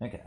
Okay.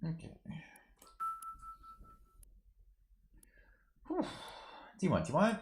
Okay. Whew. Do you want? Do you want?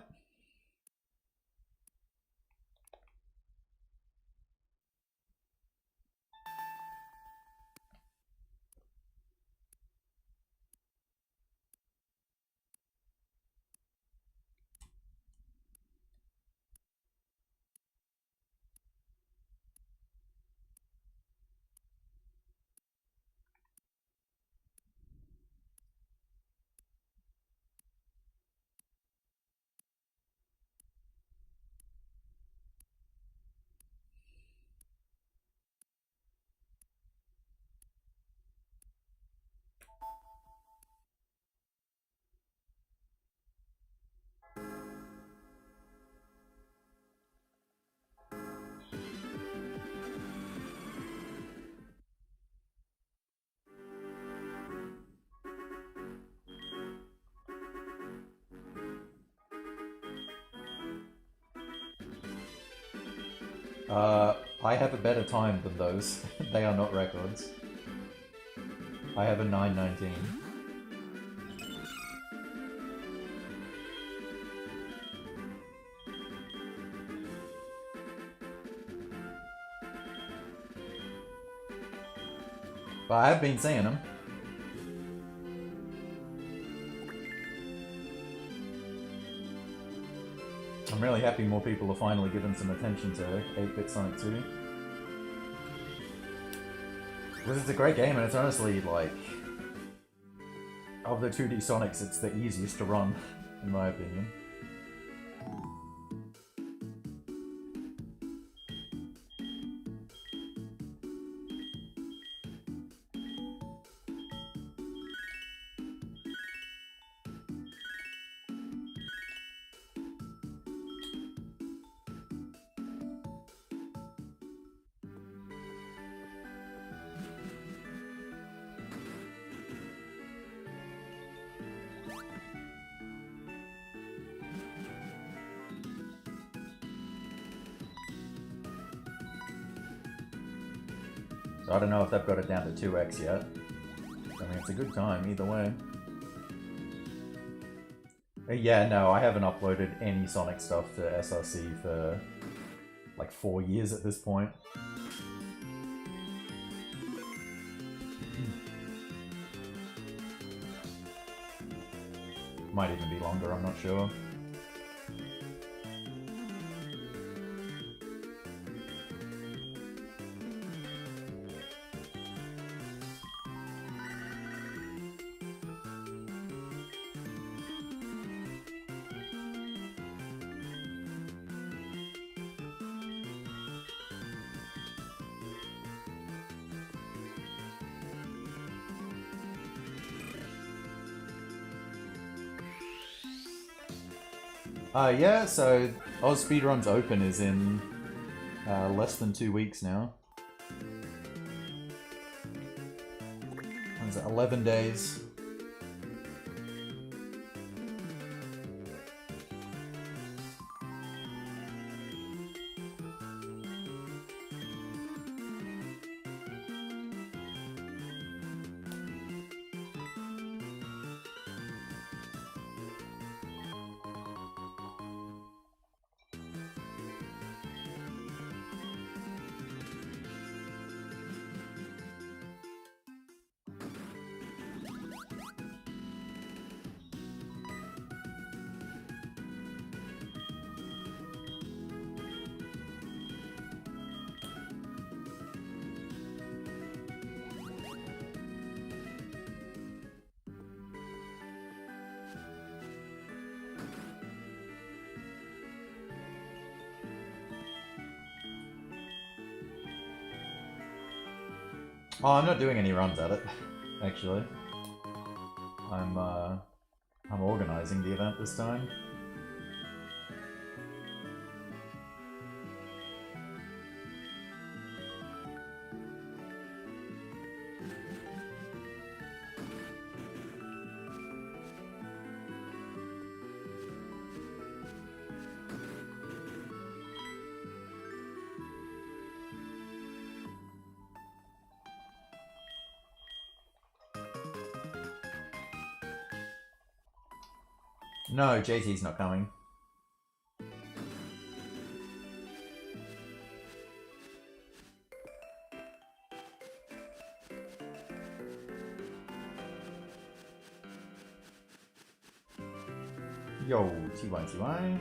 I have a better time than those. They are not records. I have a 9:19. But I have been seeing them. I'm really happy more people are finally giving some attention to 8-bit Sonic 2. Because it's a great game, and it's honestly, like, of the 2D Sonics, it's the easiest to run, in my opinion. So I don't know if they've got it down to 2x yet. I mean, it's a good time either way. Yeah, no, I haven't uploaded any Sonic stuff to SRC for like 4 years at this point. Might even be longer, I'm not sure. Yeah, so Oz Speedrun's Open is in less than 2 weeks now. What is it, 11 days? Oh, I'm not doing any runs at it, actually. I'm organizing the event this time. No, JT's not coming. Yo, TY.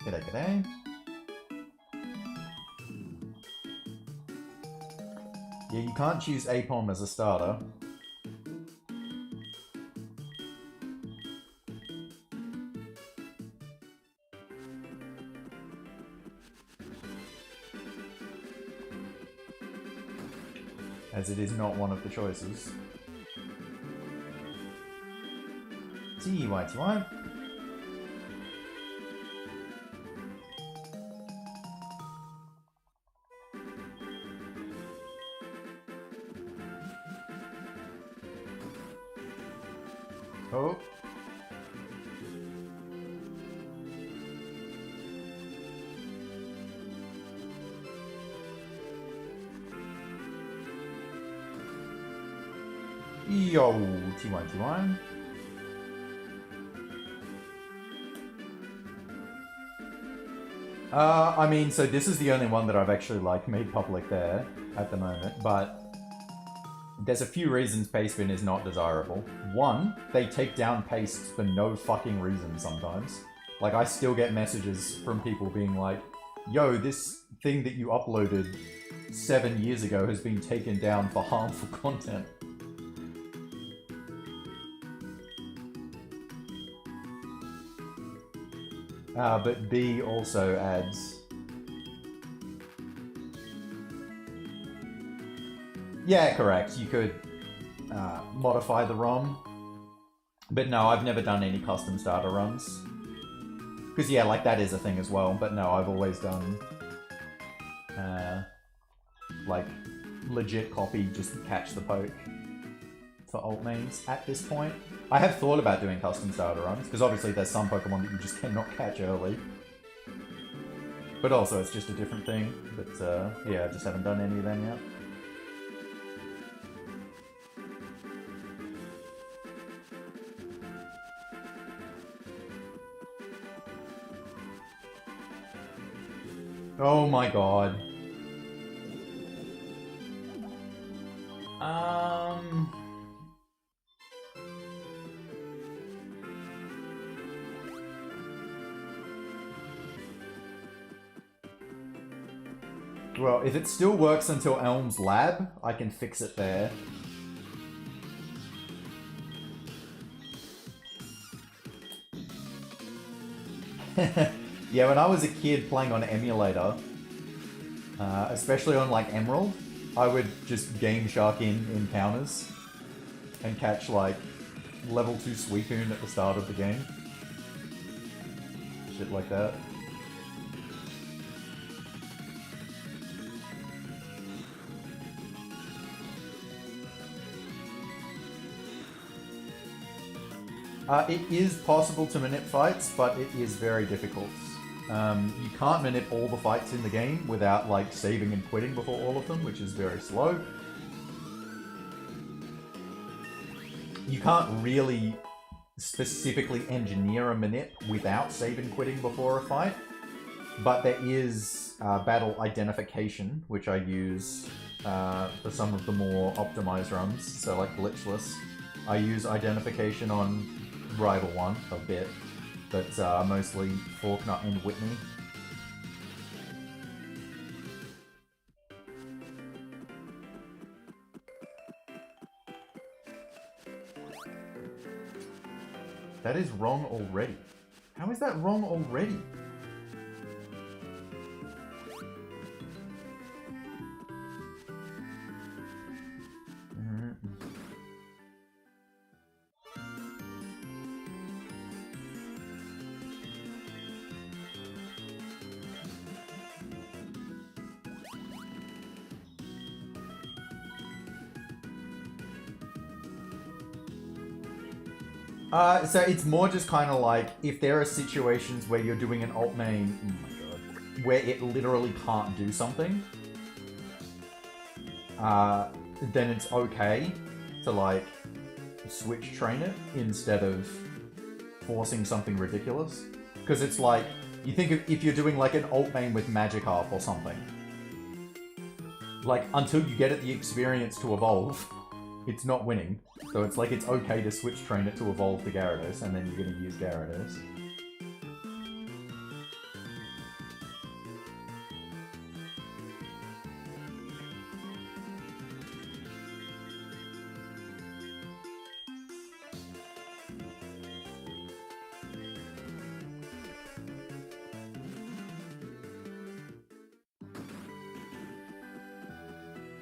G'day, g'day. Yeah, you can't choose Aipom as a starter. As it is not one of the choices. TY. Oh. Yo, TY. I mean, so this is the only one that I've actually, like, made public there at the moment, but there's a few reasons pastebin is not desirable. One, they take down pastes for no fucking reason sometimes. Like, I still get messages from people being like, yo, this thing that you uploaded 7 years ago has been taken down for harmful content. But B also adds... Yeah, correct. You could modify the ROM. But no, I've never done any custom starter runs. Because yeah, like that is a thing as well. But no, I've always done like legit copy just to catch the poke for alt mains at this point. I have thought about doing custom starter runs, because obviously there's some Pokemon that you just cannot catch early. But also it's just a different thing. But yeah, I just haven't done any of them yet. Oh my god. Well, if it still works until Elm's lab, I can fix it there. Yeah, when I was a kid playing on emulator, especially on like Emerald, I would just game shark in encounters and catch like level 2 Suicune at the start of the game. Shit like that. It is possible to manip fights, but it is very difficult. You can't manip all the fights in the game without like saving and quitting before all of them, which is very slow. You can't really specifically engineer a manip without save and quitting before a fight, but there is battle identification, which I use for some of the more optimized runs, so like glitchless. I use identification on Rival 1 a bit, but mostly Faulkner and Whitney. That is wrong already. How is that wrong already? So it's more just kind of like, if there are situations where you're doing an alt main, oh my god, where it literally can't do something, then it's okay to like switch train it instead of forcing something ridiculous. Because it's like, you think if you're doing like an alt main with Magikarp or something, like until you get it the experience to evolve, it's not winning. So it's like it's okay to switch train it to evolve the Gyarados, and then you're going to use Gyarados.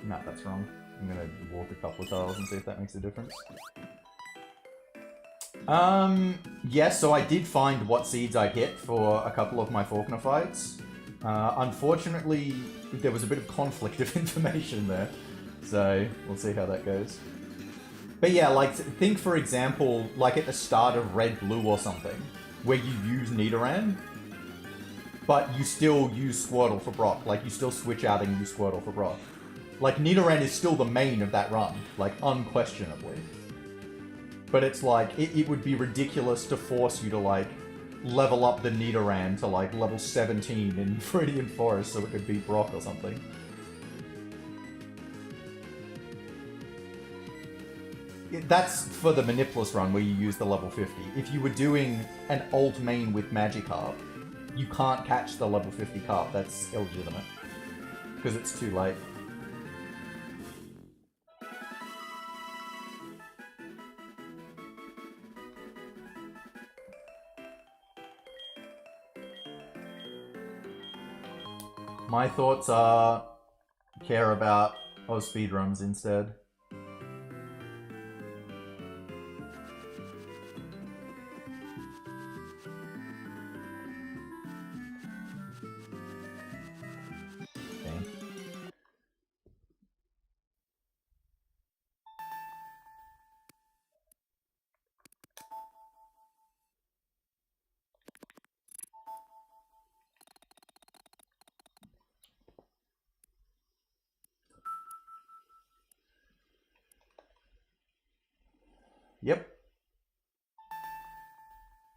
No, that's wrong. I'm gonna walk a couple of tiles and see if that makes a difference. Yes, so I did find what seeds I hit for a couple of my Faulkner fights. Unfortunately, there was a bit of conflict of information there, so we'll see how that goes. But yeah, like, think for example, like at the start of Red Blue or something, where you use Nidoran, but you still use Squirtle for Brock. Like, you still switch out and use Squirtle for Brock. Like, Nidoran is still the main of that run, like, unquestionably. But it's like, it would be ridiculous to force you to, like, level up the Nidoran to, like, level 17 in Viridian Forest so it could beat Brock or something. That's for the Manipulus run where you use the level 50. If you were doing an alt main with Magikarp, you can't catch the level 50 Carp. That's illegitimate. Because it's too late. My thoughts are care about speedruns instead. Yep.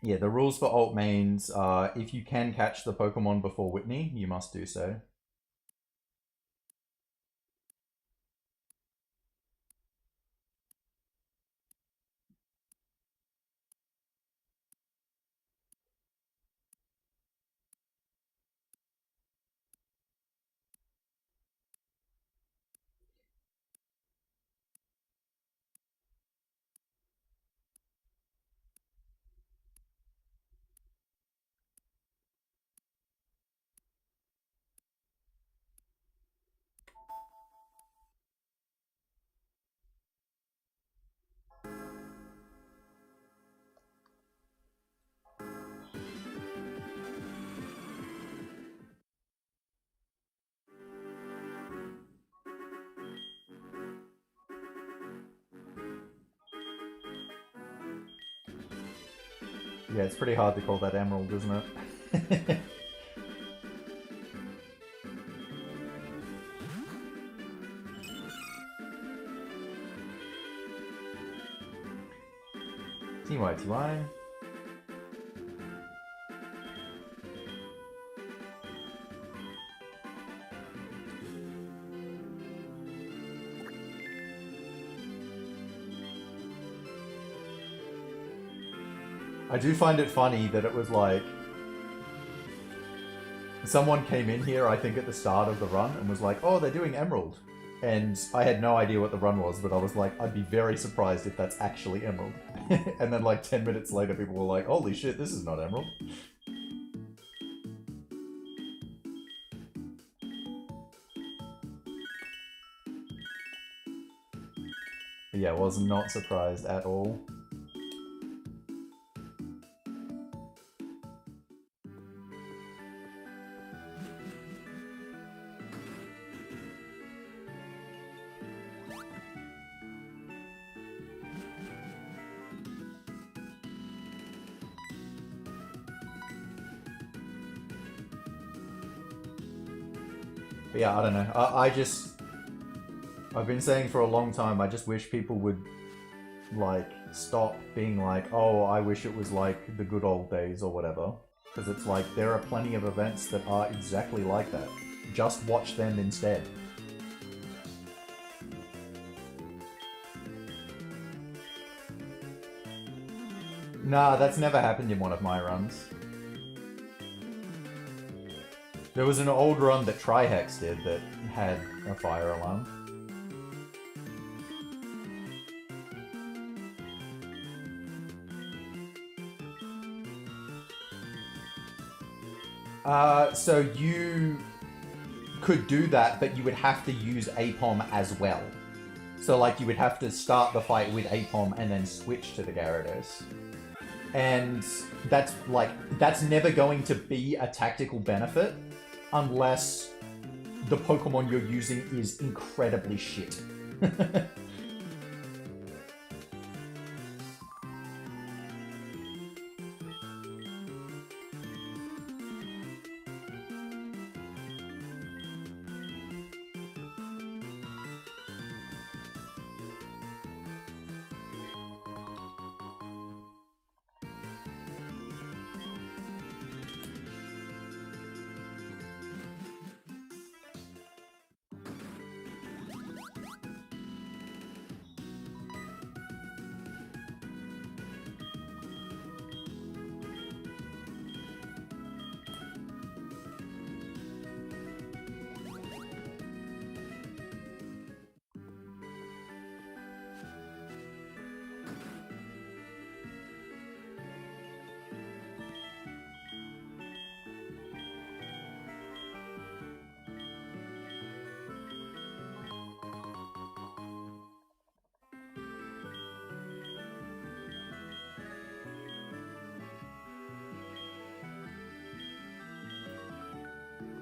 Yeah, the rules for alt mains are if you can catch the Pokemon before Whitney, you must do so. Yeah, it's pretty hard to call that emerald, isn't it? TY. I do find it funny that it was like... Someone came in here, I think at the start of the run, and was like, oh, they're doing Emerald. And I had no idea what the run was, but I was like, I'd be very surprised if that's actually Emerald. And then like 10 minutes later, people were like, holy shit, this is not Emerald. But yeah, was not surprised at all. But yeah, I don't know. I've been saying for a long time, I just wish people would, like, stop being like, oh, I wish it was like the good old days or whatever. Because it's like, there are plenty of events that are exactly like that. Just watch them instead. Nah, that's never happened in one of my runs. There was an old run that Trihex did that had a fire alarm. So you could do that, but you would have to use Aipom as well. So like you would have to start the fight with Aipom and then switch to the Gyarados. And that's like, that's never going to be a tactical benefit unless the Pokemon you're using is incredibly shit.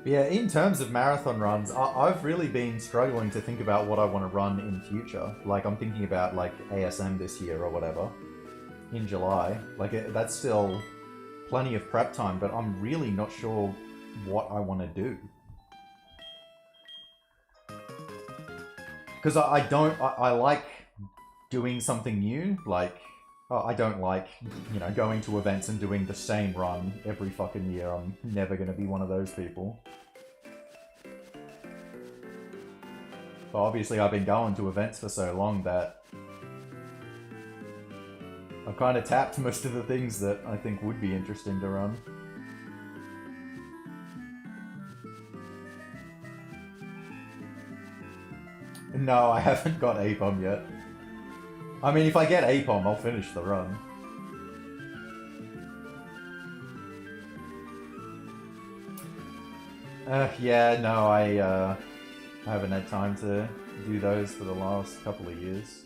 Yeah, in terms of marathon runs, I've really been struggling to think about what I want to run in future. Like, I'm thinking about, like, ASM this year or whatever, in July. Like, that's still plenty of prep time, but I'm really not sure what I want to do. Because I like doing something new, like... I don't like, you know, going to events and doing the same run every fucking year. I'm never going to be one of those people. But obviously I've been going to events for so long that I've kind of tapped most of the things that I think would be interesting to run. No, I haven't got Aipom yet. I mean, if I get Aipom, I'll finish the run. Yeah, no, I haven't had time to do those for the last couple of years.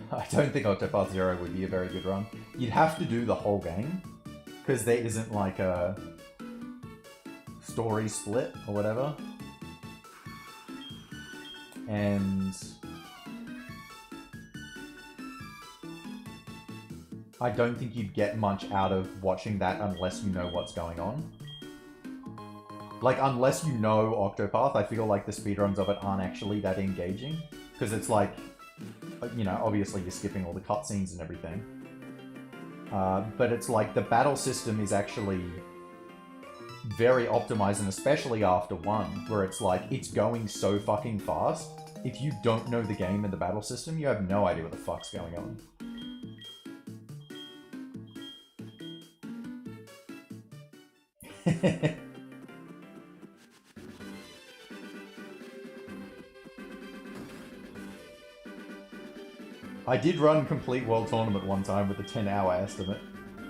I don't think Octopath Zero would be a very good run. You'd have to do the whole game, because there isn't like a story split or whatever. And I don't think you'd get much out of watching that unless you know what's going on. Like, unless you know Octopath, I feel like the speedruns of it aren't actually that engaging. Because it's like, you know, obviously you're skipping all the cutscenes and everything. But it's like the battle system is actually very optimized, and especially after 1, where it's like, it's going so fucking fast. If you don't know the game and the battle system, you have no idea what the fuck's going on. I did run Complete World Tournament one time with a 10-hour estimate.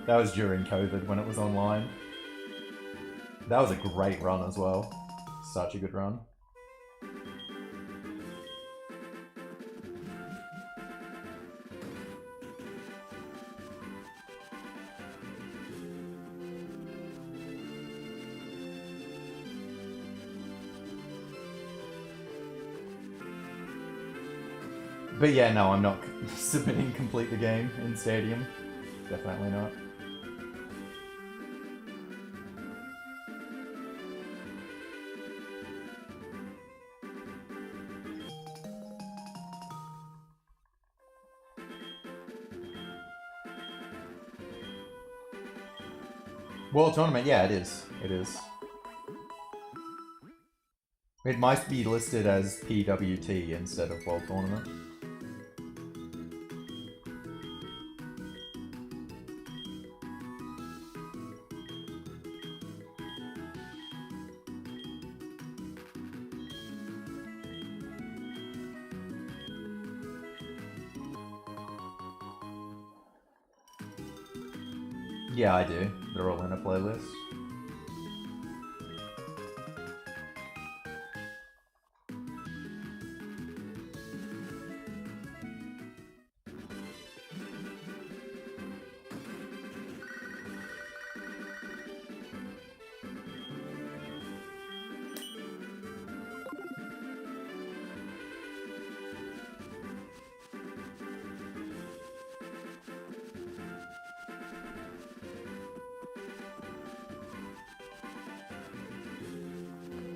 That was during COVID when it was online. That was a great run as well. Such a good run. But yeah, no, I'm not submitting Complete the Game in Stadium. Definitely not. World Tournament, yeah, it is. It is. It might be listed as PWT instead of World Tournament. Yeah, I do. They're all in a playlist.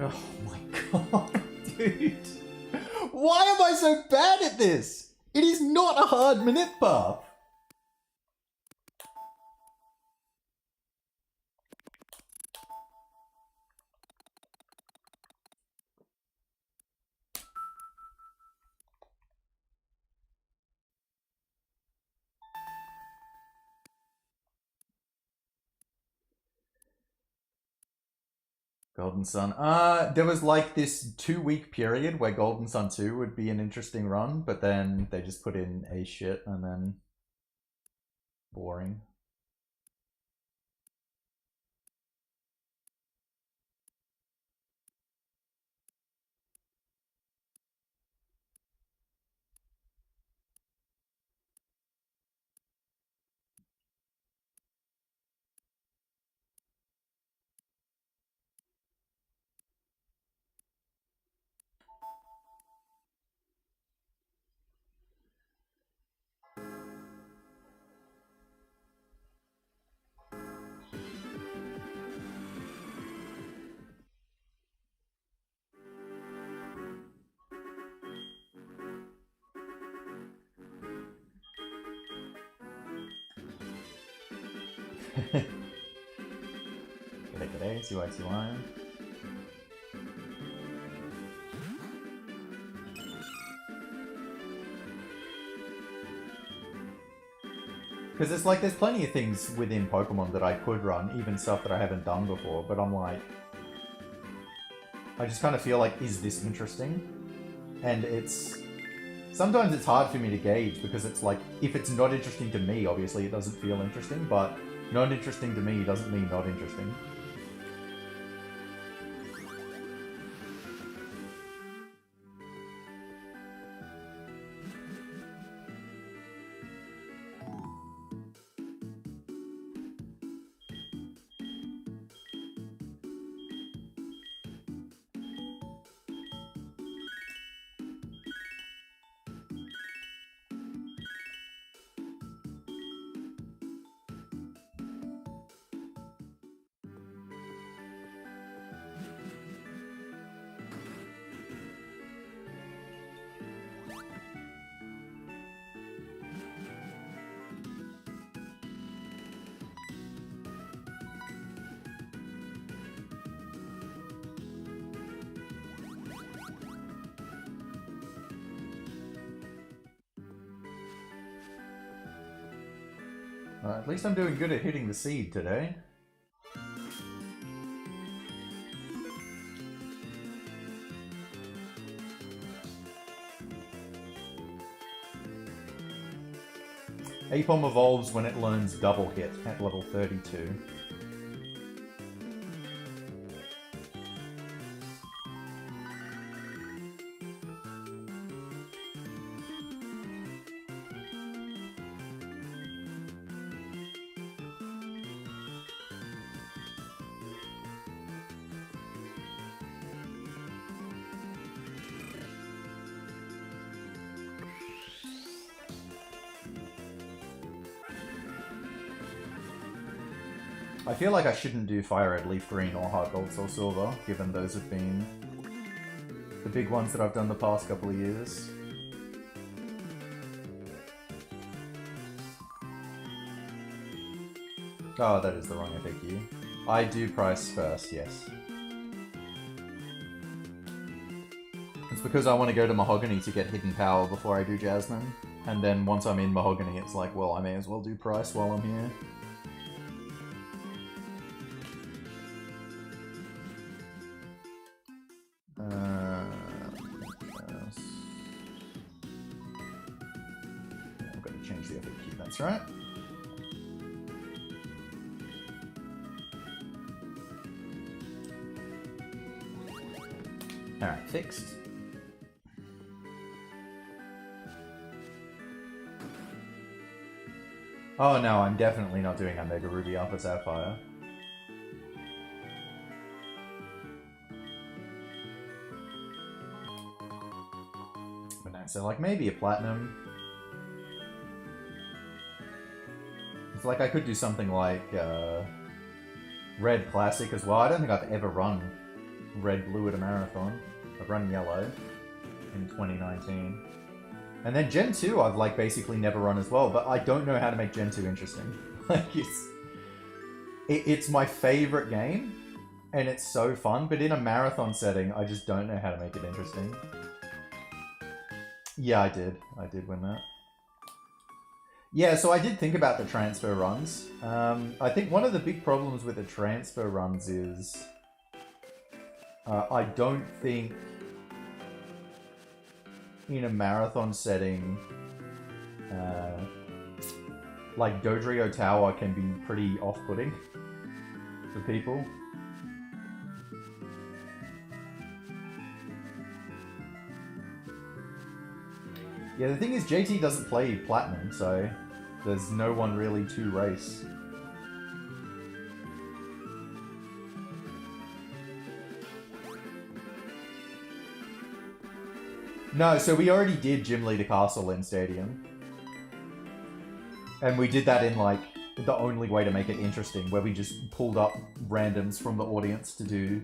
Oh my god, dude. Why am I so bad at this? It is not a hard minute path. Golden Sun. There was like this 2-week period where Golden Sun 2 would be an interesting run, but then they just put in a shit and then boring. G'day, CY. Because it's like, there's plenty of things within Pokemon that I could run, even stuff that I haven't done before, but I'm like, I just kind of feel like, is this interesting? And sometimes it's hard for me to gauge, because it's like, if it's not interesting to me, obviously it doesn't feel interesting, but not interesting to me doesn't mean not interesting. At least I'm doing good at hitting the seed today. Aipom evolves when it learns double hit at level 32. I feel like I shouldn't do Fire Red, Leaf Green, or Heart Gold, Soul Silver, given those have been the big ones that I've done the past couple of years. Oh, that is the wrong FAQ. I do price first, yes. It's because I want to go to Mahogany to get Hidden Power before I do Jasmine. And then once I'm in Mahogany, it's like, well, I may as well do price while I'm here. I've got to change the FAQ, that's right. Alright, fixed. Oh no, I'm definitely not doing Omega Ruby Alpha Sapphire. But no, so like maybe a Platinum. It's like I could do something like Red Classic as well. I don't think I've ever run Red Blue at a marathon. I've run Yellow in 2019. And then Gen 2 I've like basically never run as well, but I don't know how to make Gen 2 interesting. Like it's my favorite game, and it's so fun, but in a marathon setting, I just don't know how to make it interesting. Yeah, I did win that. Yeah, so I did think about the transfer runs. I think one of the big problems with the transfer runs is I don't think in a marathon setting, like Dodrio Tower can be pretty off-putting for people. Yeah, the thing is JT doesn't play Platinum, so there's no one really to race. No, so we already did Gym Leader Castle in Stadium. And we did that in, like, the only way to make it interesting, where we just pulled up randoms from the audience to do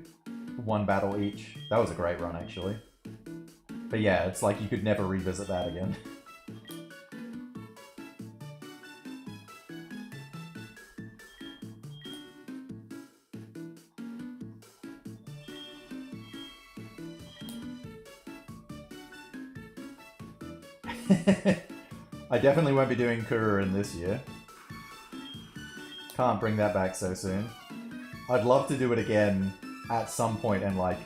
one battle each. That was a great run, actually. But yeah, it's like you could never revisit that again. I definitely won't be doing Kururin this year. Can't bring that back so soon. I'd love to do it again at some point and like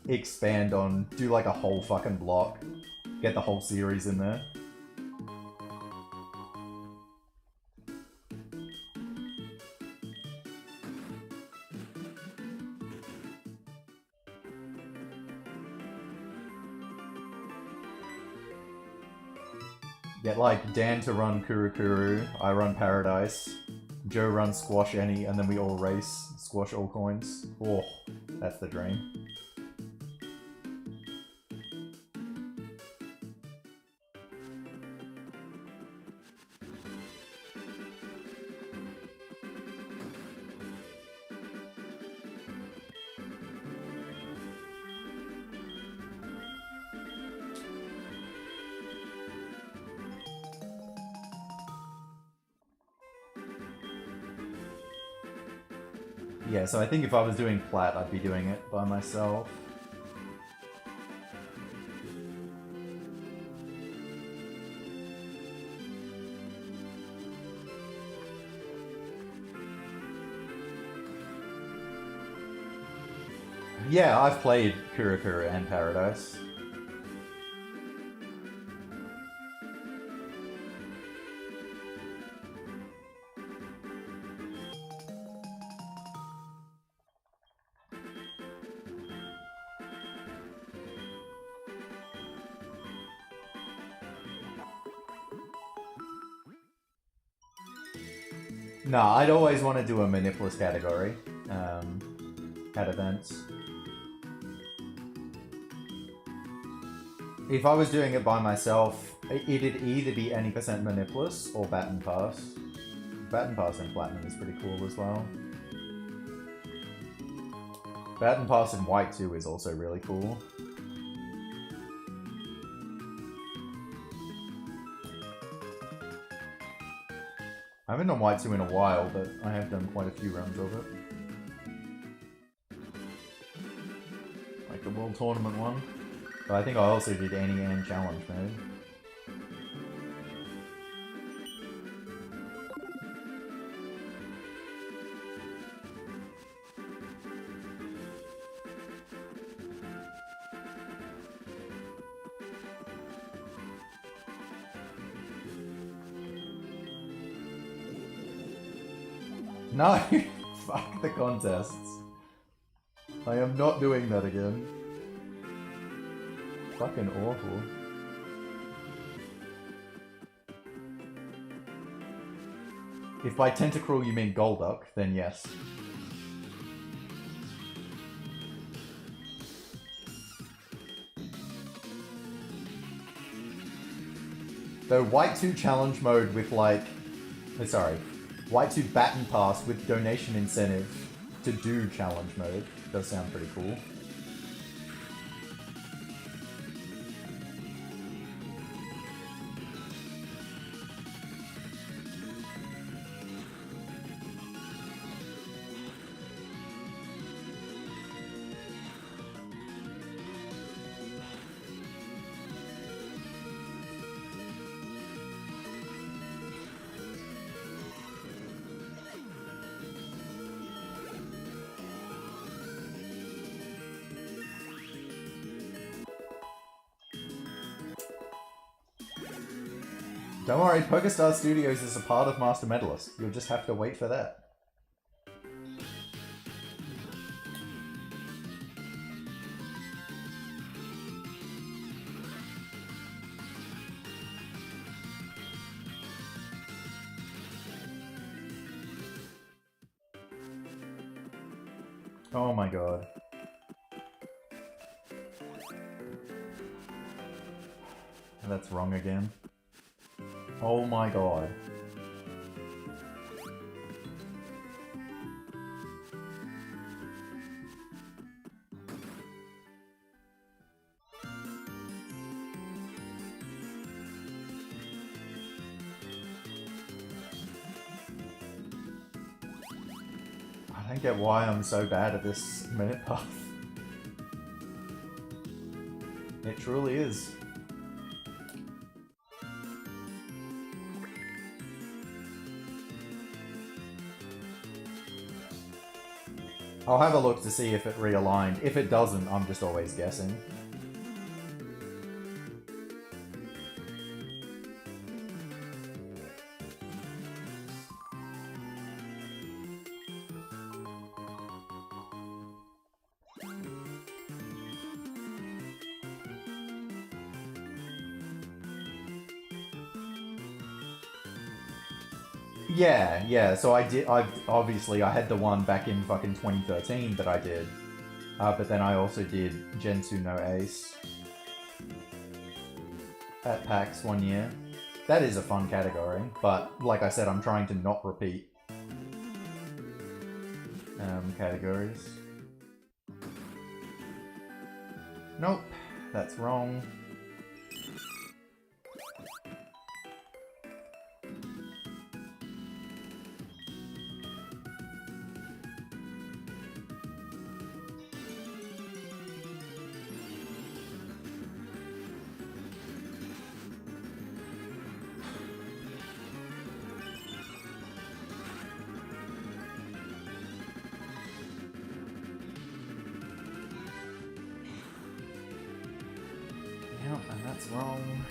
expand on, do like a whole fucking block, get the whole series in there. Get like Dan to run Kuru, I run Paradise, Joe runs Squash Any, and then we all race Squash all coins. Oh, that's the dream. Yeah, so I think if I was doing Plat, I'd be doing it by myself. Yeah, I've played Kurokuro and Paradise. No, I'd always want to do a Maniplus category at events. If I was doing it by myself, it'd either be any percent Maniplus or Baton Pass. Baton Pass in Platinum is pretty cool as well. Baton Pass in White 2 is also really cool. I haven't done White 2 in a while, but I have done quite a few runs of it. Like the World Tournament one. But I think I also did Annie and Challenge mode. No! Fuck the contests. I am not doing that again. Fucking awful. If by Tentacruel you mean Golduck, then yes. Though White 2 challenge mode with like... sorry. White 2 Baton Pass with donation incentive to do challenge mode does sound pretty cool. Don't worry, PokerStar Studios is a part of Master Medalist. You'll just have to wait for that. Oh my god. That's wrong again. Oh my god. I don't get why I'm so bad at this minute path. It truly is. I'll have a look to see if it realigned. If it doesn't, I'm just always guessing. Yeah, so I had the one back in fucking 2013 that I did. But then I also did Gensu no Ace at PAX one year. That is a fun category, but like I said, I'm trying to not repeat categories. Nope, that's wrong. And that's wrong.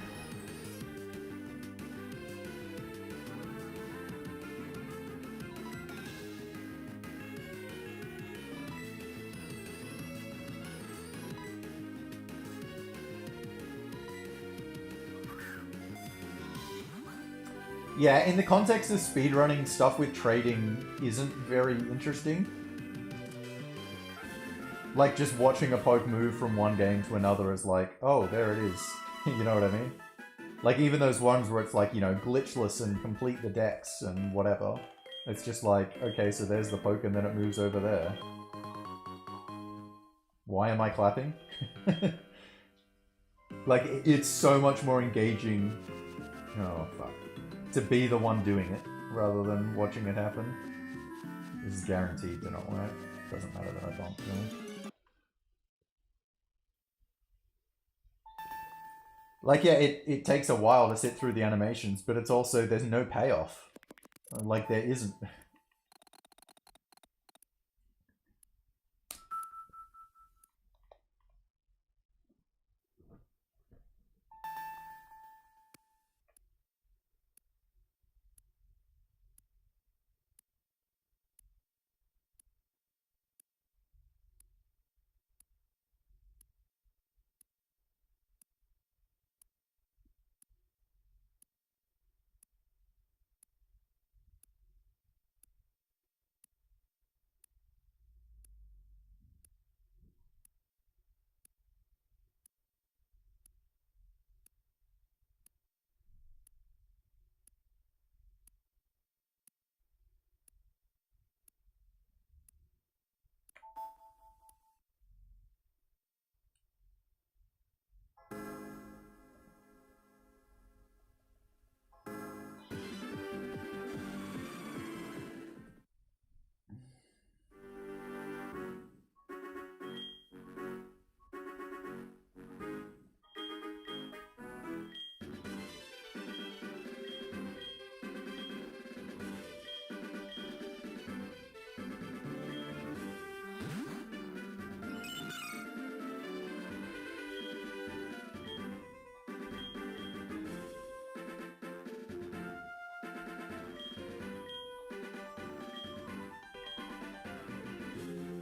Yeah, in the context of speedrunning, stuff with trading isn't very interesting. Like, just watching a poke move from one game to another is like, oh, there it is. You know what I mean? Like, even those ones where it's like, you know, glitchless and complete the decks and whatever. It's just like, okay, so there's the poke and then it moves over there. Why am I clapping? Like, it's so much more engaging. Oh, fuck. To be the one doing it, rather than watching it happen. This is guaranteed to not work. Doesn't matter that I bumped, really. Like, yeah, it takes a while to sit through the animations, but it's also, there's no payoff. Like, there isn't.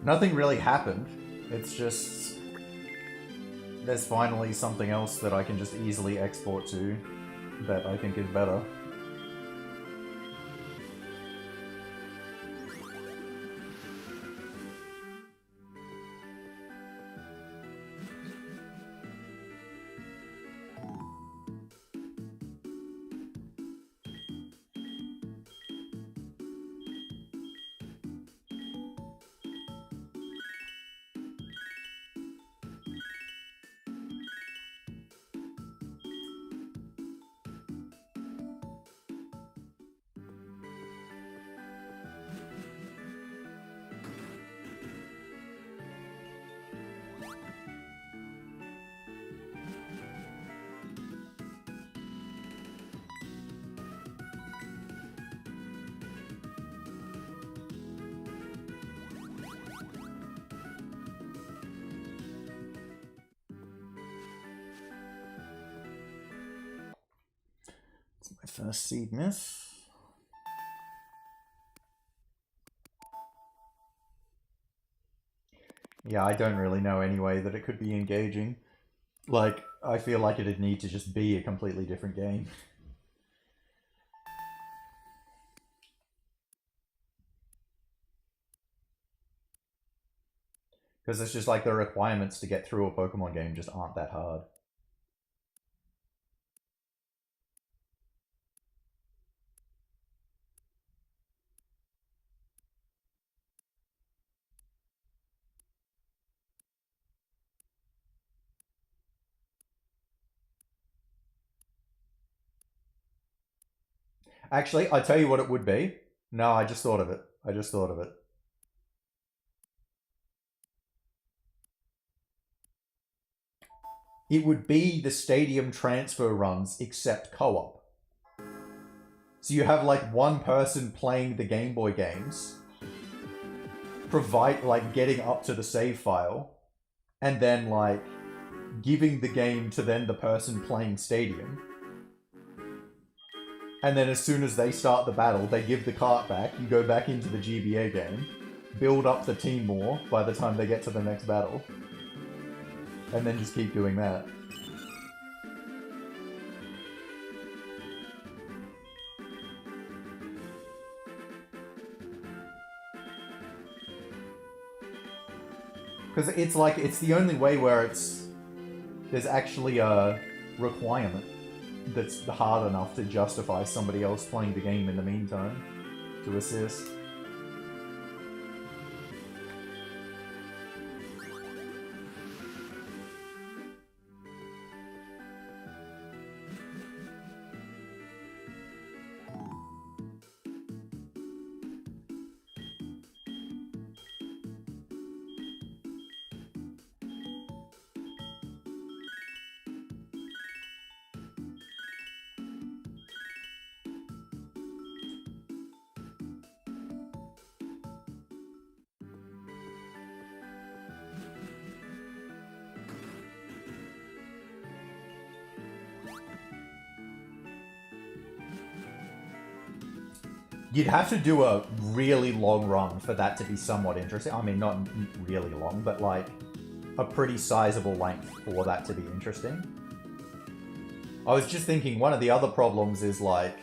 Nothing really happened. It's just... there's finally something else that I can just easily export to that I think is better. My first seed miss. Yeah, I don't really know any way that it could be engaging. Like, I feel like it'd need to just be a completely different game. Because it's just like the requirements to get through a Pokemon game just aren't that hard. Actually, I tell you what it would be. No, I just thought of it. I just thought of it. It would be the stadium transfer runs, except co-op. So you have like one person playing the Game Boy games, getting up to the save file, and then like giving the game to then the person playing Stadium. And then as soon as they start the battle, they give the cart back, you go back into the GBA game, build up the team more by the time they get to the next battle. And then just keep doing that. Because it's like, it's the only way where there's actually a requirement that's hard enough to justify somebody else playing the game in the meantime to assist. You'd have to do a really long run for that to be somewhat interesting. I mean, not really long, but like a pretty sizable length for that to be interesting. I was just thinking one of the other problems is like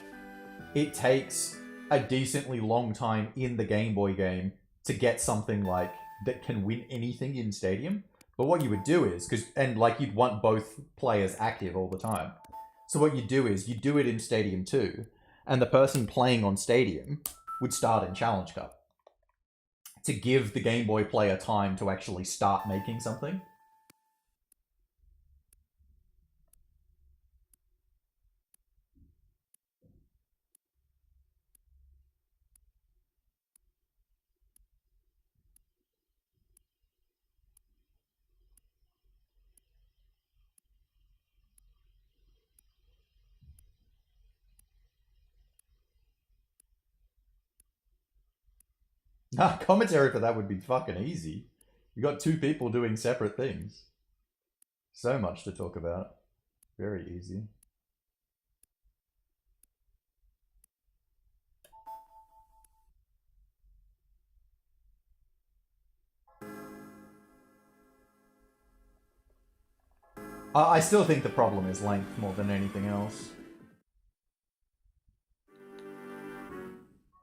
it takes a decently long time in the Game Boy game to get something like that can win anything in Stadium. But what you would do is, and like you'd want both players active all the time. So what you do is you do it in Stadium 2. And the person playing on Stadium would start in Challenge Cup to give the Game Boy player time to actually start making something. Nah, commentary for that would be fucking easy. You got two people doing separate things. So much to talk about. Very easy. I still think the problem is length more than anything else.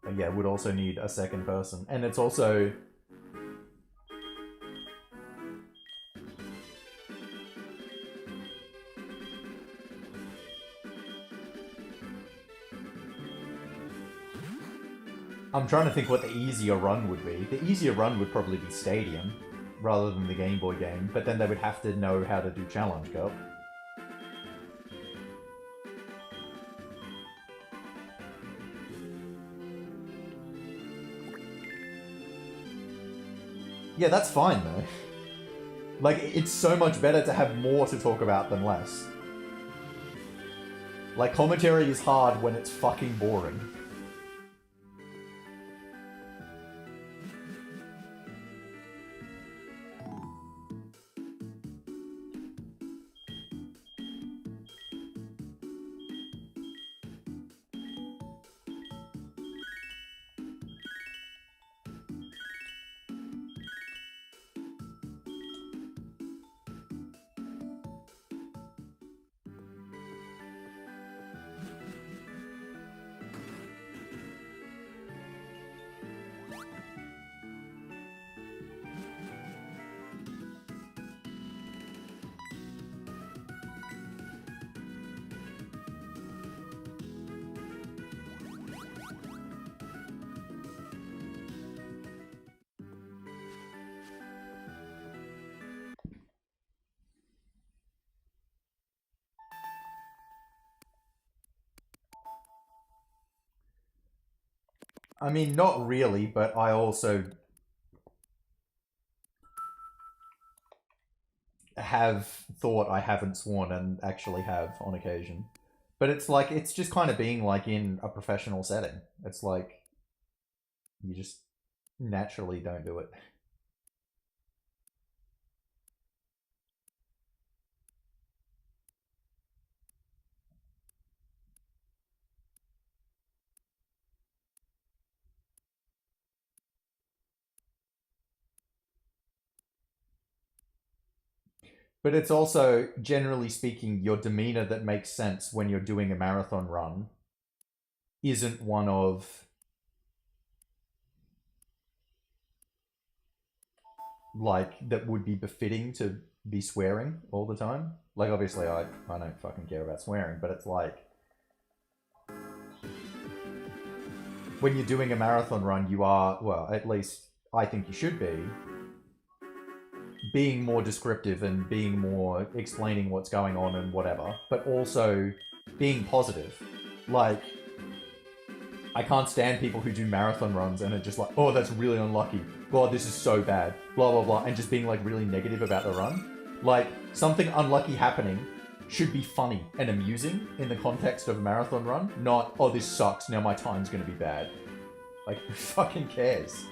But yeah, would also need a second person. And it's also... I'm trying to think what the easier run would be. The easier run would probably be Stadium, rather than the Game Boy game, but then they would have to know how to do Challenge Cup. Yeah, that's fine though. Like, it's so much better to have more to talk about than less. Like, commentary is hard when it's fucking boring. I mean, not really, but I also have thought I haven't sworn and actually have on occasion. But it's like, it's just kind of being like in a professional setting. It's like, you just naturally don't do it. But it's also, generally speaking, your demeanor that makes sense when you're doing a marathon run isn't one of like that would be befitting to be swearing all the time. Like obviously I don't fucking care about swearing, but it's like when you're doing a marathon run, you are, well, at least I think you should be, being more descriptive and being more explaining what's going on and whatever, but also being positive. Like, I can't stand people who do marathon runs and are just like, oh, that's really unlucky. God, this is so bad. Blah, blah, blah. And just being like really negative about the run. Like, something unlucky happening should be funny and amusing in the context of a marathon run, not, oh, this sucks, now my time's gonna be bad. Like, who fucking cares?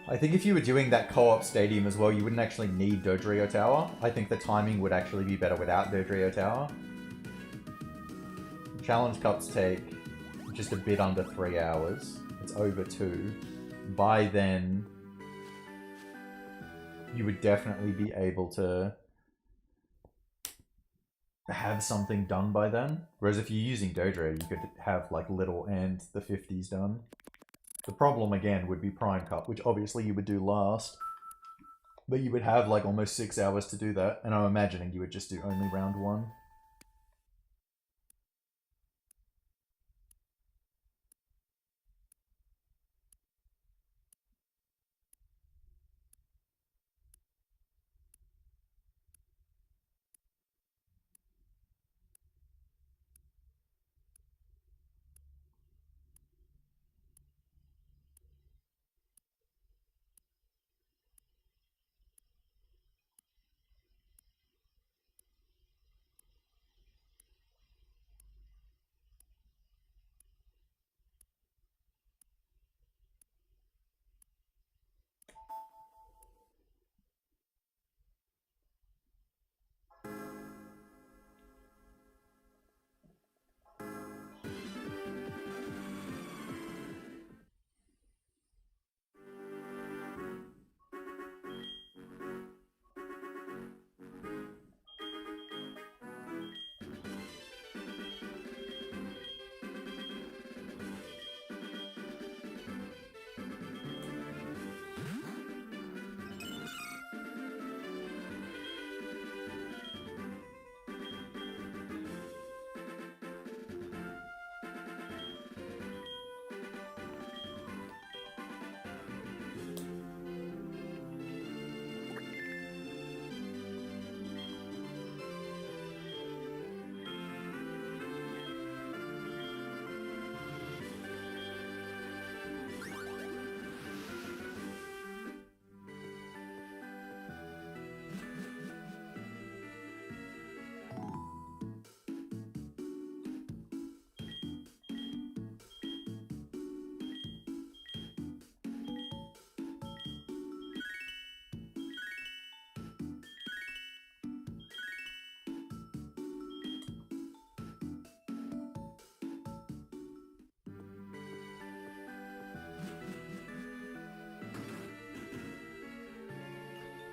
I think if you were doing that co-op stadium as well, you wouldn't actually need Dodrio Tower. I think the timing would actually be better without Dodrio Tower. Challenge Cups take just a bit under 3 hours. It's over 2. By then, you would definitely be able to have something done by then. Whereas if you're using Dodrio, you could have like Little and the 50s done. The problem, again, would be Prime Cup, which obviously you would do last. But you would have, like, almost 6 hours to do that. And I'm imagining you would just do only round 1.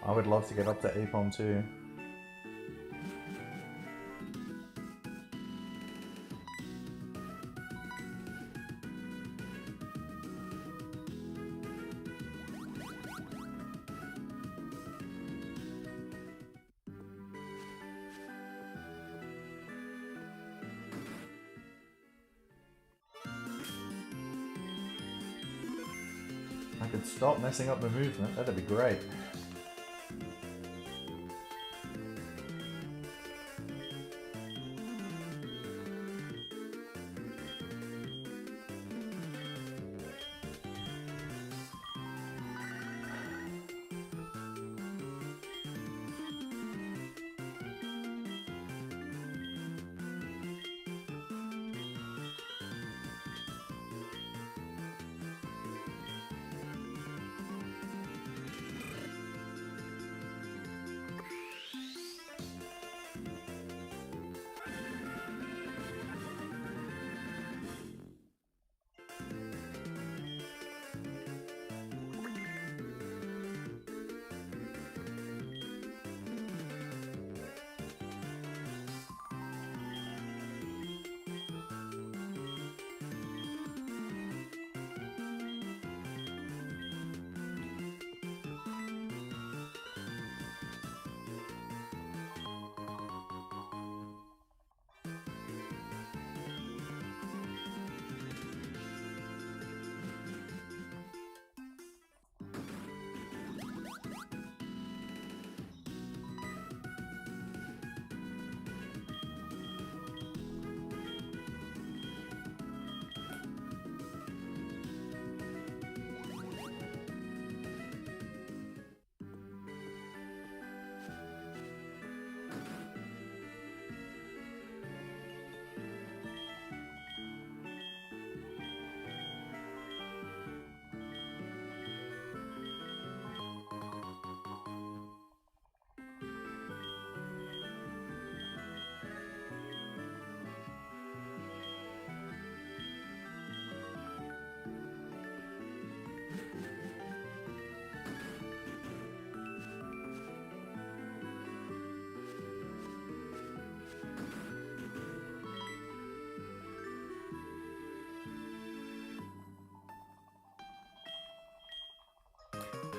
I would love to get up to Aipom too. I could stop messing up my movement, that'd be great.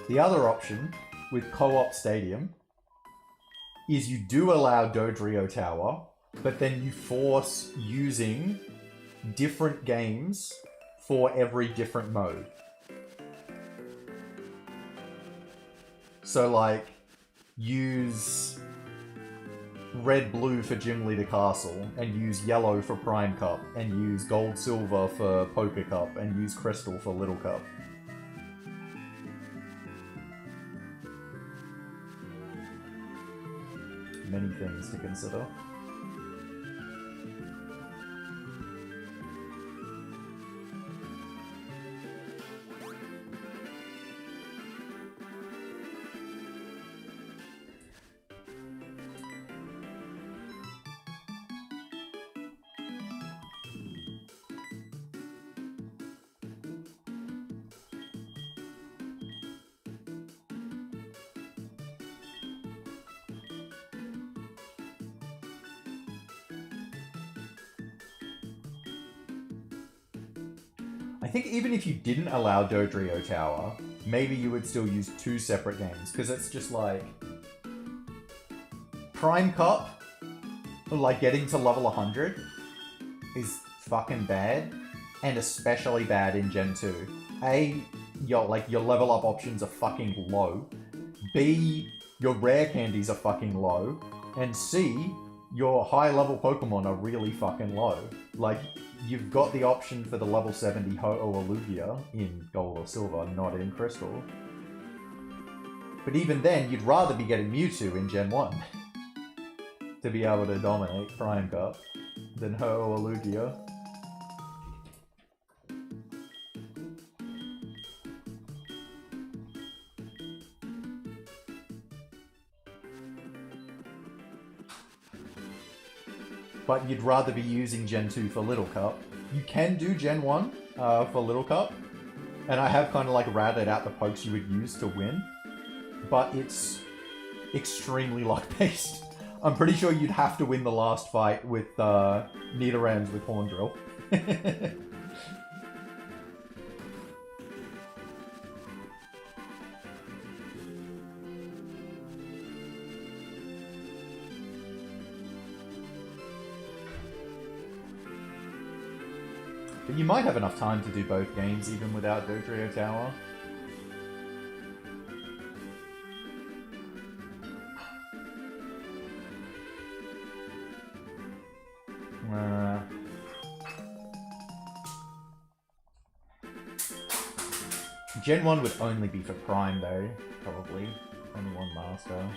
The other option with Co-op Stadium is you do allow Dodrio Tower, but then you force using different games for every different mode. So like, use red-blue for Gym Leader Castle, and use yellow for Prime Cup, and use gold-silver for Poker Cup, and use crystal for Little Cup. Many things to consider. I think even if you didn't allow Dodrio Tower, maybe you would still use two separate games, because it's just like... Prime Cup, like getting to level 100, is fucking bad, and especially bad in Gen 2. A, your level up options are fucking low. B, your rare candies are fucking low. And C, your high level Pokemon are really fucking low. Like, you've got the option for the level 70 Ho-Oh Alugia in Gold or Silver, not in Crystal. But even then, you'd rather be getting Mewtwo in Gen 1 to be able to dominate Prime Cup than Ho-Oh Alugia. But you'd rather be using Gen 2 for Little Cup. You can do Gen 1 for Little Cup, and I have kind of like ratted out the pokes you would use to win, but it's extremely luck-based. I'm pretty sure you'd have to win the last fight with Nidorans with Horn Drill. But you might have enough time to do both games even without Dodrio Tower. Gen 1 would only be for Prime though, probably. Only one master.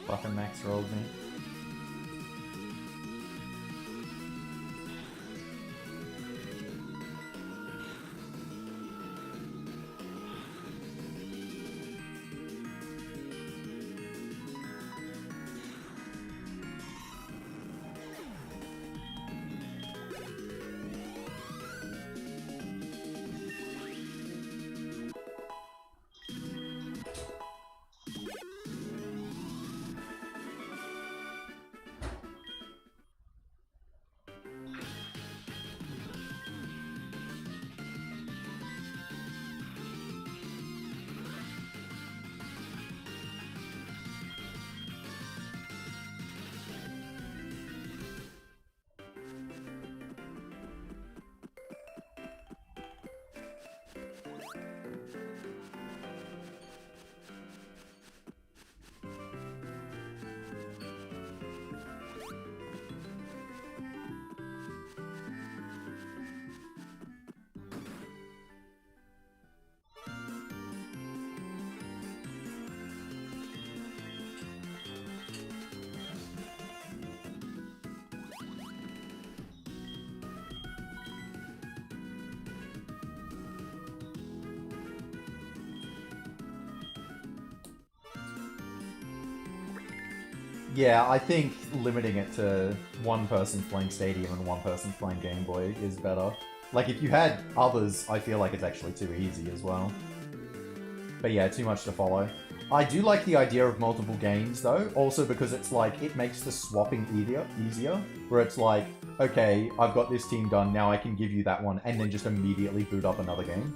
Fucking Max rolled me. Yeah, I think limiting it to one person playing Stadium and one person playing Game Boy is better. Like, if you had others, I feel like it's actually too easy as well. But yeah, too much to follow. I do like the idea of multiple games, though, also because it's like, it makes the swapping easier, where it's like, okay, I've got this team done, now I can give you that one, and then just immediately boot up another game.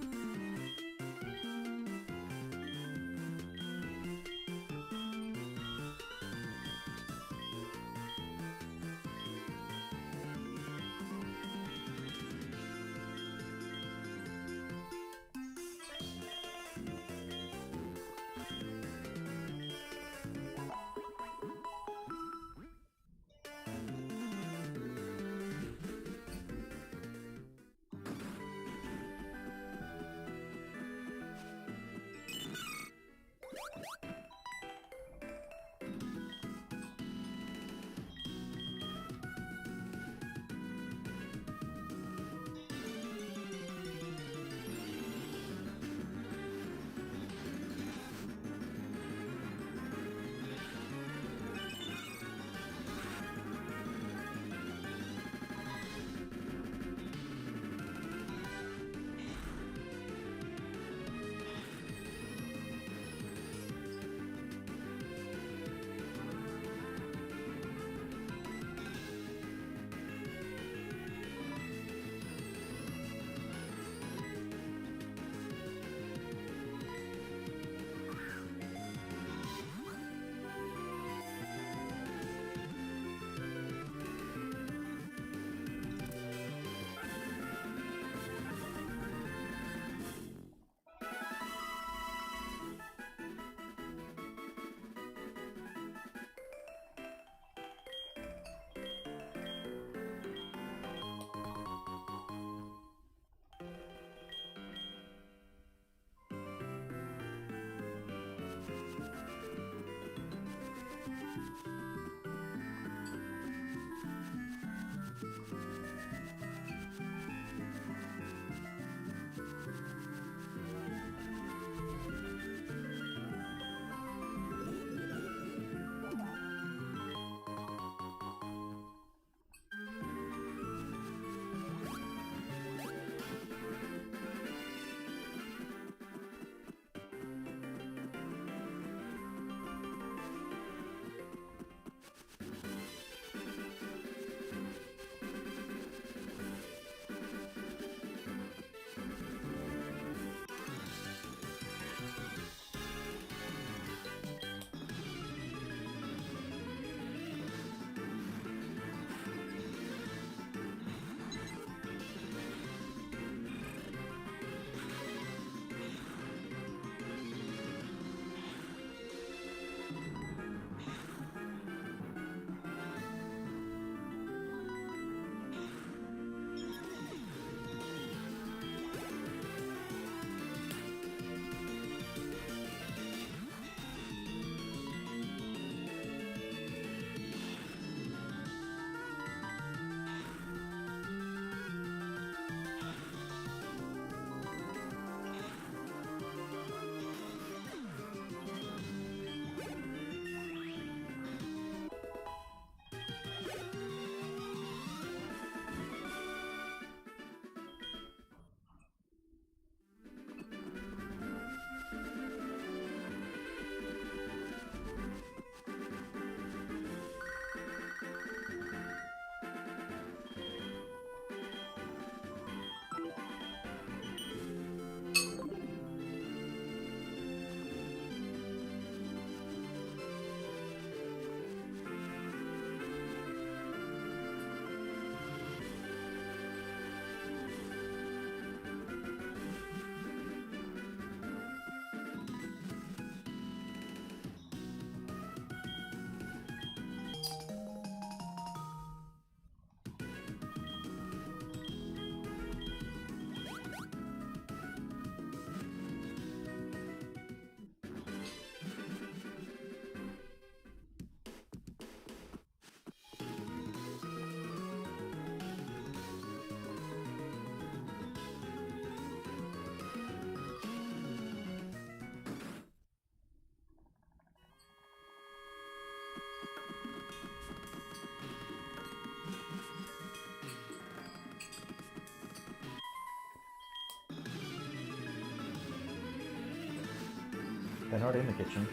They're not in the kitchen.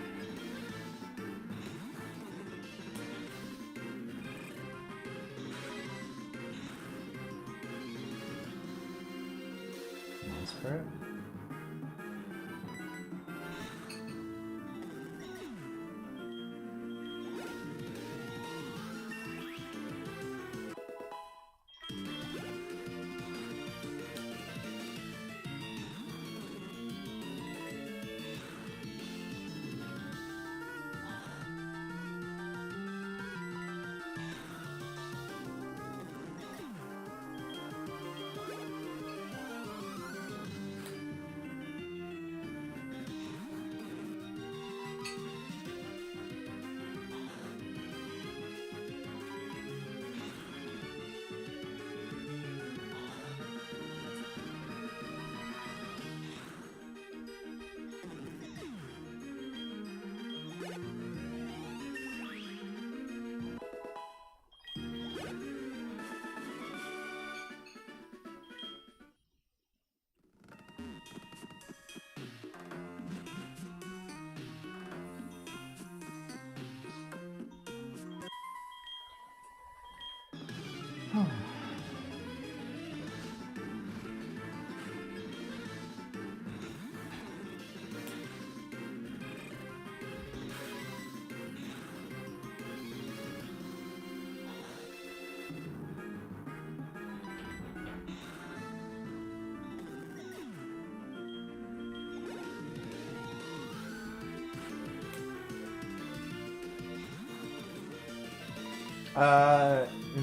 Nice crit.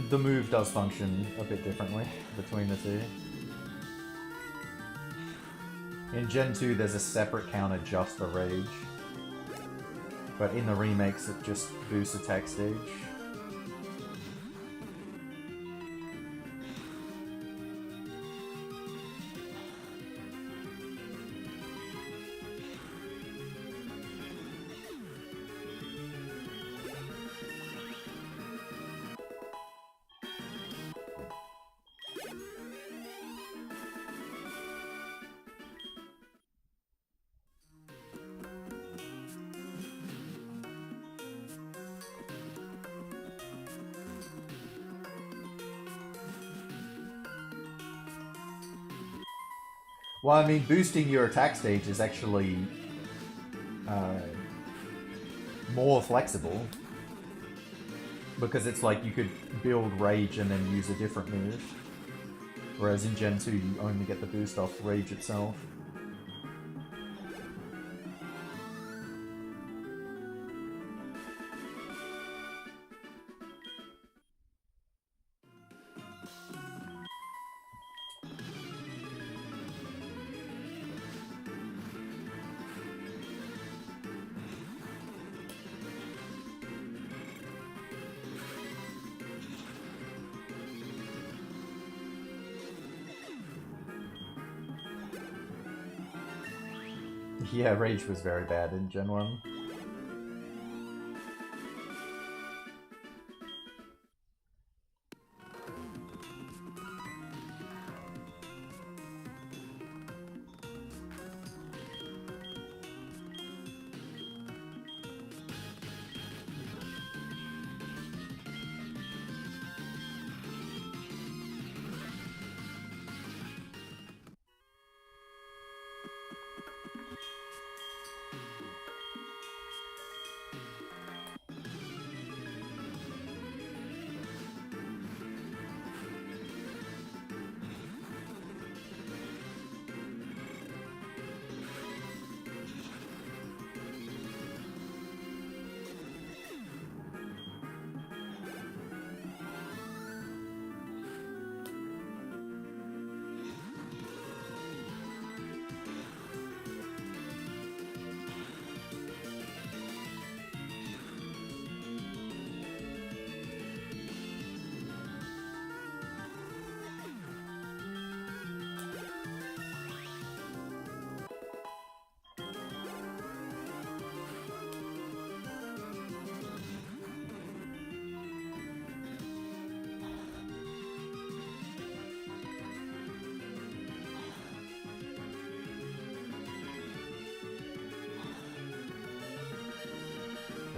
The move does function a bit differently between the two. In Gen 2, there's a separate counter just for Rage. But in the remakes, it just boosts attack stage. Well, I mean, boosting your attack stage is actually more flexible. Because it's like you could build Rage and then use a different move. Whereas in Gen 2, you only get the boost off Rage itself. Yeah, Rage was very bad in Gen 1.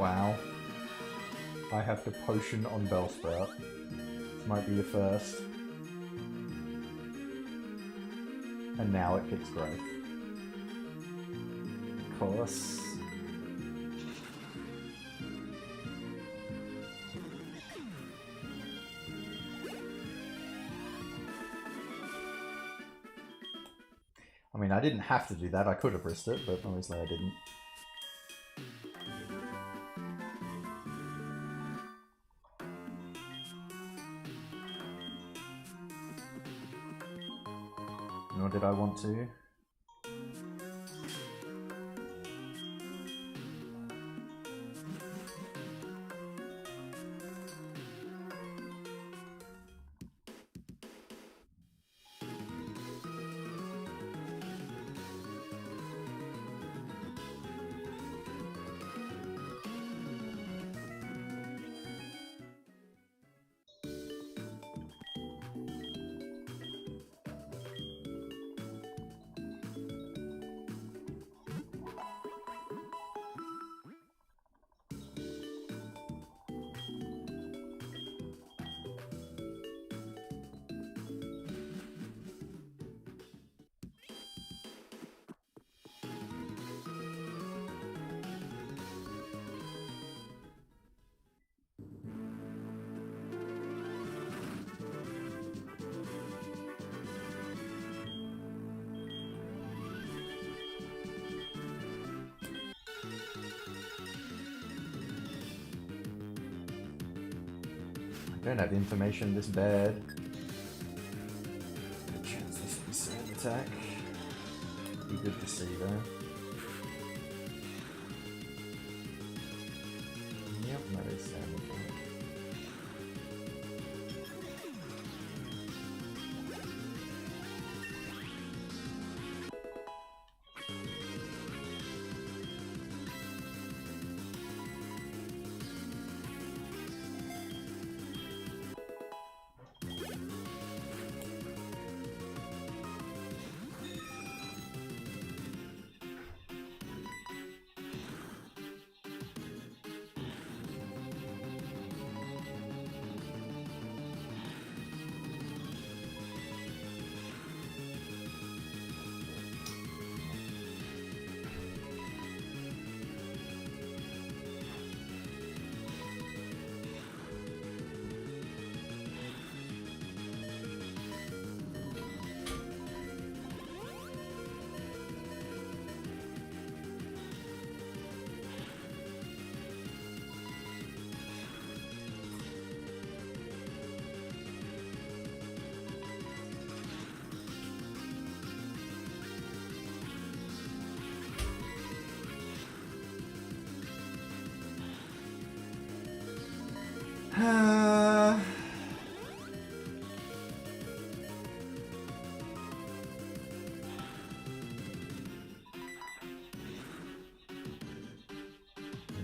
Wow. I have to potion on Bellsprout. This might be a first. And now it picks Growth. Of course. I mean, I didn't have to do that. I could have risked it, but obviously I didn't. Nor did I want to. I don't have information this bad. Good chance this will be sand attack. Be good to see though. Yep, that is sand attack.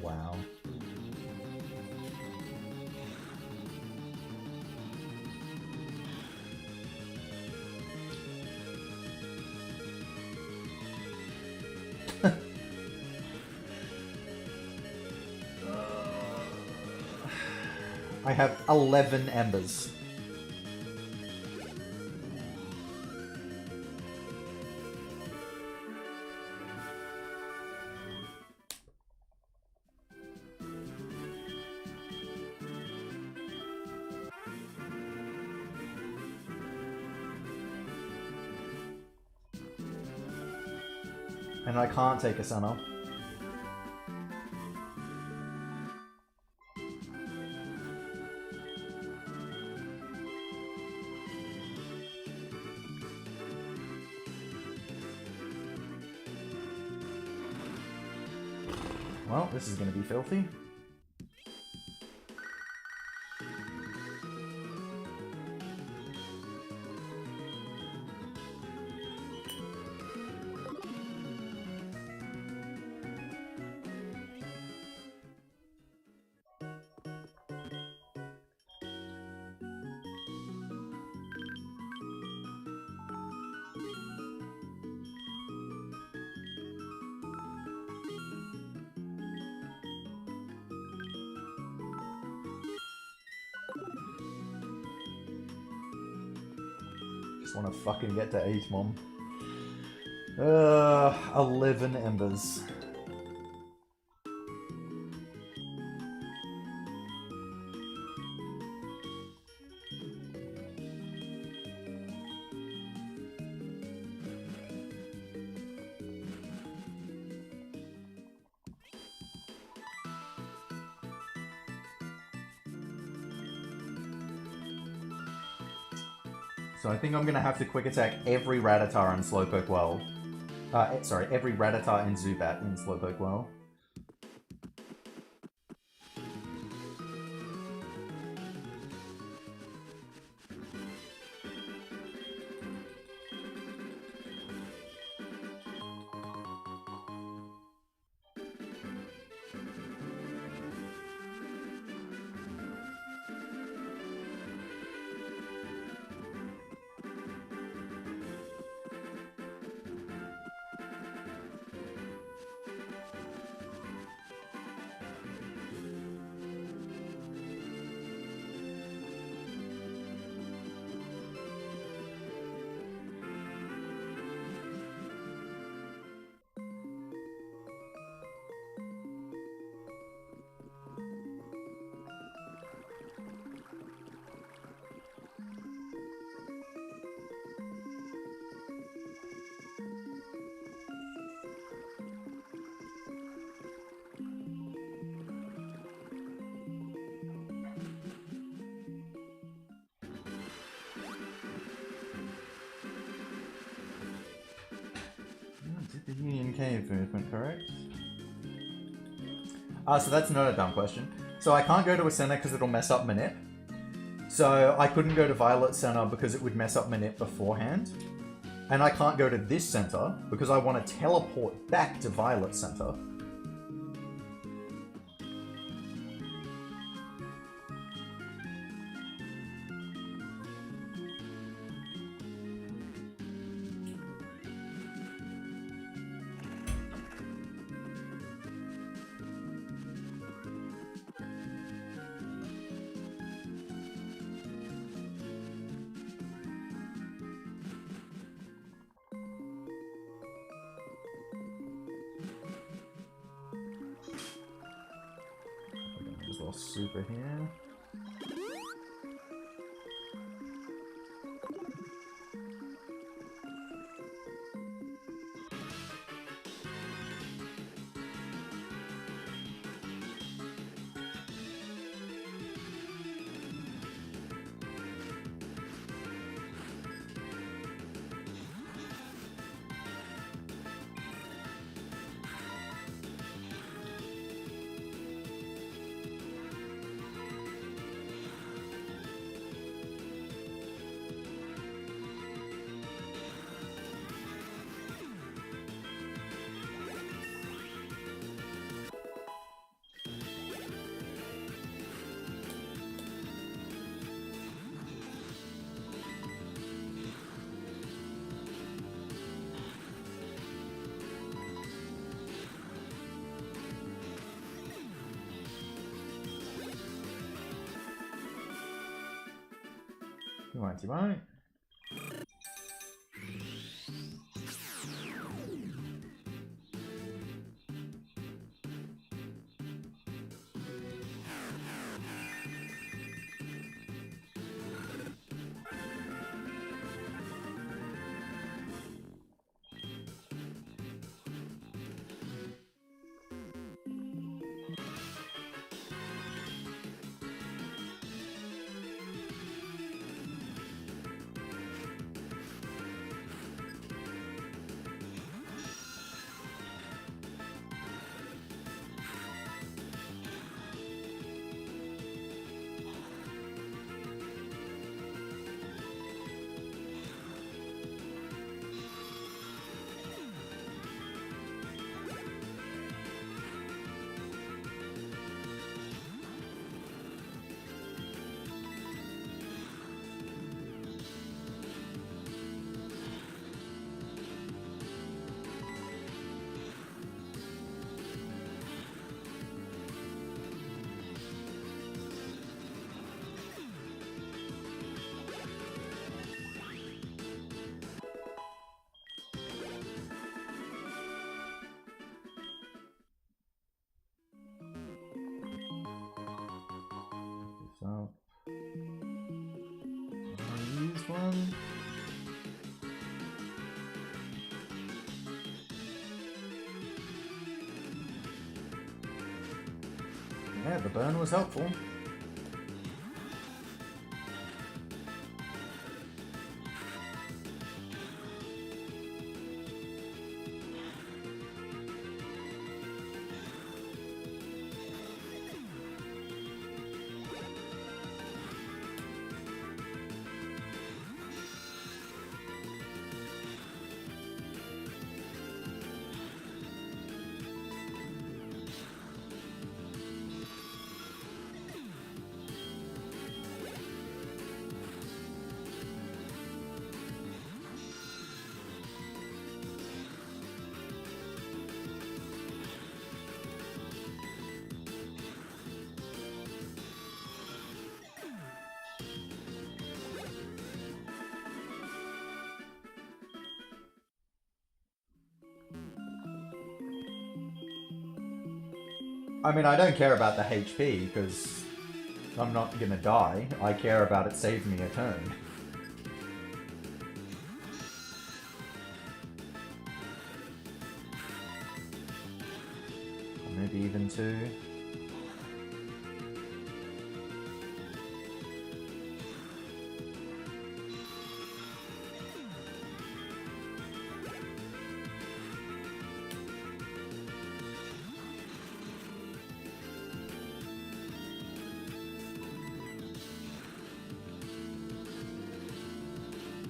Wow. I have 11 embers. And I can't take a sun off. Well, this is going to be filthy. want to fucking get to Aipom. 11 embers. So I think I'm gonna have to quick attack every Rattata in Slowpoke Well. Sorry, every Rattata and Zubat in Slowpoke Well. The Union Cave movement, correct? So that's not a dumb question. So I can't go to a center because it'll mess up Manip. So I couldn't go to Violet Center because it would mess up Manip beforehand. And I can't go to this center because I want to teleport back to Violet Center. As well, super here. You won't. this one. Yeah, the burn was helpful. I mean, I don't care about the HP, because I'm not gonna die. I care about it saving me a turn. Or maybe even two.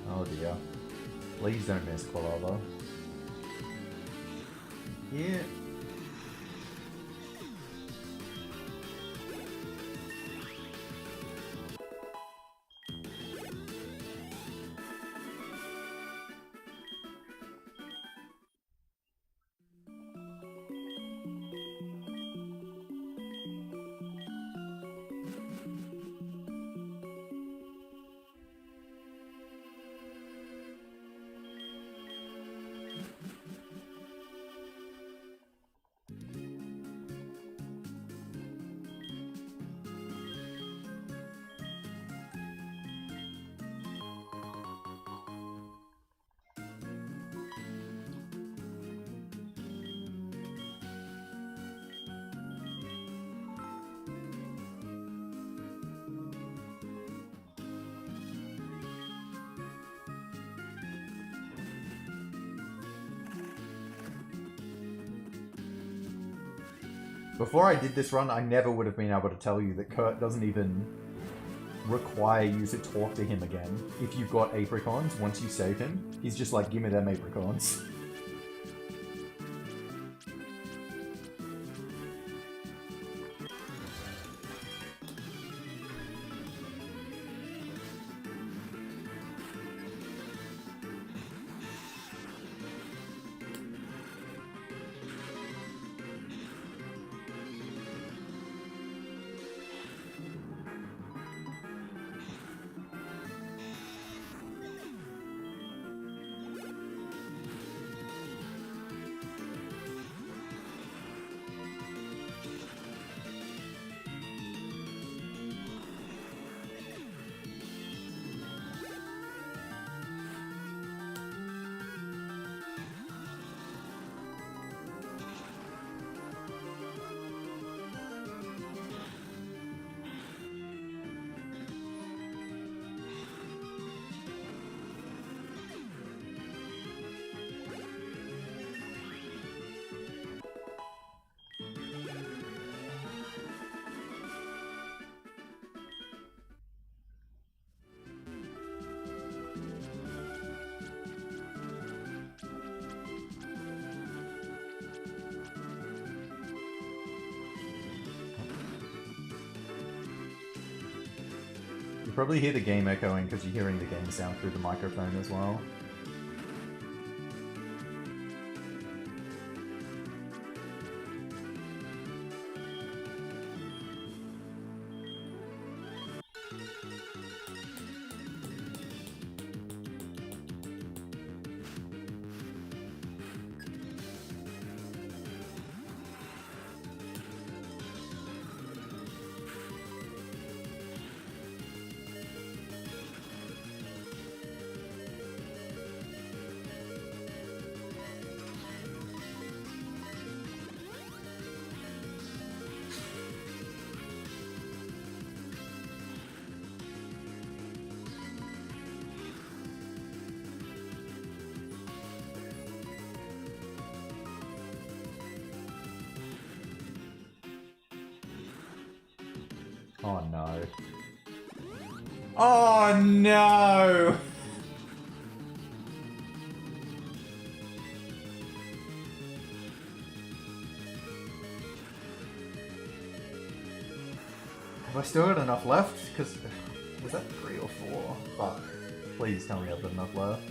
Oh dear. Please don't miss Quilava. Yeah. Before I did this run, I never would have been able to tell you that Kurt doesn't even require you to talk to him again. If you've got apricons, once you save him, he's just like, give me them apricons. You probably hear the game echoing because you're hearing the game sound through the microphone as well. Oh no. Oh no! Have I still got enough left? Because was that 3 or 4? Fuck. Please tell me I've got enough left.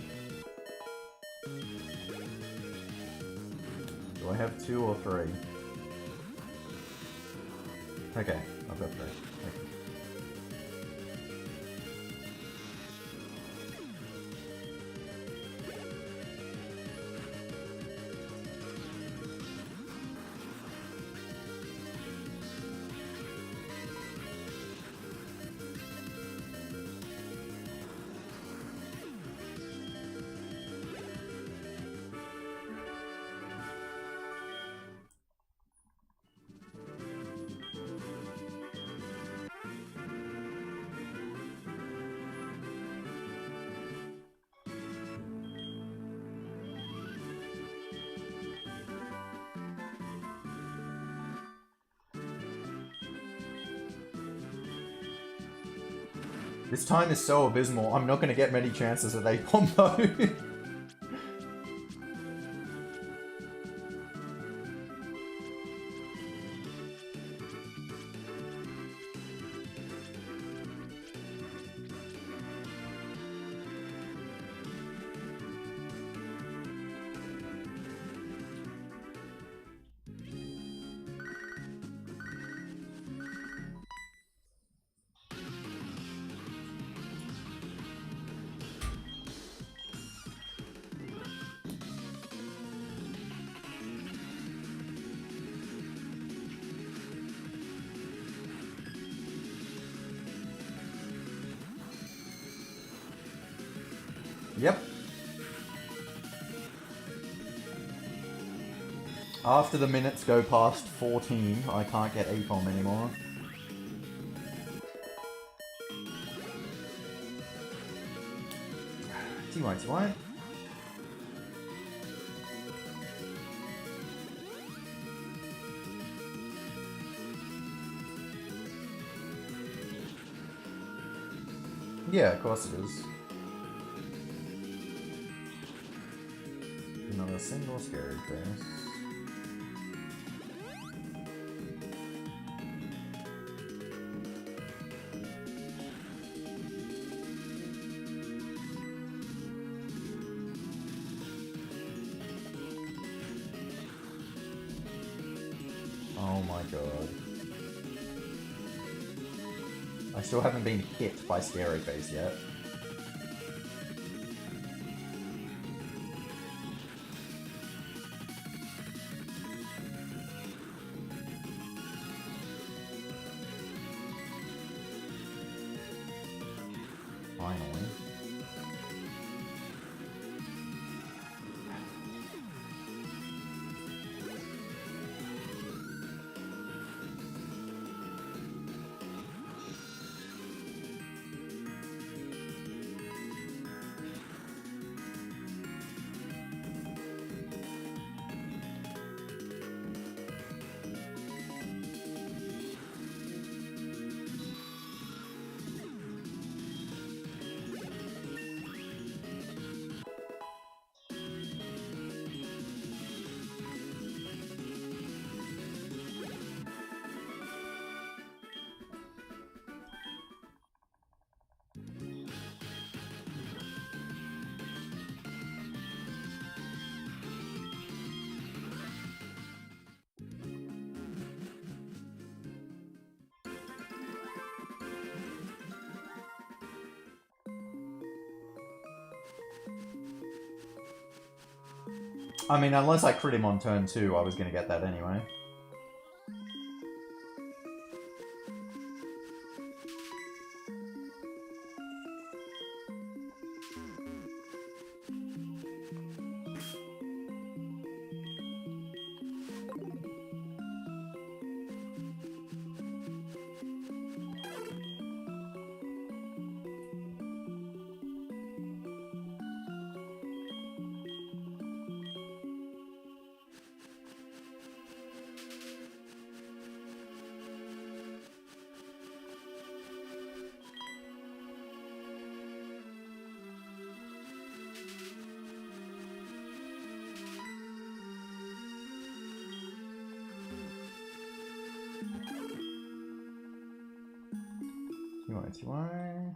Do I have 2 or 3? Okay, I've got 3. Okay. This time is so abysmal, I'm not going to get many chances at Aipom though. Yep. After the minutes go past 14, I can't get Aipom anymore. What? Yeah, of course it is. Not a single scary face. Oh my god. I still haven't been hit by Scary Face yet. Finally. I mean, unless I crit him on turn 2, I was going to get that anyway. YTY.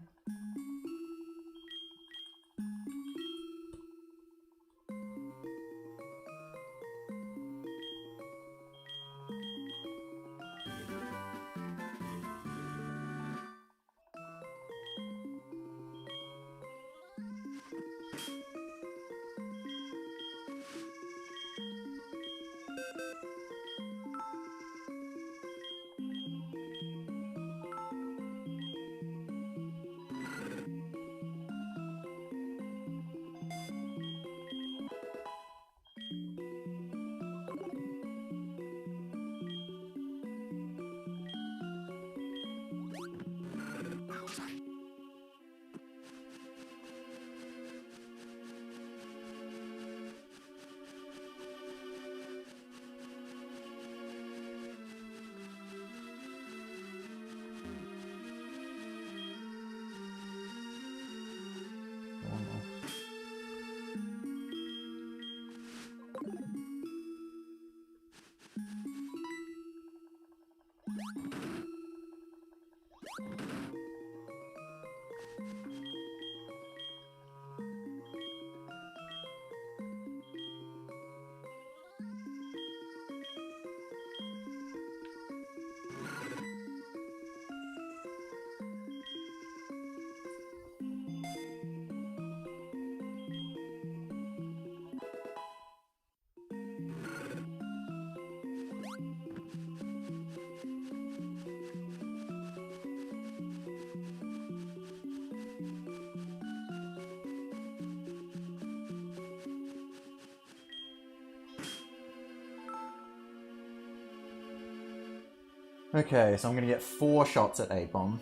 Okay, so I'm gonna get 4 shots at Aipom.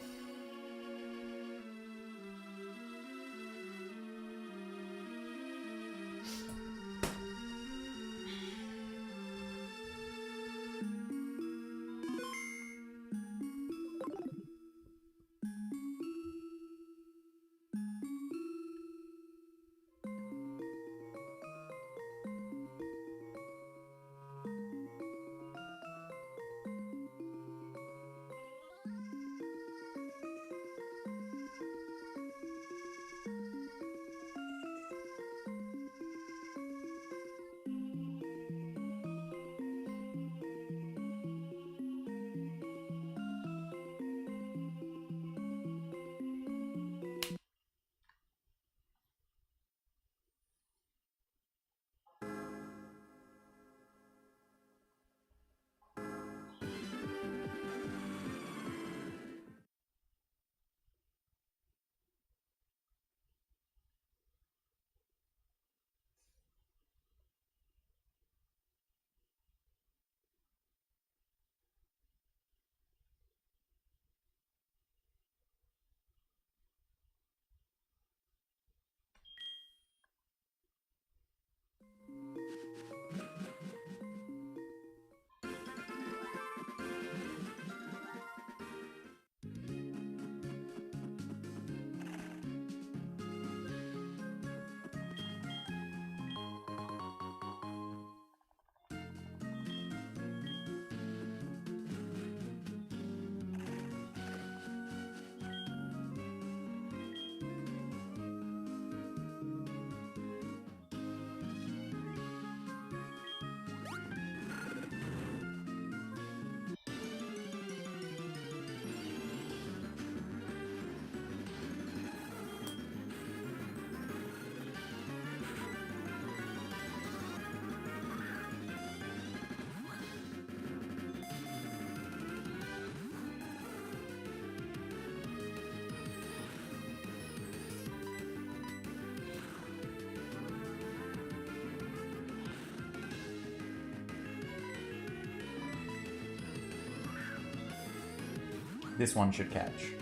This one should catch.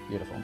Beautiful.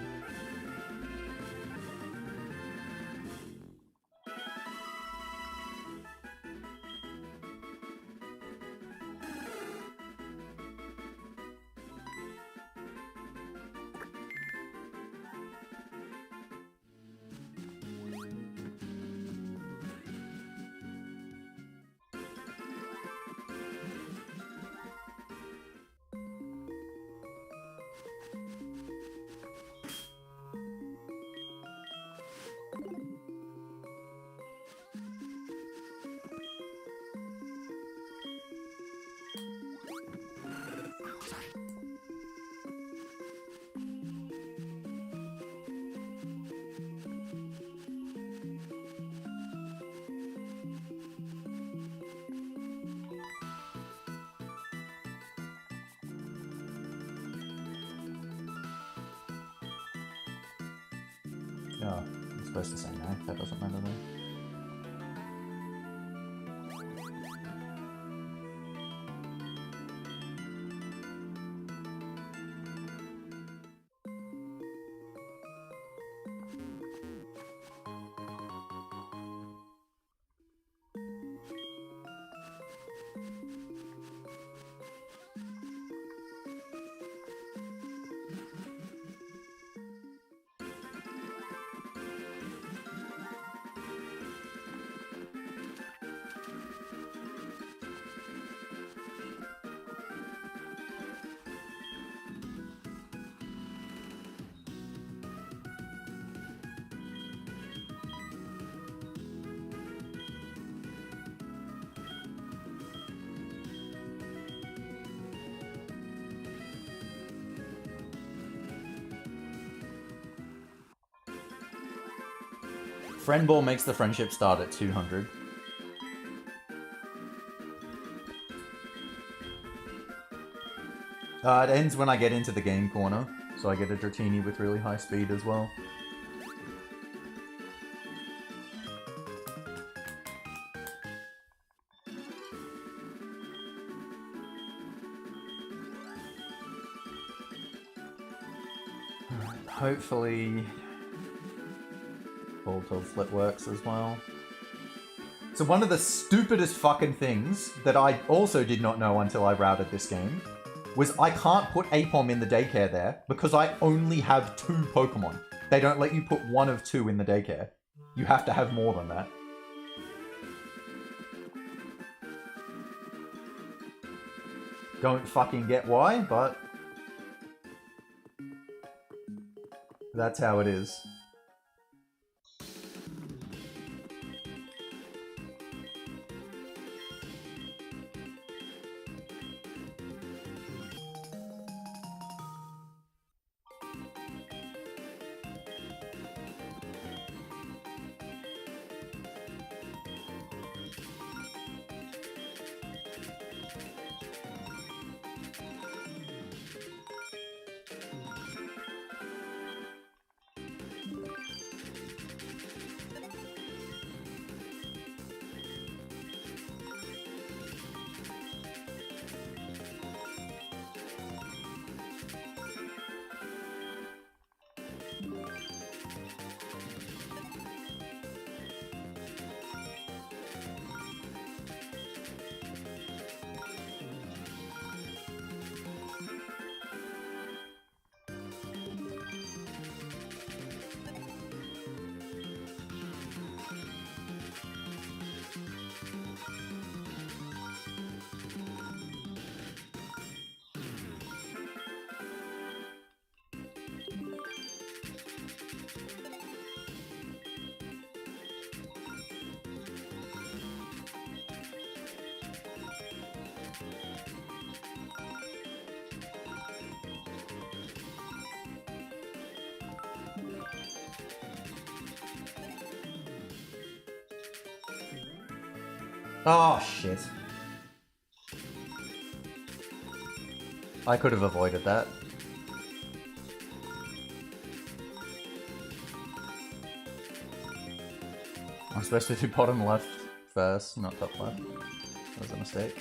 Oh, I'm supposed to say no. That doesn't matter then. Friend ball makes the friendship start at 200. It ends when I get into the game corner, so I get a Dratini with really high speed as well. Hopefully Voltorb flip works as well. So one of the stupidest fucking things that I also did not know until I routed this game was I can't put Aipom in the daycare there because I only have 2 Pokemon. They don't let you put 1 of 2 in the daycare. You have to have more than that. Don't fucking get why, but that's how it is. Oh, shit. I could have avoided that. I'm supposed to do bottom left first, not top left. That was a mistake.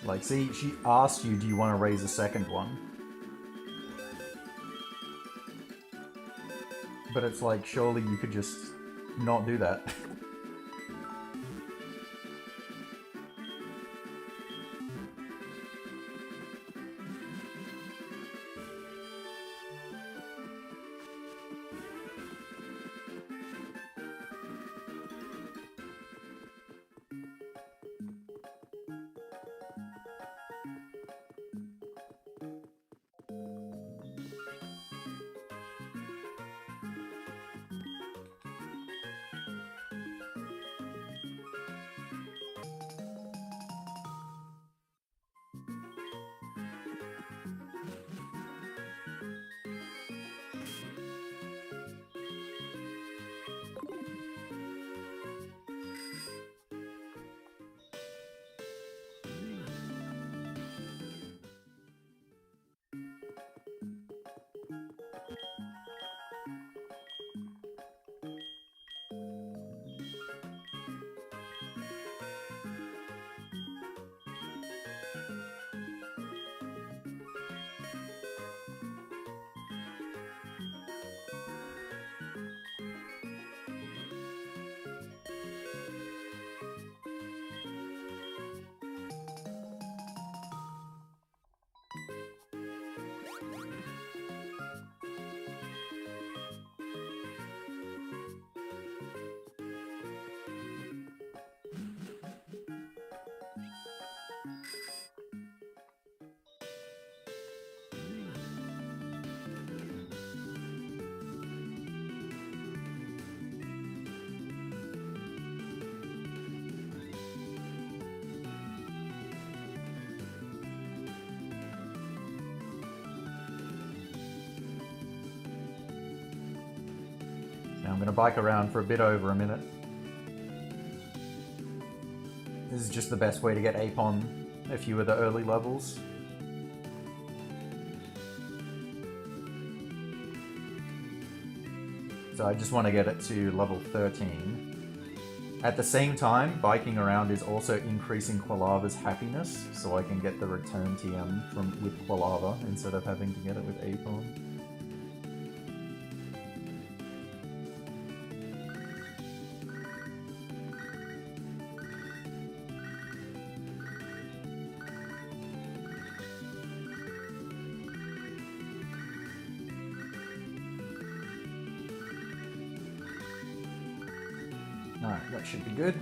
Like, see, she asked you, do you want to raise a second one? But it's like, surely you could just not do that. Now I'm going to bike around for a bit over a minute. This is just the best way to get Aipom a few of the early levels. So I just want to get it to level 13. At the same time, biking around is also increasing Quilava's happiness, so I can get the return TM with Quilava instead of having to get it with Aipom. Alright, that should be good.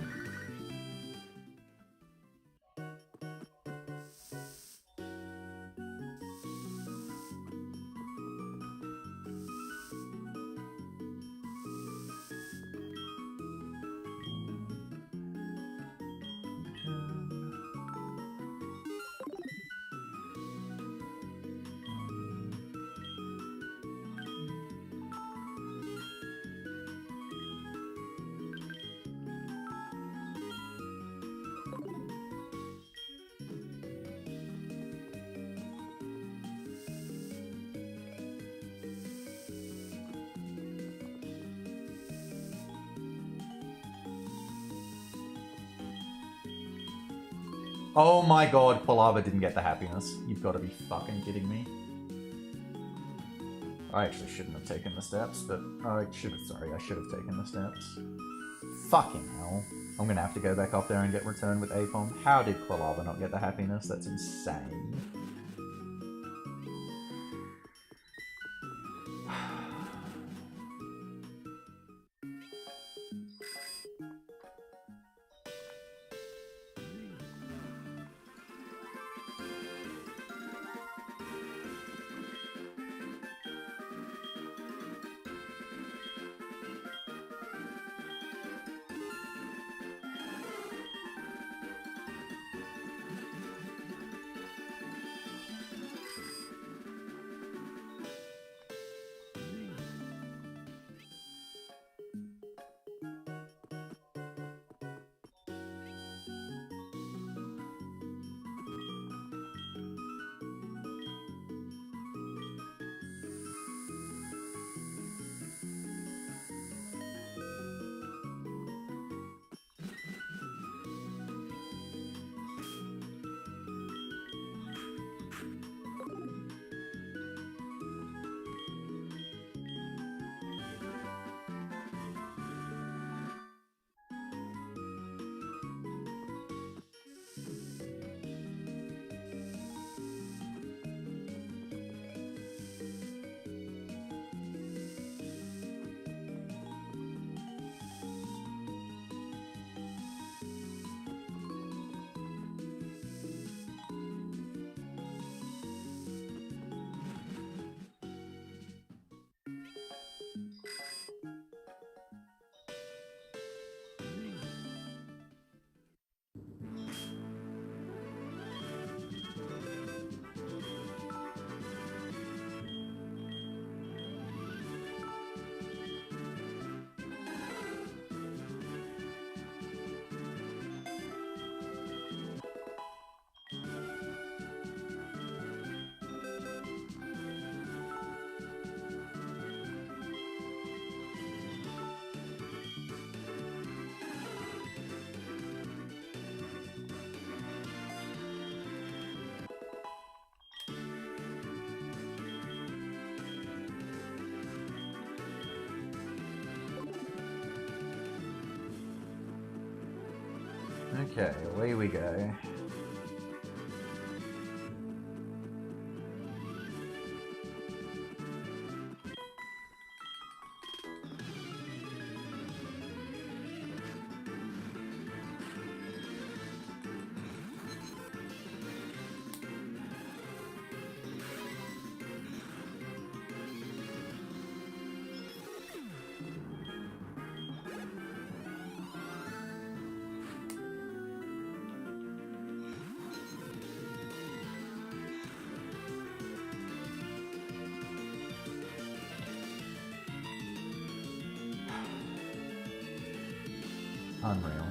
Oh my god, Quilava didn't get the happiness. You've got to be fucking kidding me. I actually shouldn't have taken the steps, but I should have taken the steps. Fucking hell. I'm gonna have to go back up there and get returned with Aipom. How did Quilava not get the happiness? That's insane. Okay, away we go. Unreal.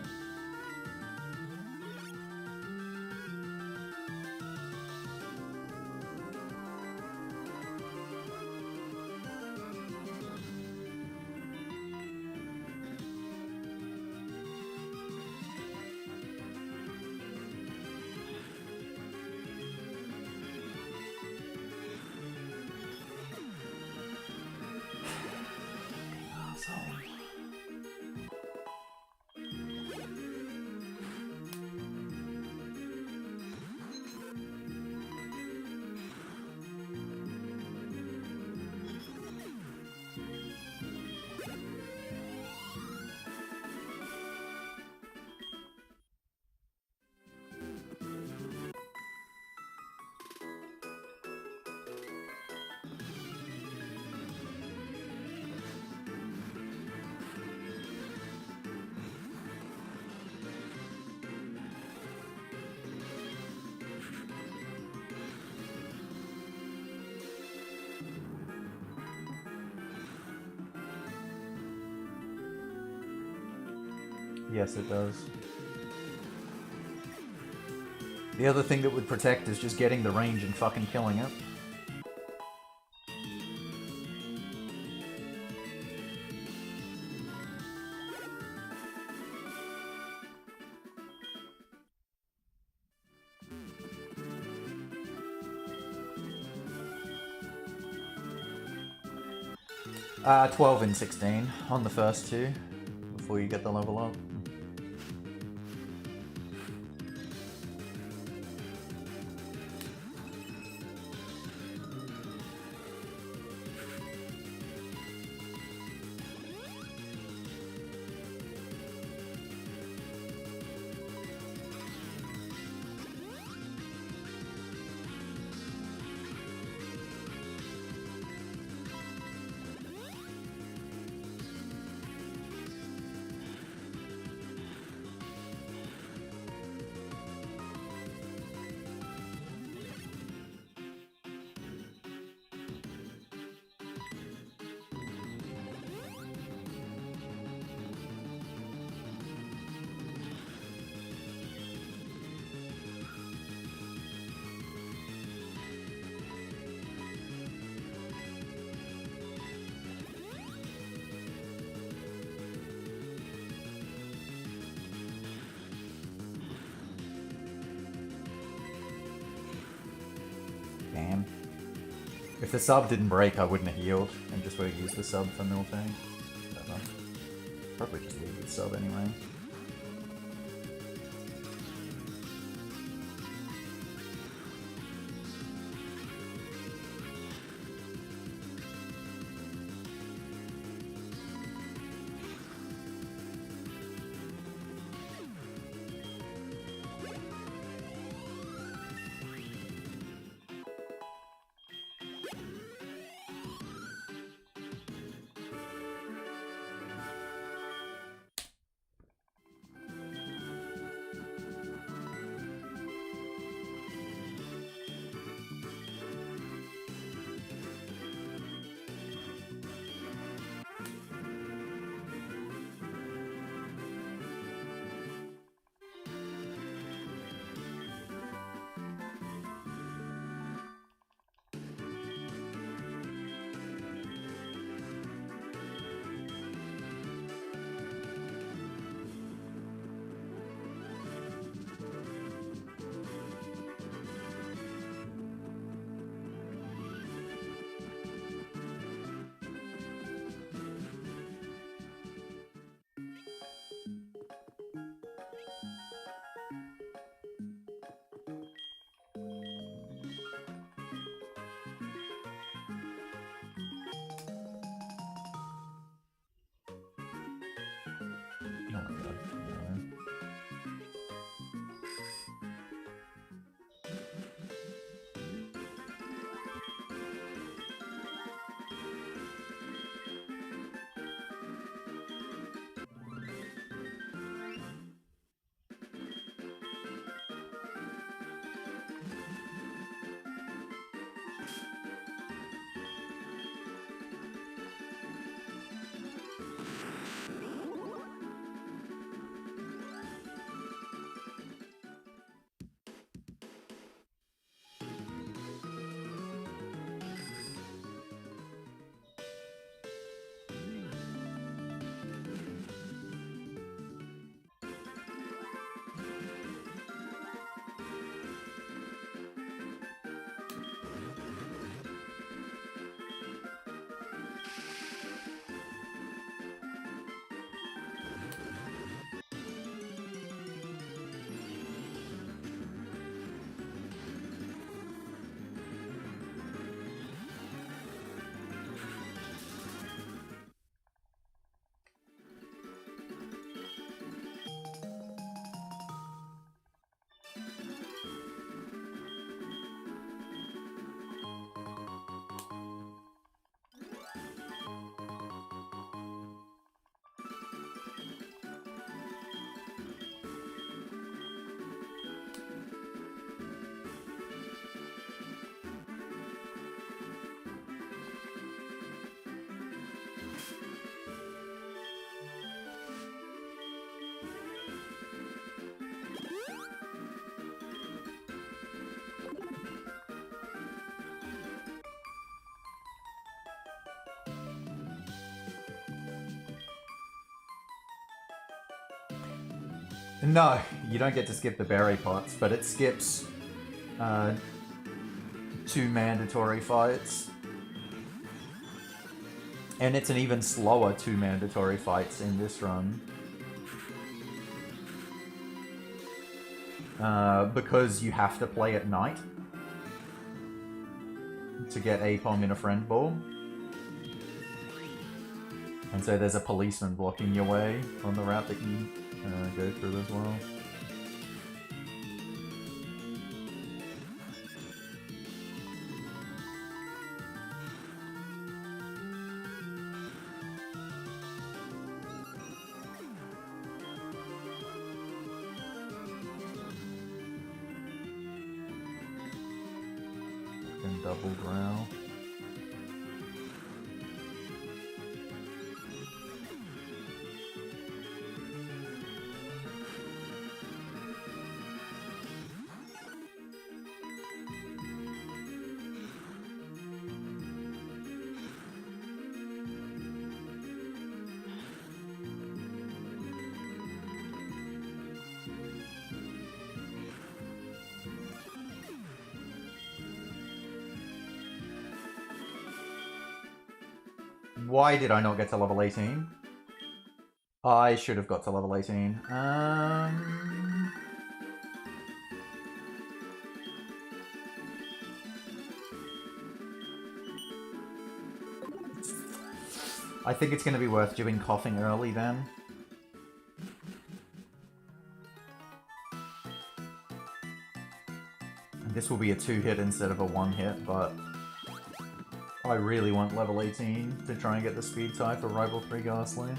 Yes, it does. The other thing that would protect is just getting the range and fucking killing it. Uh, 12 and 16 on the first two, before you get the level up. Damn. If the sub didn't break, I wouldn't have healed and just would have used the sub for Miltank. Probably just leave the sub anyway. No, you don't get to skip the berry pots, but it skips 2 mandatory fights. And it's an even slower 2 mandatory fights in this run. Because you have to play at night to get Aipom in a friend ball. And so there's a policeman blocking your way on the route that you go through as well. And double growl. Why did I not get to level 18? I should have got to level 18. I think it's going to be worth doing coughing early then. And this will be a 2-hit instead of a 1-hit, but I really want level 18 to try and get the speed tie for Rival 3 Ghastly.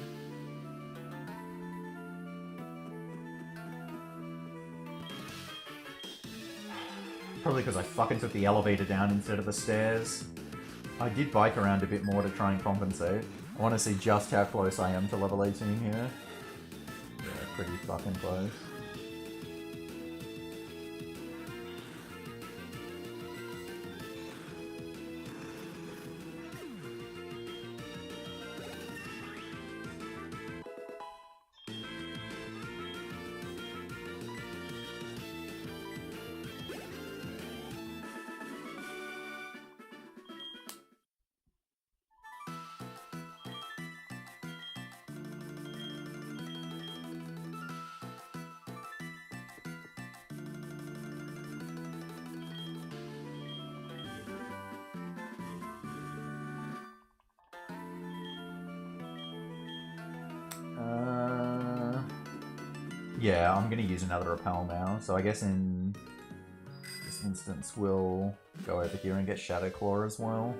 Probably because I fucking took the elevator down instead of the stairs. I did bike around a bit more to try and compensate. I want to see just how close I am to level 18 here. Yeah, pretty fucking close. Yeah, I'm gonna use another repel now, so I guess in this instance we'll go over here and get Shadow Claw as well.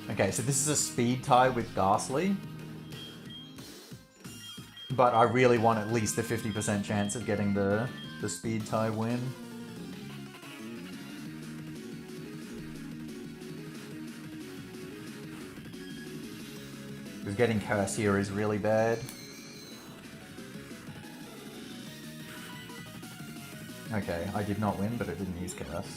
Okay, so this is a speed tie with Ghastly. But I really want at least a 50% chance of getting the speed tie win. Because getting Curse here is really bad. Okay, I did not win, but it didn't use Curse. Okay.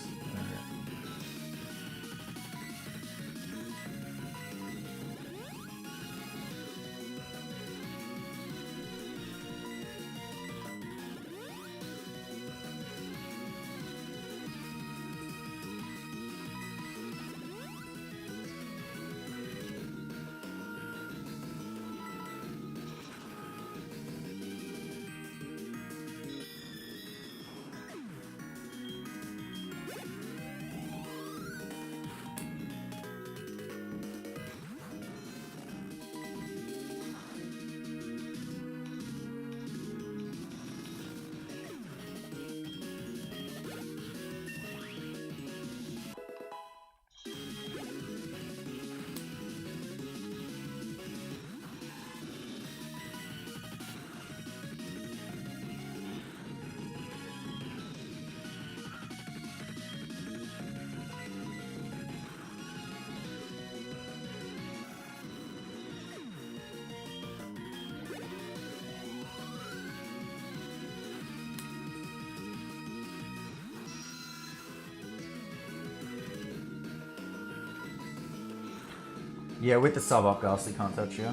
Yeah, with the sub up, Ghastly can't touch you.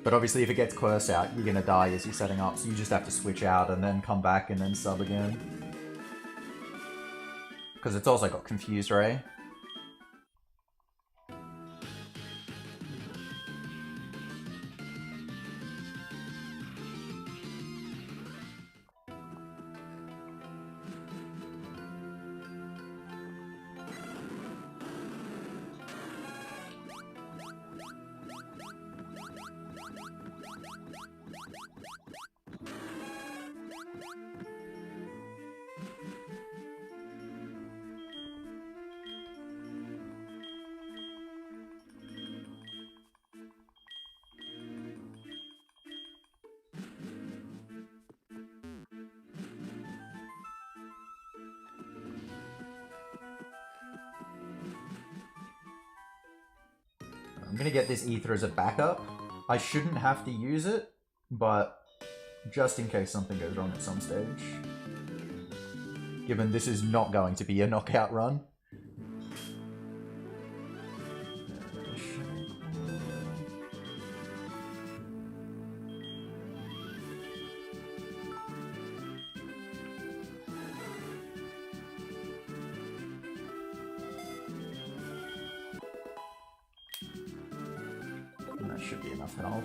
But obviously if it gets Curse out, you're gonna die as you're setting up, so you just have to switch out and then come back and then sub again. Because it's also got Confused Ray. I'm gonna get this Ether as a backup. I shouldn't have to use it, but just in case something goes wrong at some stage. Given this is not going to be a knockout run. That should be enough health.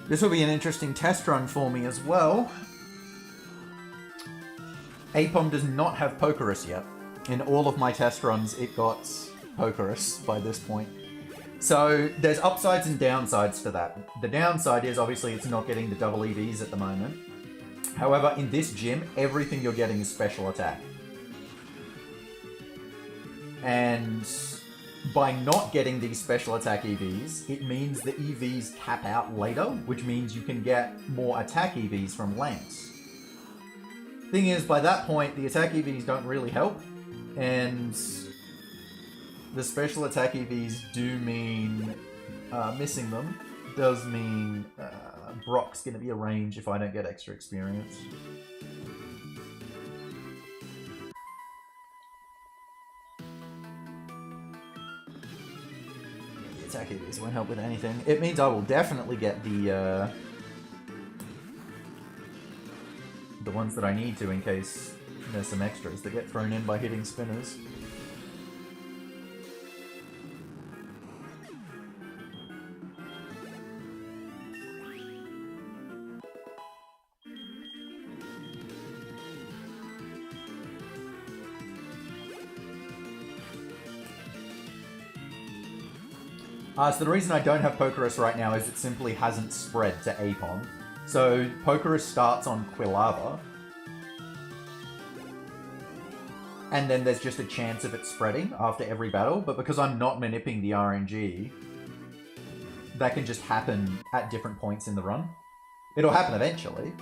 This will be an interesting test run for me as well. Aipom does not have Pokerus yet. In all of my test runs, it got Pokerus by this point. So there's upsides and downsides to that. The downside is obviously it's not getting the double EVs at the moment. However, in this gym, everything you're getting is special attack. And by not getting these special attack EVs, it means the EVs cap out later, which means you can get more attack EVs from Lance. Thing is, by that point, the attack EVs don't really help, and the special attack EVs do mean missing them does mean Brock's going to be a range if I don't get extra experience. Attack EVs won't help with anything. It means I will definitely get the ones that I need to in case there's some extras that get thrown in by hitting spinners. So the reason I don't have Pokerus right now is it simply hasn't spread to Aipom. So Pokerus starts on Quilava, and then there's just a chance of it spreading after every battle, but because I'm not manipulating the RNG, that can just happen at different points in the run. It'll happen eventually.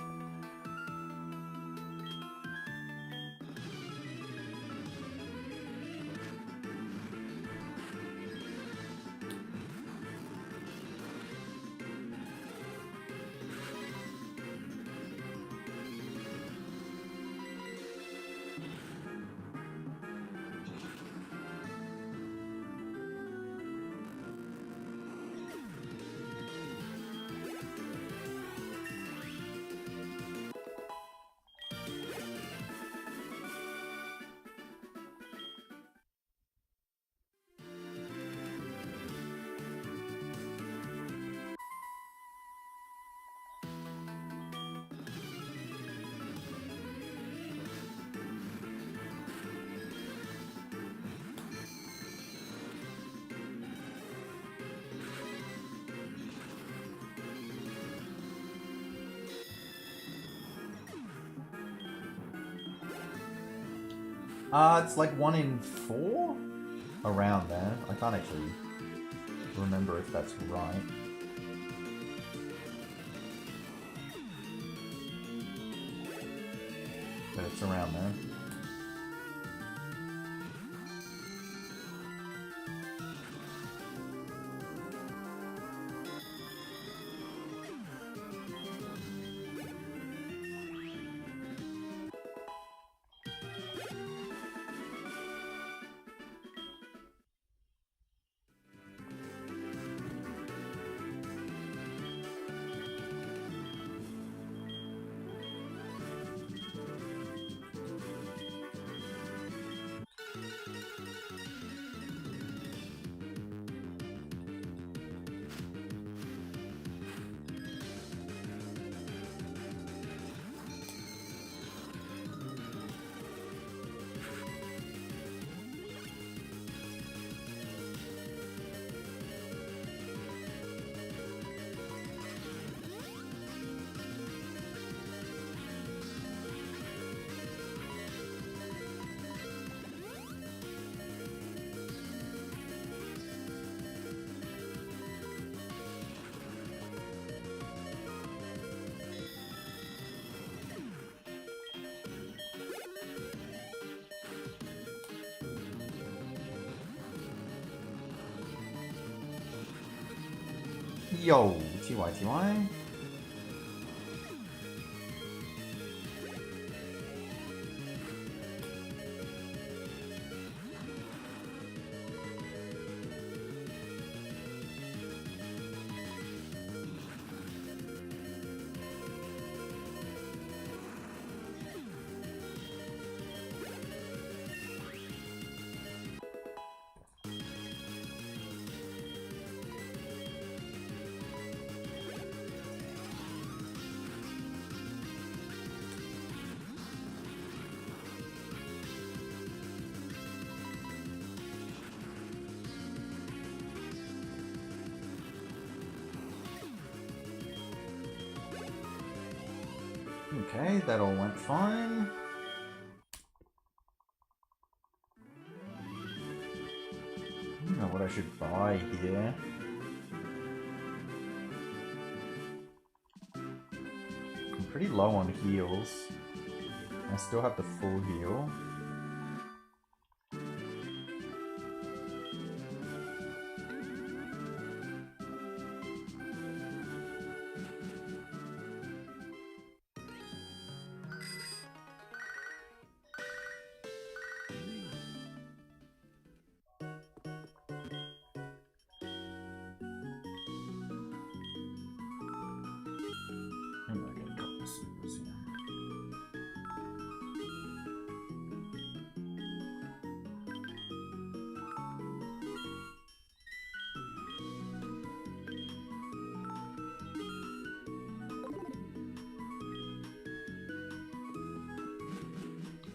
It's like 1 in 4? Around there. I can't actually remember if that's right. But it's around there. Yo, TY, TY. Okay, that all went fine. I don't know what I should buy here. I'm pretty low on heals. I still have the full heal.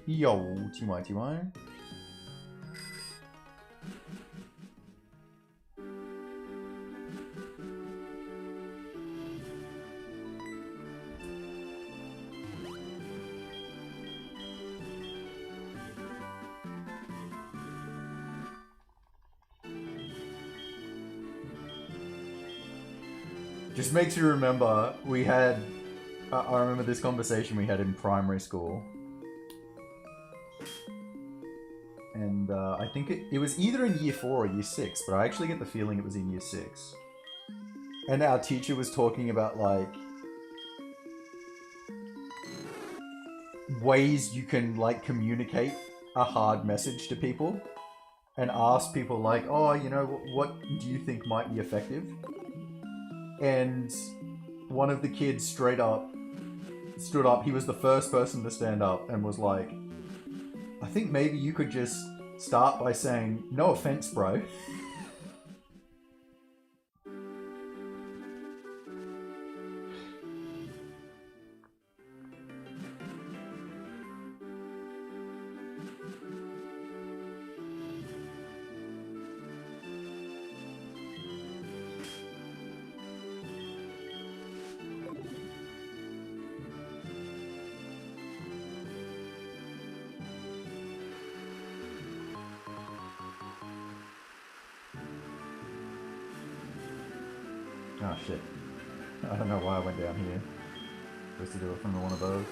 Yo, TY, TY. Just makes you remember, we had... I remember this conversation we had in primary school. And I think it was either in year 4 or year 6, but I actually get the feeling it was in year 6. And our teacher was talking about, like, ways you can, like, communicate a hard message to people. And ask people, like, oh, you know, what do you think might be effective? And one of the kids straight up stood up. He was the first person to stand up and was like, I think maybe you could just start by saying, no offense, bro. Oh shit. I don't know why I went down here. Supposed to do it from one of those.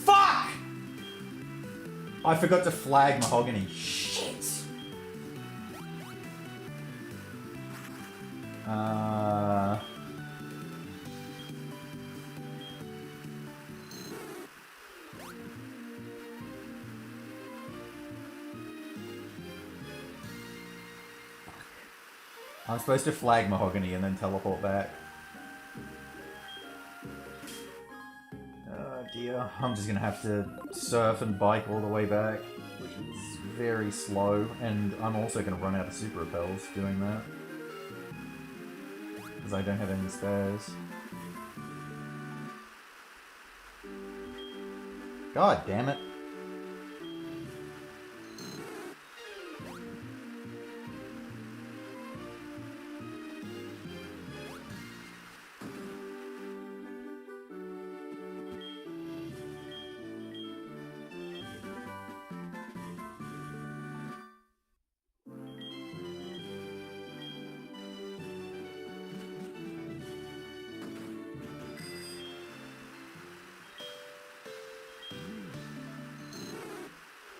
Fuck! I forgot to flag mahogany. Shit! I'm supposed to flag mahogany and then teleport back. Oh dear. I'm just gonna have to surf and bike all the way back, which is very slow, and I'm also gonna run out of super repels doing that. Because I don't have any spares. God damn it.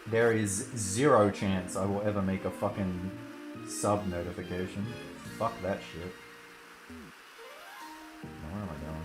There is zero chance I will ever make a fucking sub notification. Fuck that shit. Where am I going?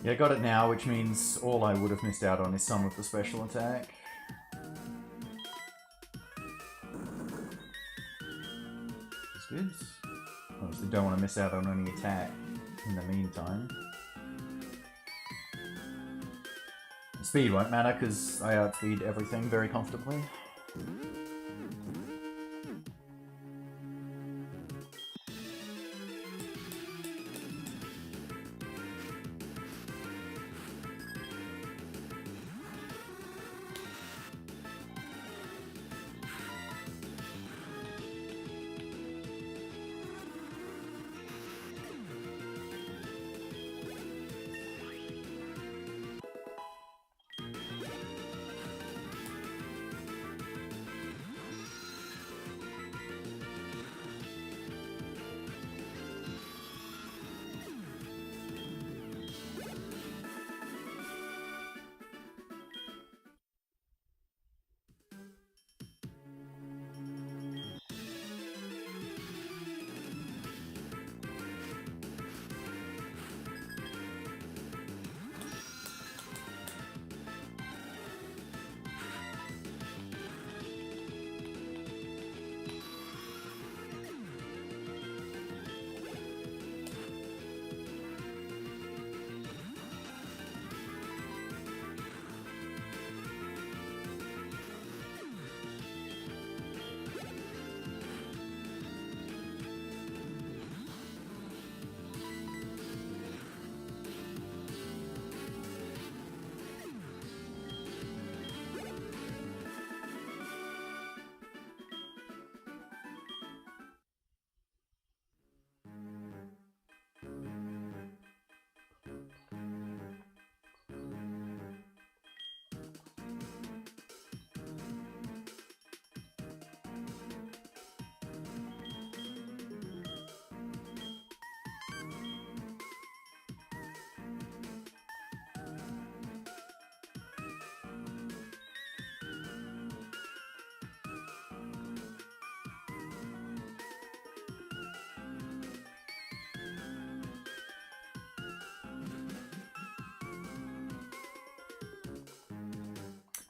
Yeah, I got it now, which means all I would have missed out on is some of the special attack. That's good. Obviously don't want to miss out on any attack in the meantime. Speed won't matter, because I outspeed everything very comfortably.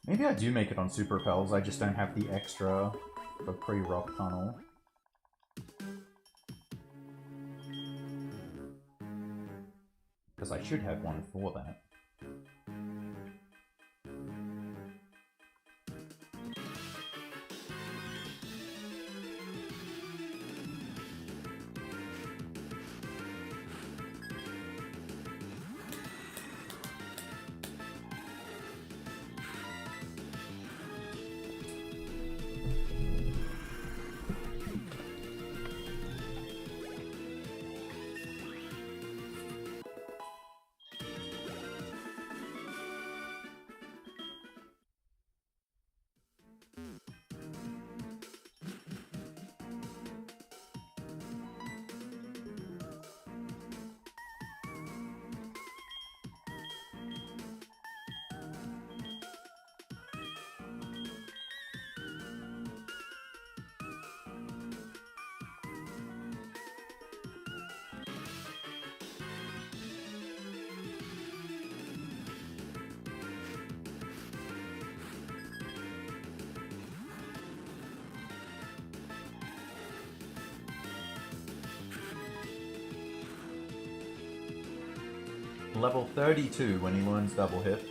Maybe I do make it on Super Pels, I just don't have the extra for pre-rock tunnel. Because I should have one for that. Level 32 when he learns double hit.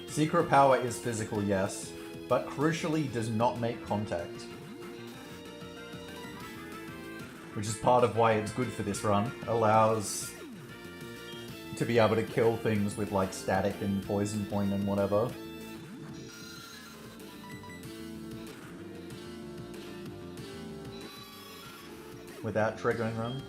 Secret power is physical, yes, but crucially does not make contact. Which is part of why it's good for this run. Allows to be able to kill things with like static and poison point and whatever. Without triggering them.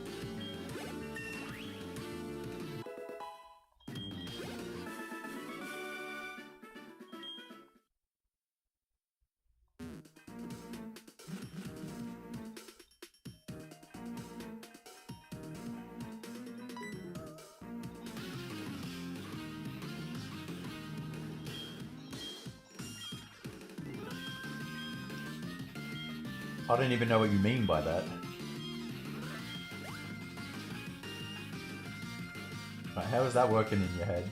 I don't even know what you mean by that. Right, how is that working in your head?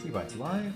T-Bytes live.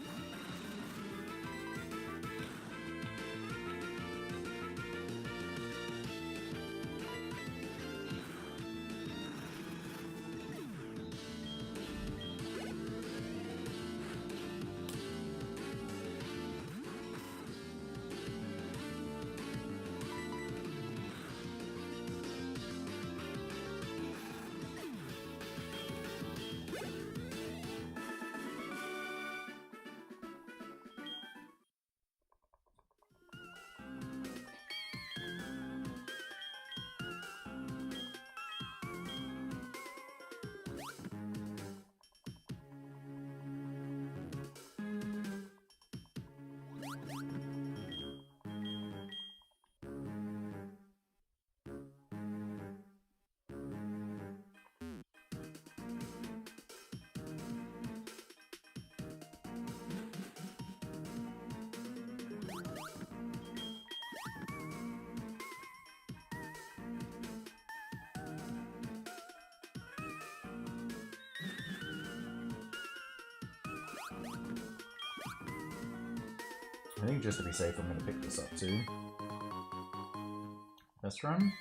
I think just to be safe, I'm going to pick this up too. Test run.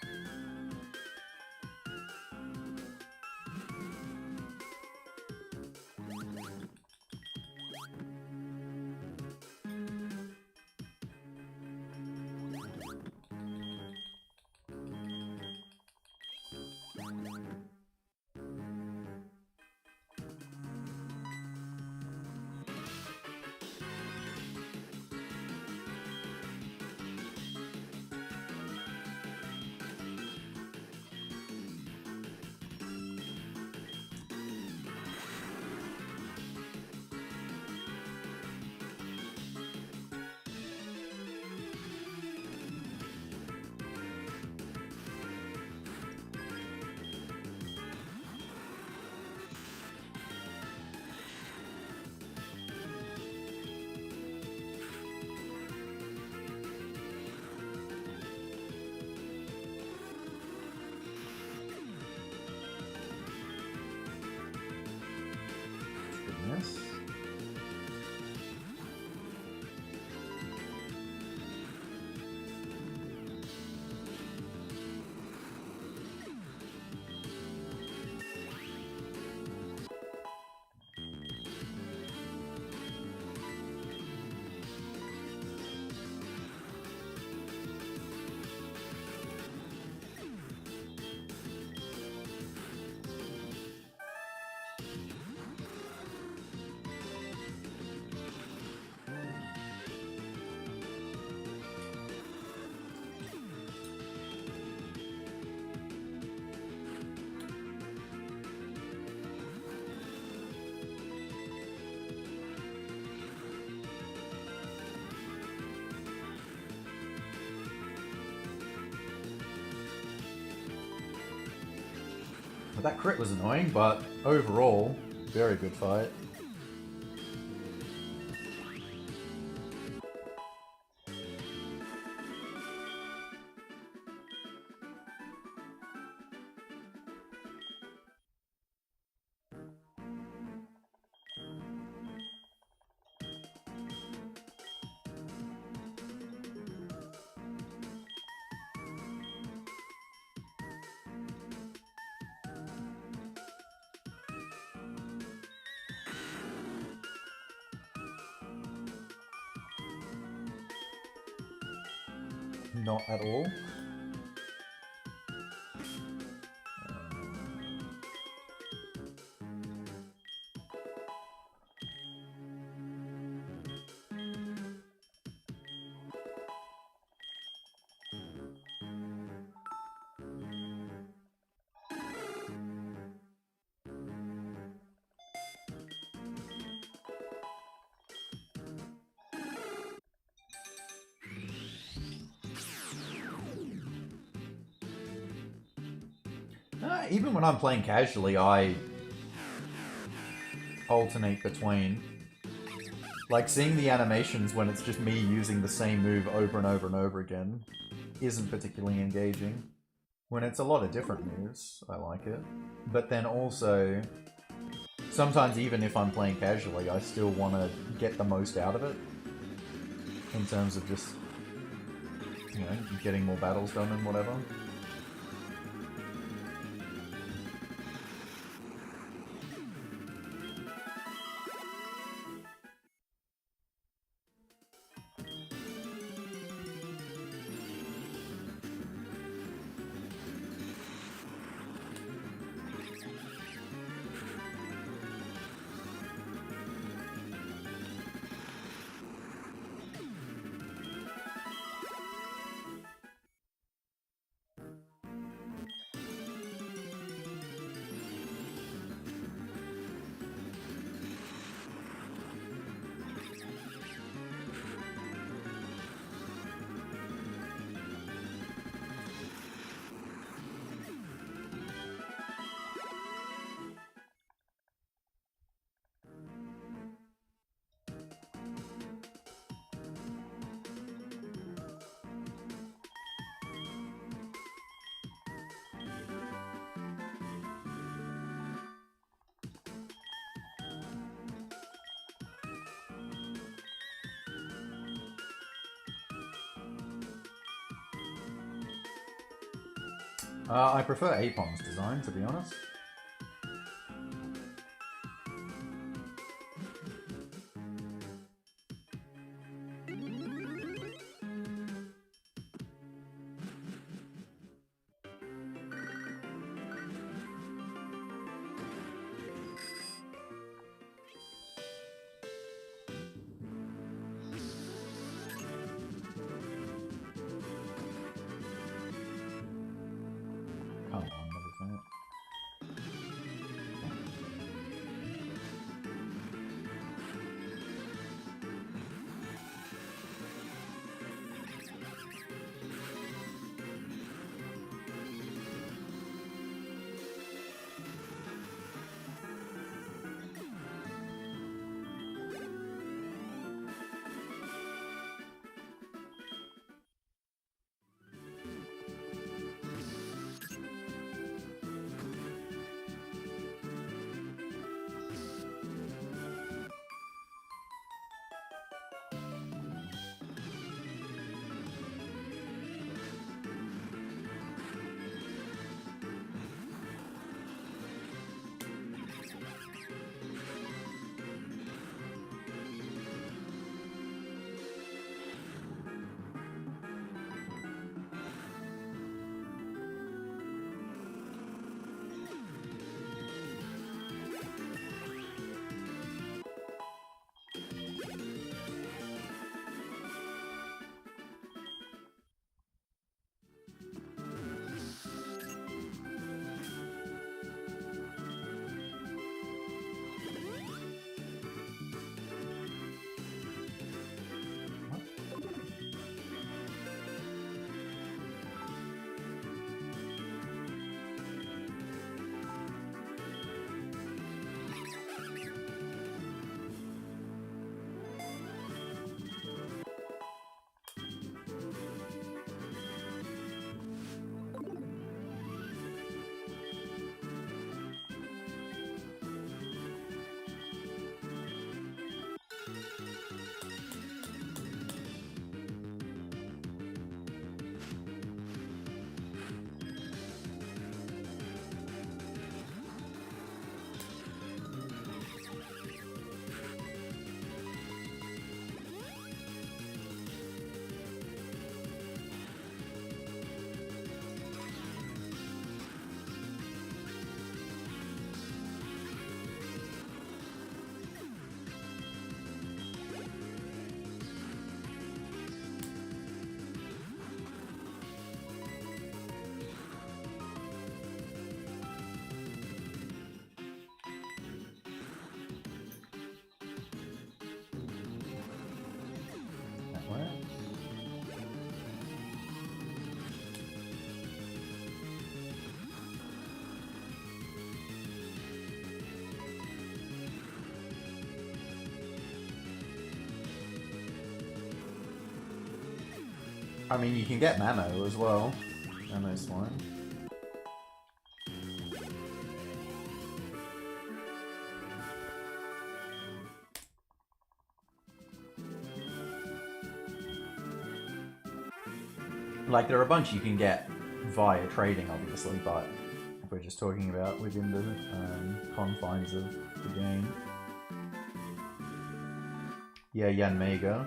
Goodness. That crit was annoying, but overall, very good fight. Not at all. Even when I'm playing casually, I alternate between. Like, seeing the animations when it's just me using the same move over and over and over again isn't particularly engaging. When it's a lot of different moves, I like it. But then also, sometimes even if I'm playing casually, I still want to get the most out of it. In terms of just, you know, getting more battles done and whatever. I prefer Aipom's design, to be honest. Come on, motherfucker. That works. I mean, you can get Mamo as well. Mamo's fine. Like, there are a bunch you can get via trading, obviously, but if we're just talking about within the confines of the game. Yeah, Yan Mega.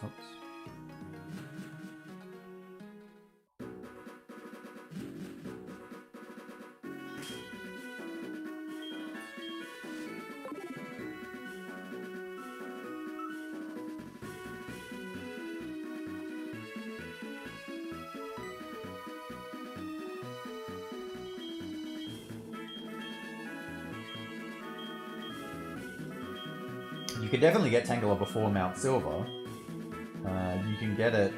Oops. You could definitely get Tangela before Mount Silver. You can get it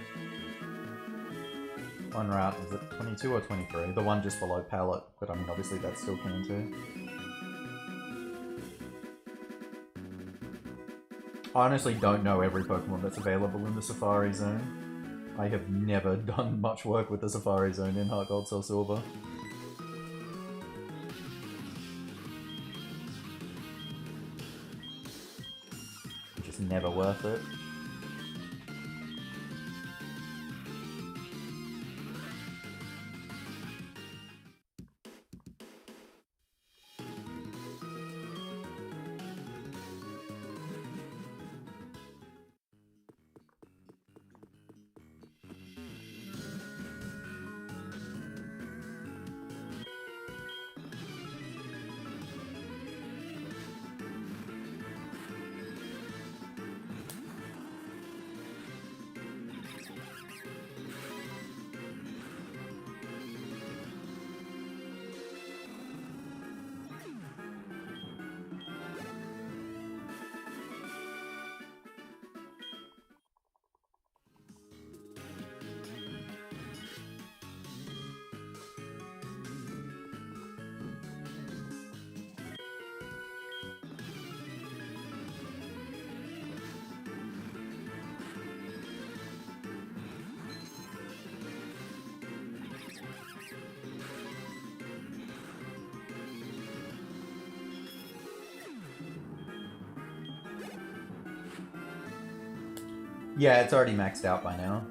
on route, is it 22 or 23? The one just below Pallet, but I mean obviously that's still can too. I honestly don't know every Pokemon that's available in the Safari Zone. I have never done much work with the Safari Zone in Heart Gold Soul Silver. Just never worth it. Yeah, it's already maxed out by now.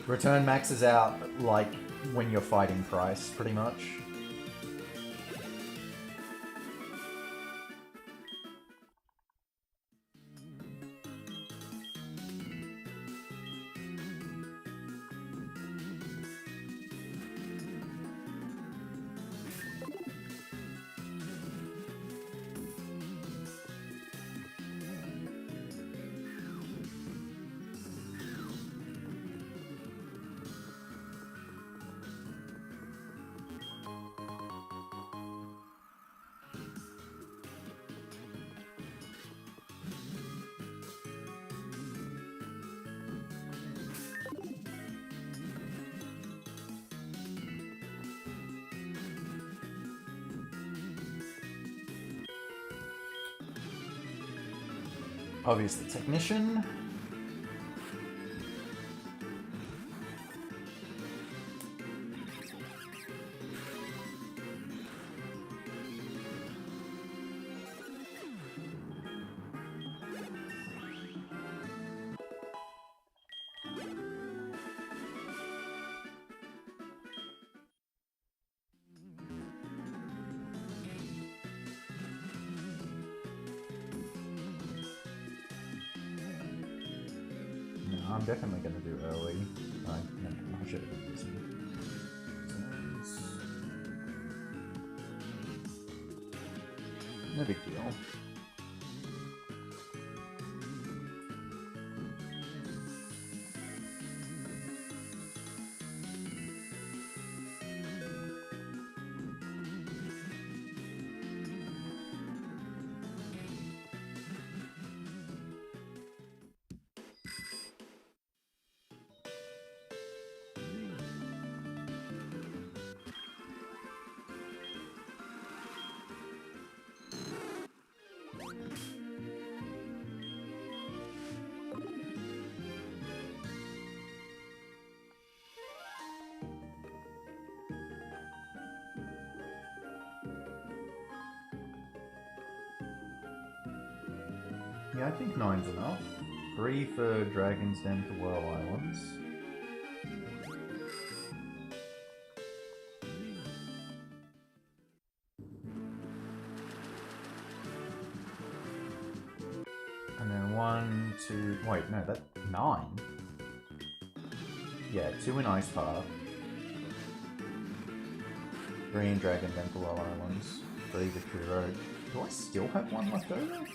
Return maxes out, like, when you're fighting Price, pretty much. Obviously, Technician. I'm definitely going to do early. I should have been using zones. No big deal. Yeah, I think 9's enough. 3 for Dragon's Den to Whirl Islands. And then 1, 2... Wait, no, that's 9. Yeah, 2 in Ice Path. 3 in Dragon Den to Whirl Islands. 3 Victory Road. Do I still have 1 left over?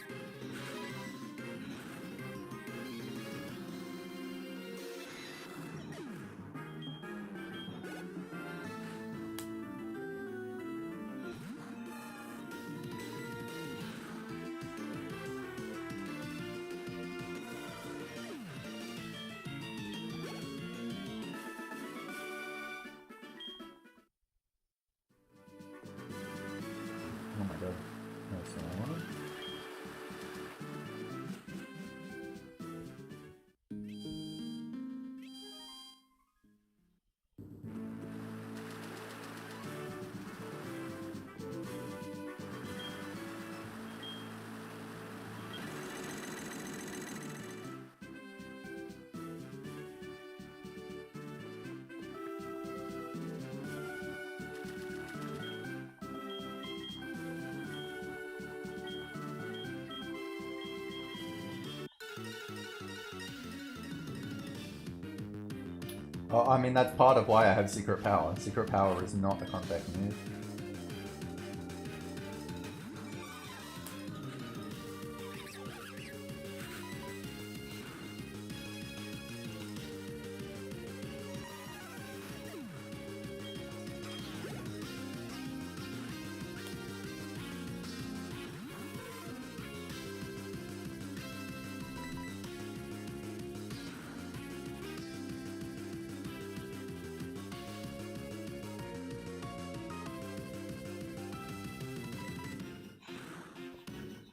I mean, that's part of why I have Secret Power. Secret Power is not a contact move.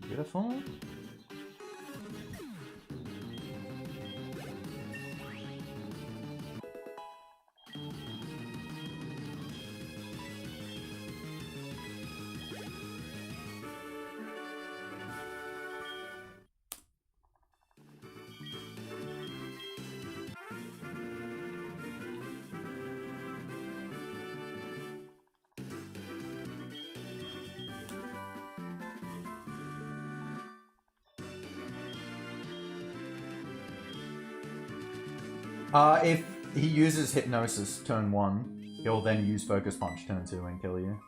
Beautiful. If he uses Hypnosis turn 1, he'll then use Focus Punch turn 2 and kill you.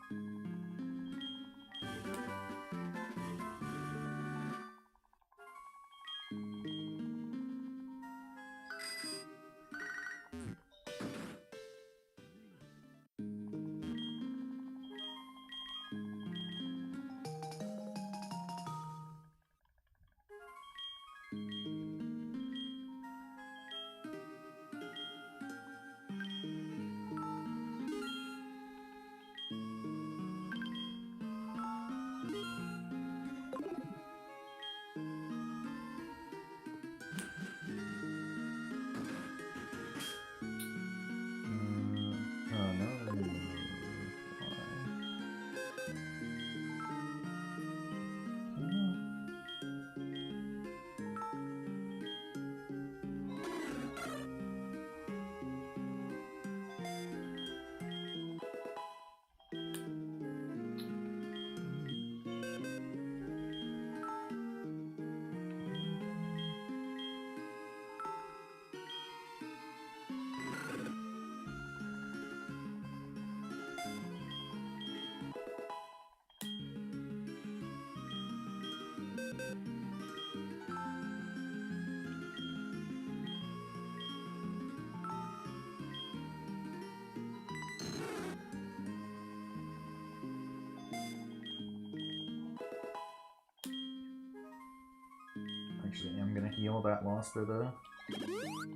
Actually, I'm gonna heal that last bit of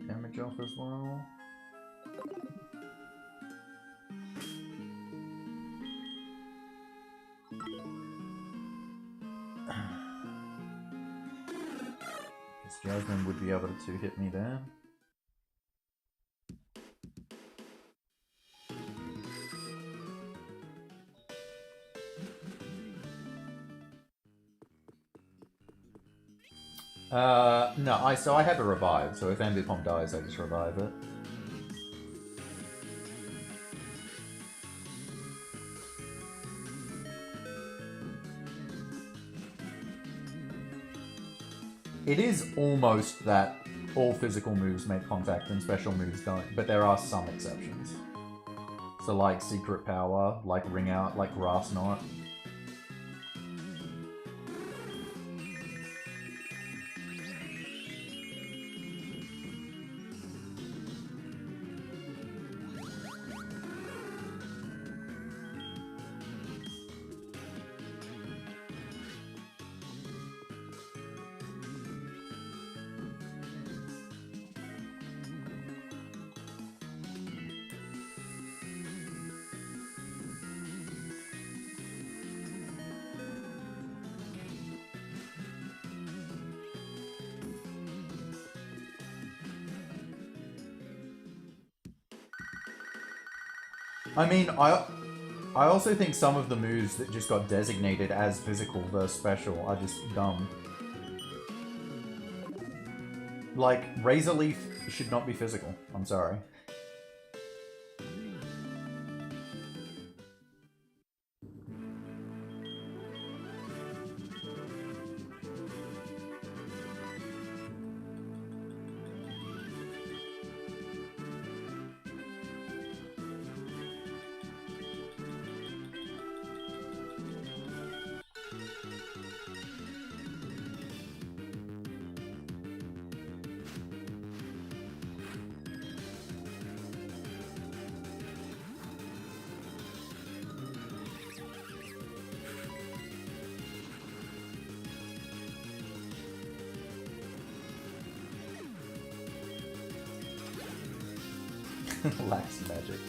damage off as well. Guess Jasmine would be able to hit me there. No, so I have a revive, so if Aipom dies, I just revive it. It is almost that all physical moves make contact and special moves don't, but there are some exceptions. So like Secret Power, like Ring Out, like Grass Knot. I mean, I also think some of the moves that just got designated as physical versus special are just dumb. Like, Razor Leaf should not be physical. I'm sorry. Lacks magic.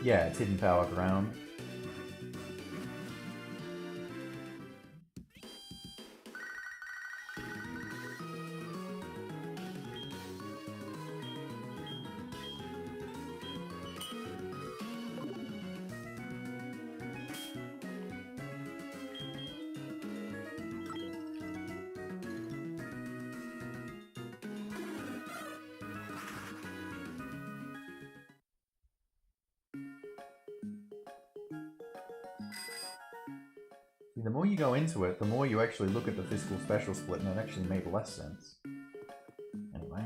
Yeah, it's hidden power ground. The more you go into it, the more you actually look at the physical special split, and it actually made less sense. Anyway.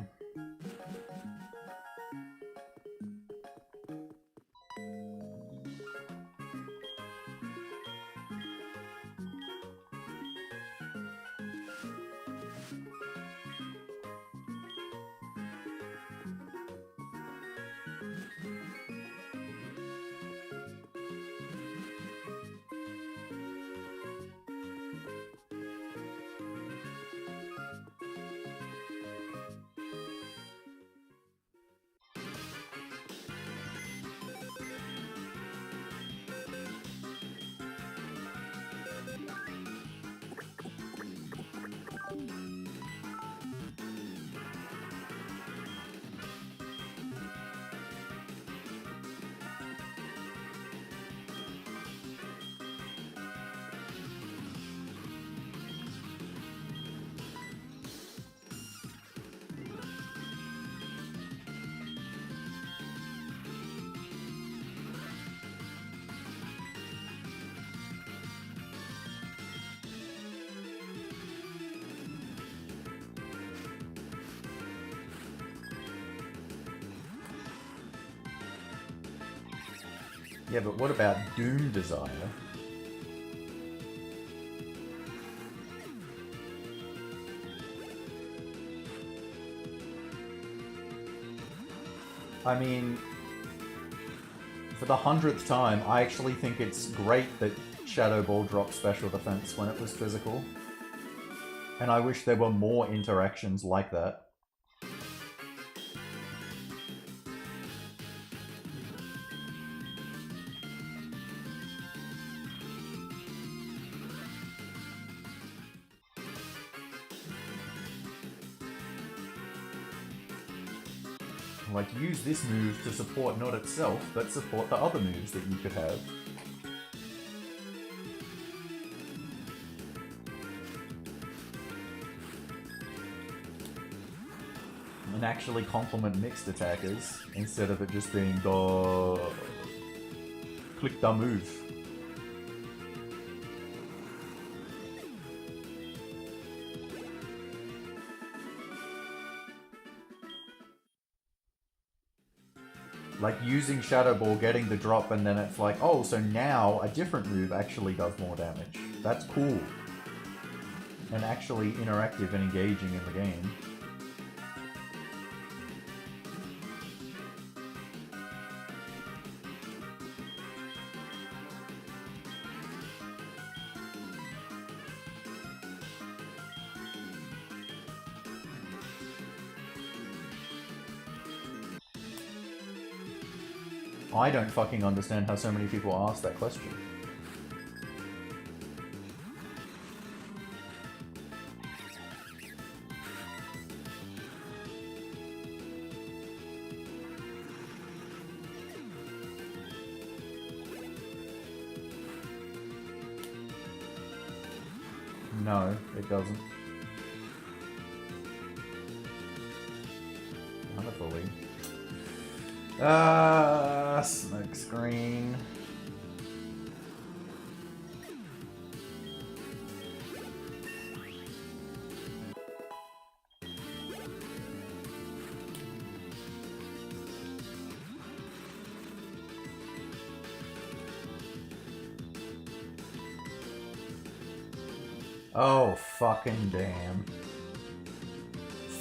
Yeah, but what about Doom Desire? I mean, for the 100th time, I actually think it's great that Shadow Ball dropped special defense when it was physical. And I wish there were more interactions like that. Like, use this move to support not itself, but support the other moves that you could have. And actually complement mixed attackers, instead of it just being the click the move. Like, using Shadow Ball, getting the drop, and then it's like, oh, so now a different move actually does more damage. That's cool. And actually interactive and engaging in the game. I don't fucking understand how so many people ask that question. No, it doesn't. Wonderfully. Smoke screen. Oh, fucking damn.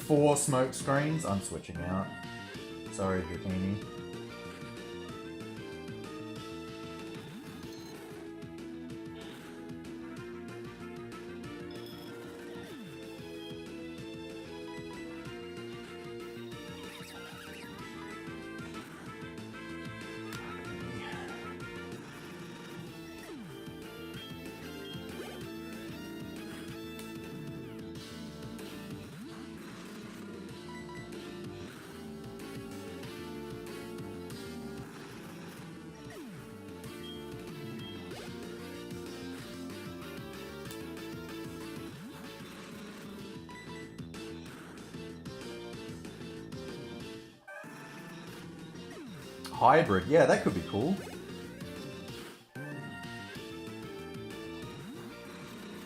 4 smoke screens? I'm switching out. Sorry, Bikini. Hybrid, yeah, that could be cool.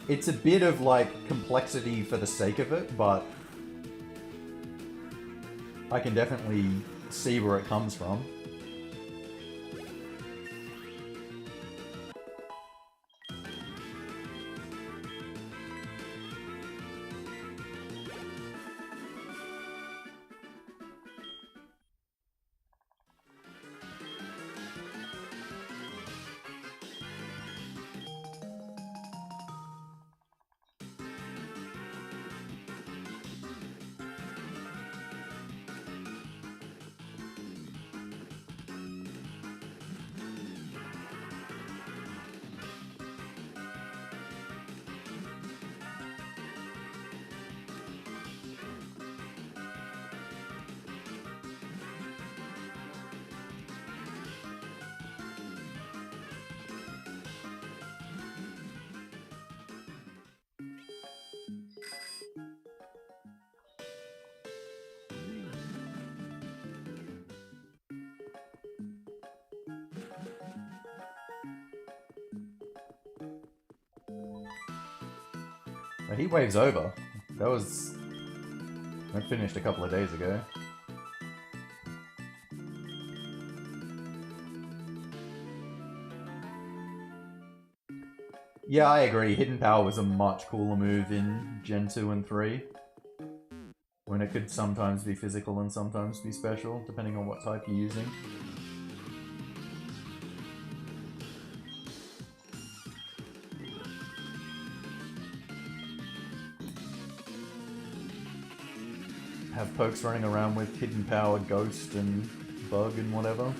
It's a bit of, like, complexity for the sake of it, but I can definitely see where it comes from. The heat wave's over. That was... That finished a couple of days ago. Yeah, I agree. Hidden Power was a much cooler move in Gen 2 and 3. When it could sometimes be physical and sometimes be special, depending on what type you're using. Have Pokes running around with Hidden Power, Ghost, and Bug and whatever.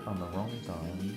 On the wrong time.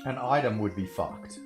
An item would be fucked.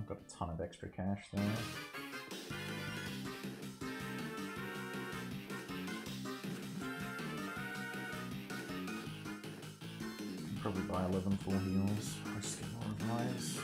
Got a ton of extra cash there. Probably buy 11 full heals. I'll just get more revives.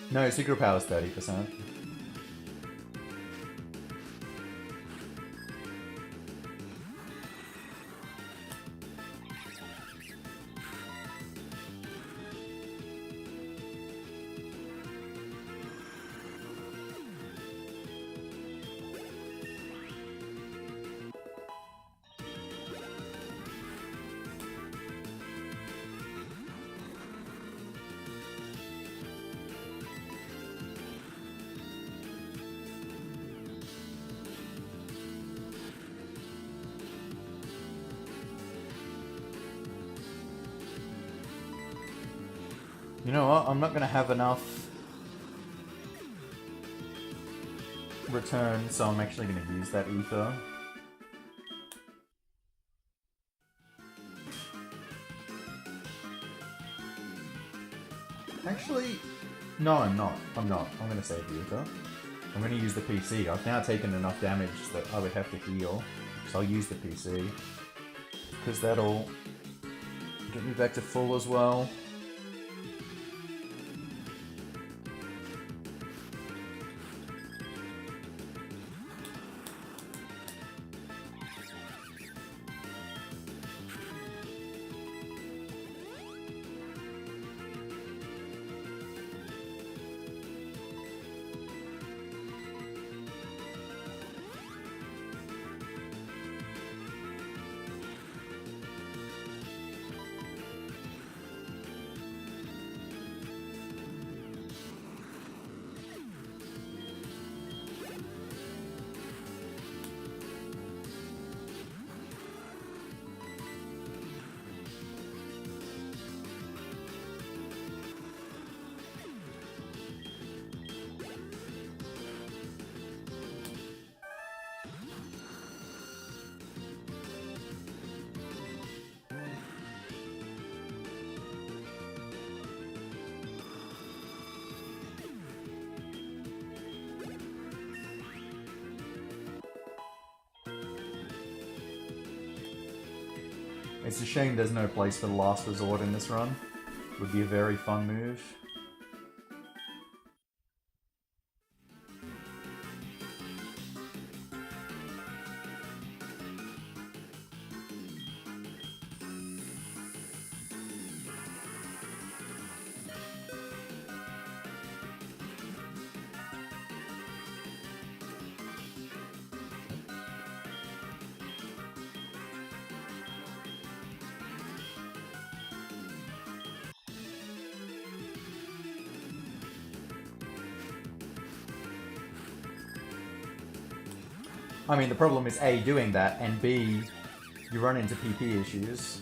No, secret power is 30%. You know what? I'm not going to have enough return, so I'm actually going to use that ether. Actually, no, I'm not. I'm going to save the ether. I'm going to use the PC. I've now taken enough damage that I would have to heal, so I'll use the PC. Because that'll get me back to full as well. It's a shame there's no place for the last resort in this run. Would be a very fun move. I mean, the problem is A, doing that, and B, you run into PP issues.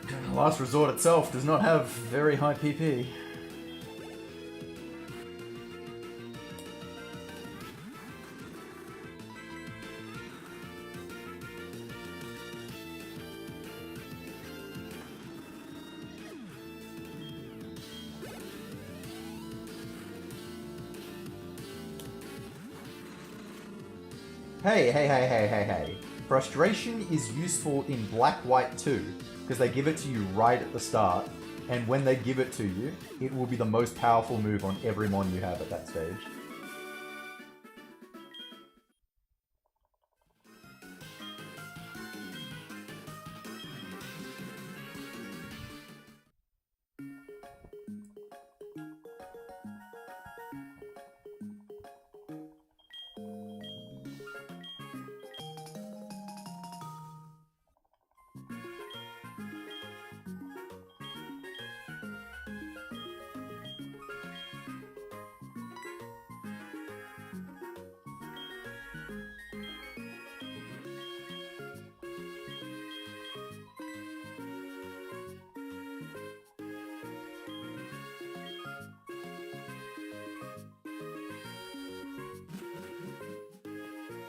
The last resort itself does not have very high PP. Hey. Frustration is useful in Black-White too, because they give it to you right at the start, and when they give it to you, it will be the most powerful move on every mon you have at that stage.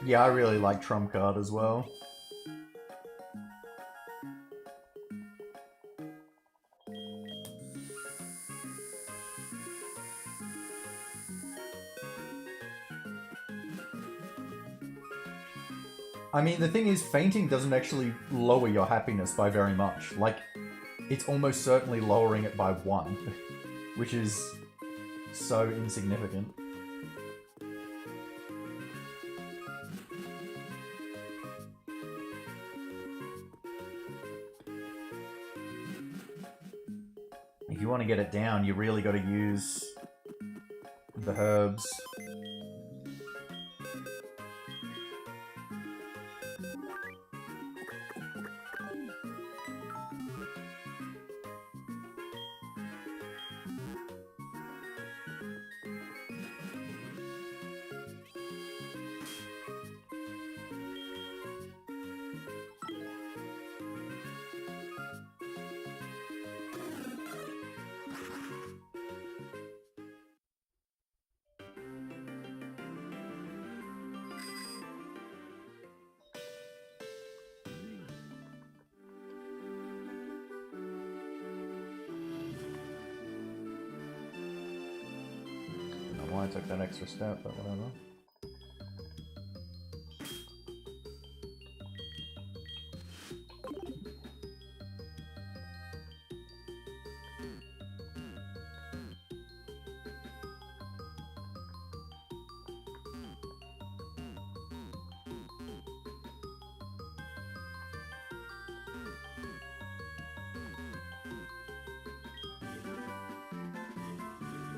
Yeah, I really like Trump Card as well. I mean, the thing is, fainting doesn't actually lower your happiness by very much. Like, it's almost certainly lowering it by 1, which is so insignificant. If you want to get it down, you really got to use the herbs. I took that extra step, but whatever.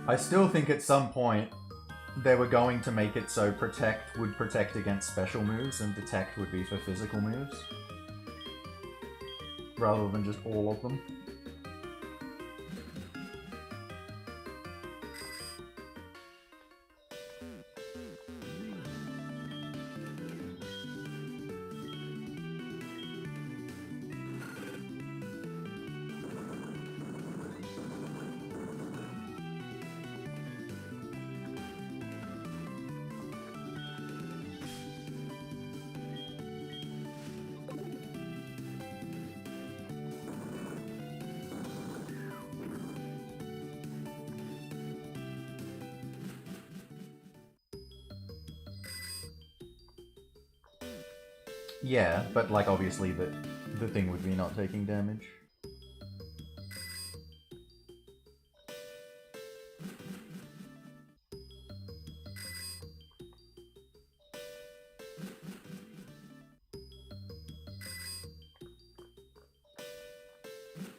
I still think at some point they were going to make it so Protect would protect against special moves and Detect would be for physical moves. Rather than just all of them. Yeah, but like obviously the thing would be not taking damage.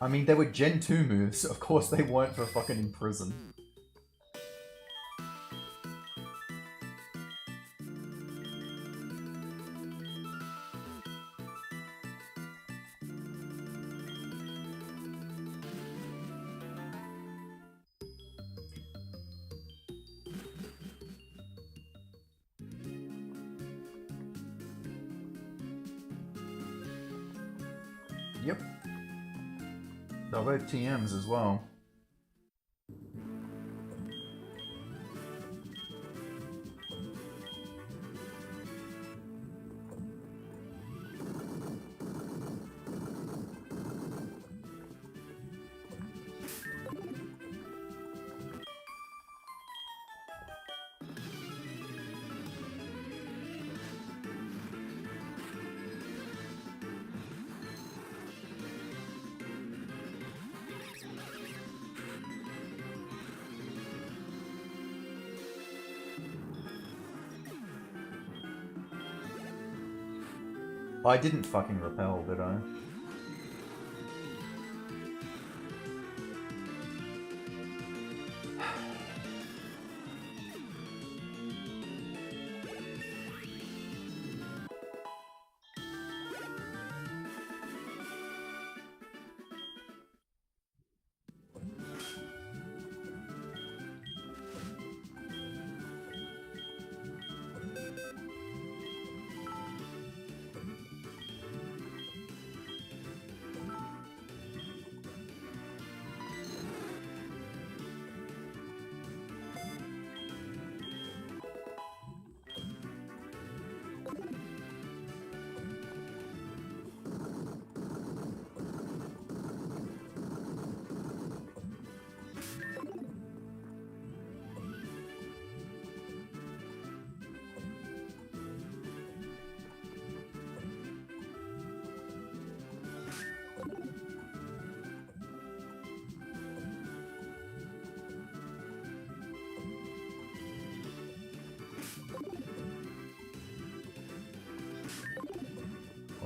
I mean, they were Gen 2 moves, of course they weren't for fucking Imprison. Yep. They're both TMs as well. I didn't fucking repel, did I?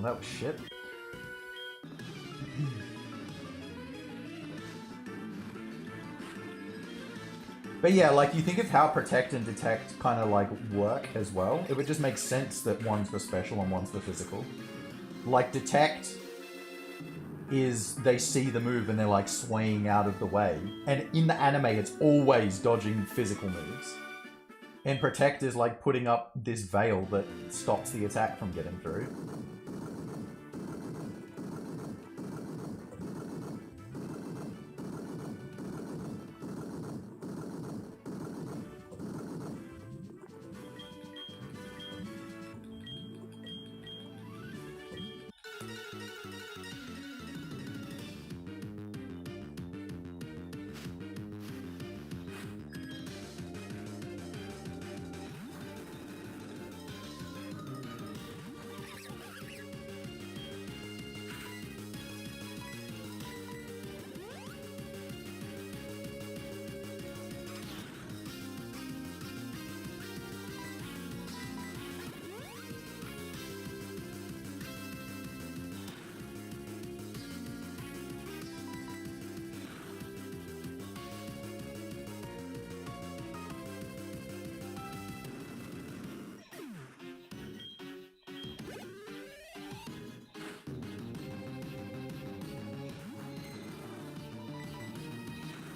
Well, that was shit. But yeah, like, you think of how Protect and Detect kind of, like, work as well. It would just make sense that one's for special and one's for physical. Like, Detect is they see the move and they're, like, swaying out of the way. And in the anime, it's always dodging physical moves. And Protect is, like, putting up this veil that stops the attack from getting through.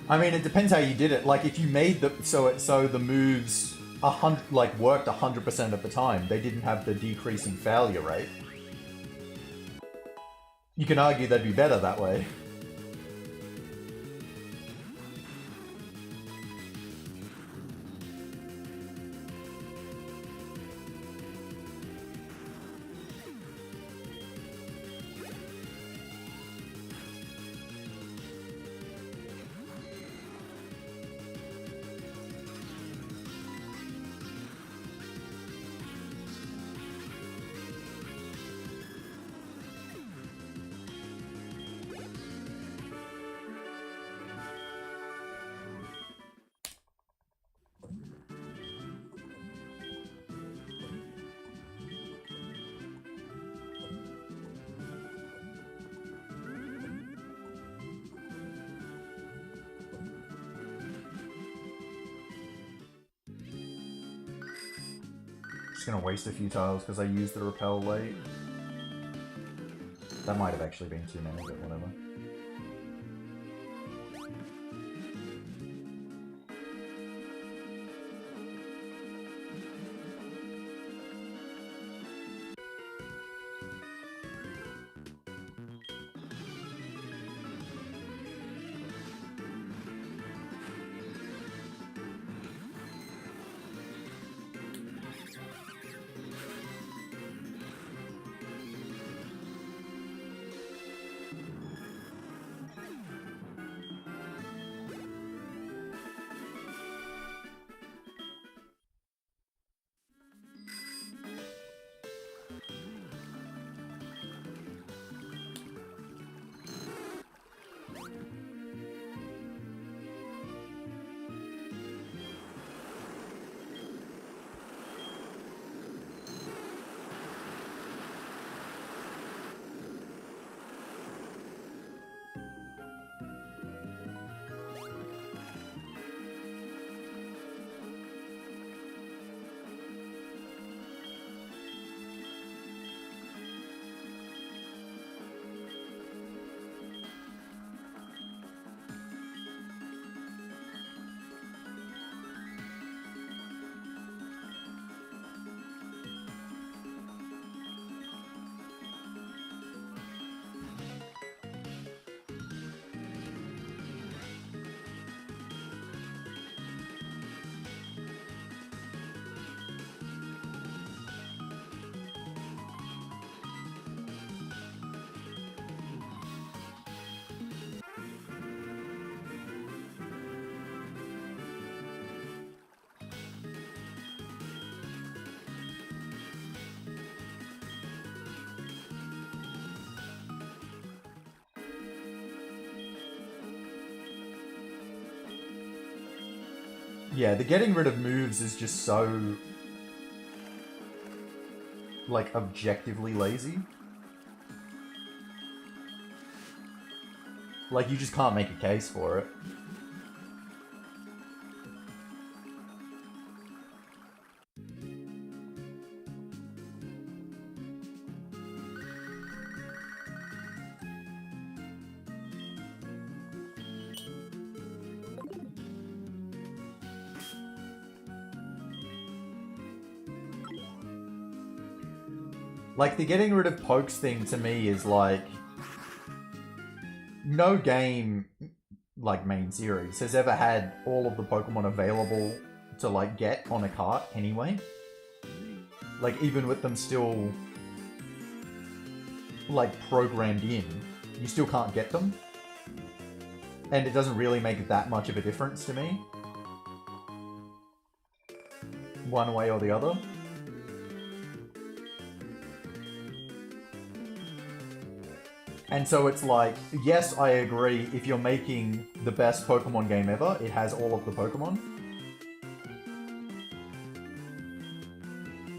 I mean, it depends how you did it. Like, if you made the so the moves worked 100% of the time, they didn't have the decreasing failure rate. You can argue they'd be better that way. Just gonna waste a few tiles because I used the repel late. That might have actually been too many, but whatever. Yeah, the getting rid of moves is just so, like, objectively lazy. Like, you just can't make a case for it. Like, the getting rid of pokes thing to me is like... No game, like, main series, has ever had all of the Pokemon available to, like, get on a cart anyway. Like, even with them still, like, programmed in, you still can't get them. And it doesn't really make that much of a difference to me. One way or the other. And so it's like, yes, I agree, if you're making the best Pokemon game ever, it has all of the Pokemon.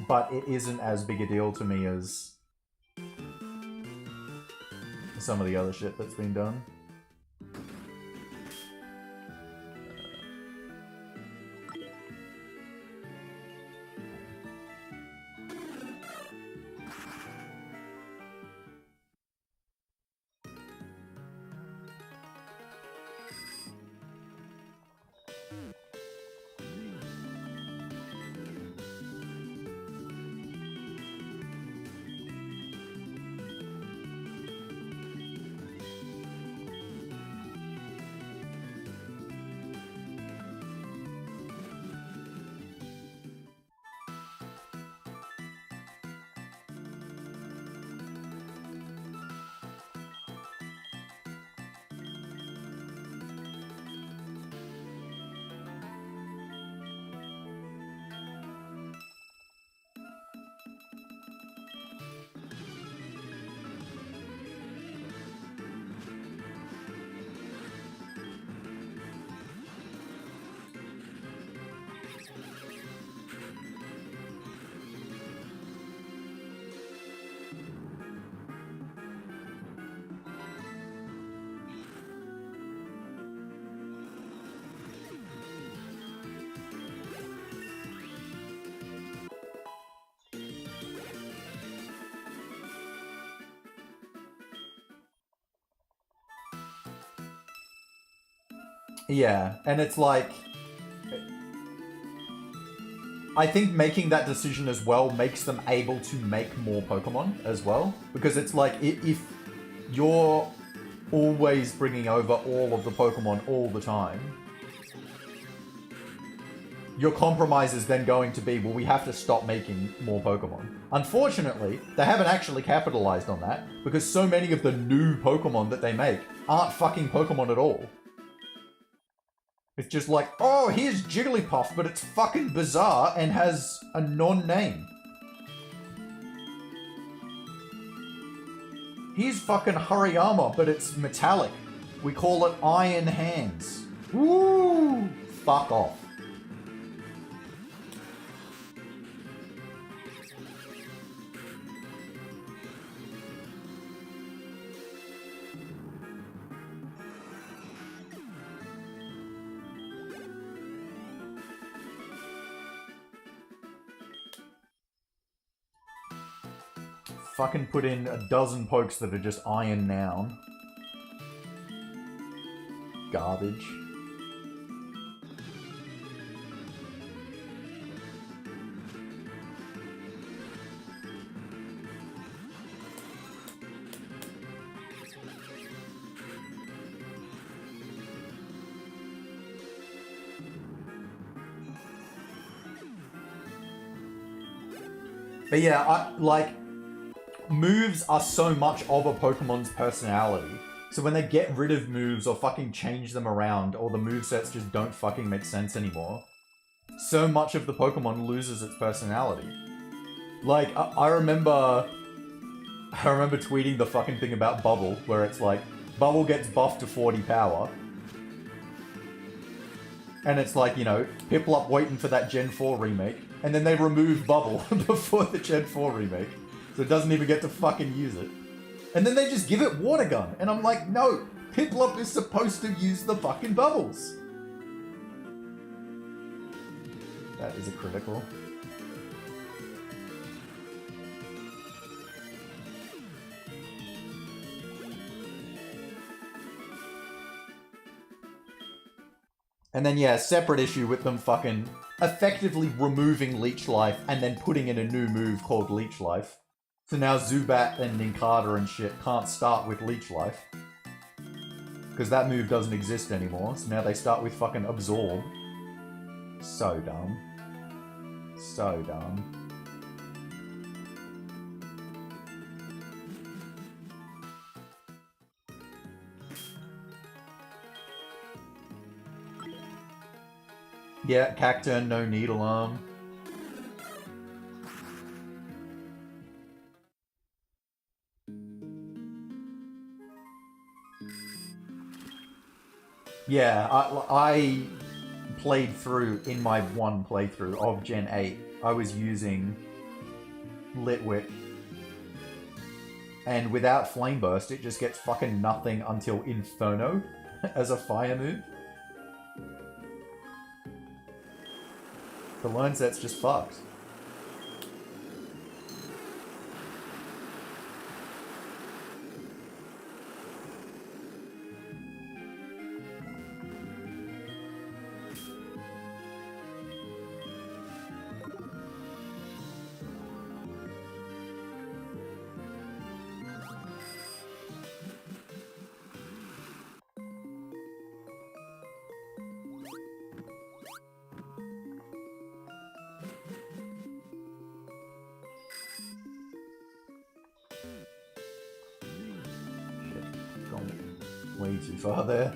But it isn't as big a deal to me as some of the other shit that's been done. Yeah, and it's like... I think making that decision as well makes them able to make more Pokemon as well. Because it's like, if you're always bringing over all of the Pokemon all the time, your compromise is then going to be, well, we have to stop making more Pokemon. Unfortunately, they haven't actually capitalized on that, because so many of the new Pokemon that they make aren't fucking Pokemon at all. It's just like, oh, here's Jigglypuff, but it's fucking bizarre and has a non-name. Here's fucking Hariyama, but it's metallic. We call it Iron Hands. Woo! Fuck off. Fucking put in a dozen pokes that are just Iron Noun. Garbage. But yeah, moves are so much of a Pokemon's personality. So when they get rid of moves or fucking change them around, or the movesets just don't fucking make sense anymore, so much of the Pokemon loses its personality. Like, I remember tweeting the fucking thing about Bubble, where it's like, Bubble gets buffed to 40 power. And it's like, you know, Piplup waiting for that Gen 4 remake, and then they remove Bubble before the Gen 4 remake. So it doesn't even get to fucking use it. And then they just give it Water Gun. And I'm like, no, Piplup is supposed to use the fucking bubbles. That is a critical. And then, yeah, separate issue with them fucking effectively removing Leech Life and then putting in a new move called Leech Life. So now Zubat and Nincada and shit can't start with Leech Life. Because that move doesn't exist anymore. So now they start with fucking Absorb. So dumb. So dumb. Yeah, Cacturn, no Needle Arm. Yeah, I played through, in my one playthrough of Gen 8, I was using Litwick. And without Flame Burst, it just gets fucking nothing until Inferno as a fire move. The learn set's just fucked. Way too far there.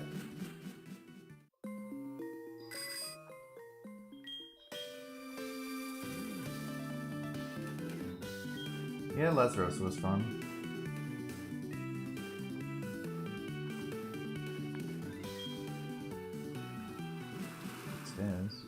Yeah, Lazarus was fun. Upstairs.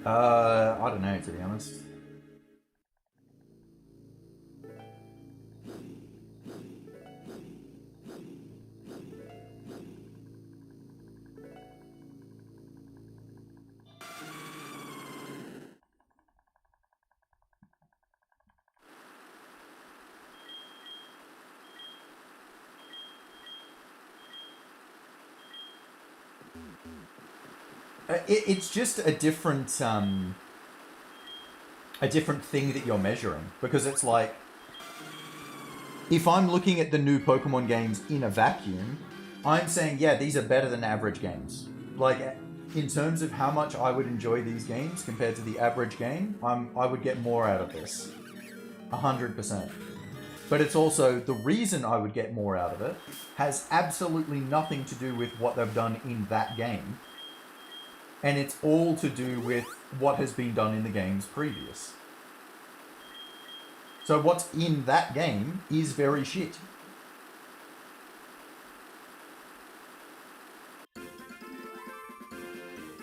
I don't know, to be honest. It's just a different thing that you're measuring, because it's like, if I'm looking at the new Pokemon games in a vacuum, I'm saying, yeah, these are better than average games. Like, in terms of how much I would enjoy these games compared to the average game, I would get more out of this. 100%. But it's also, the reason I would get more out of it has absolutely nothing to do with what they've done in that game. And it's all to do with what has been done in the games previous. So what's in that game is very shit.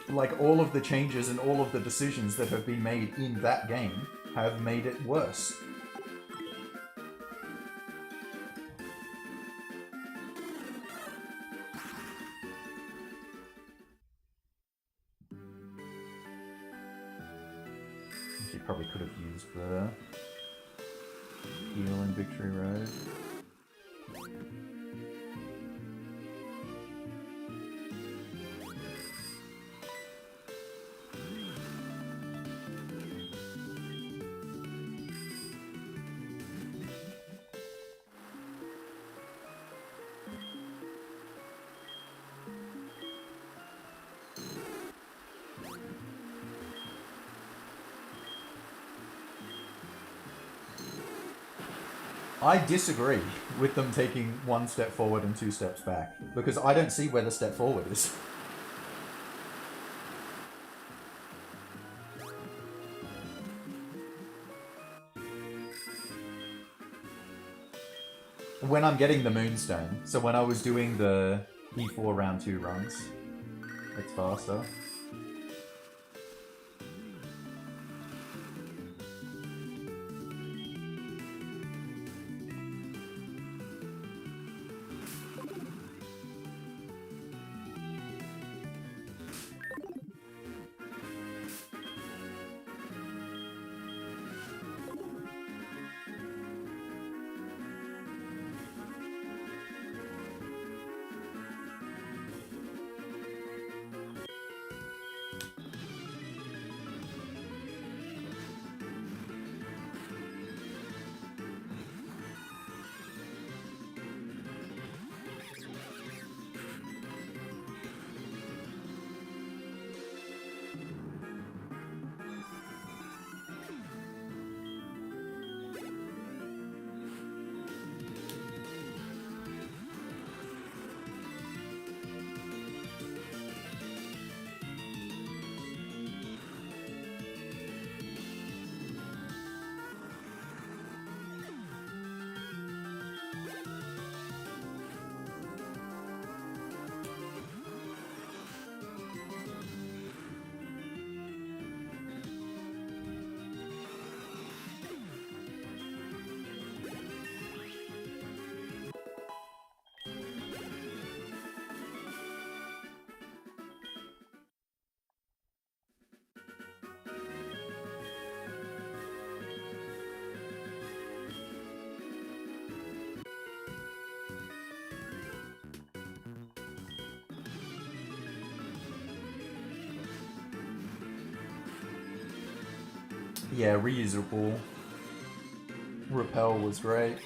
Like, all of the changes and all of the decisions that have been made in that game have made it worse. You probably could have used the heal in Victory Road. I disagree with them taking 1 step forward and 2 steps back, because I don't see where the step forward is. When I'm getting the Moonstone, so when I was doing the E4 round 2 runs, it's faster. Yeah, reusable. Repel was great.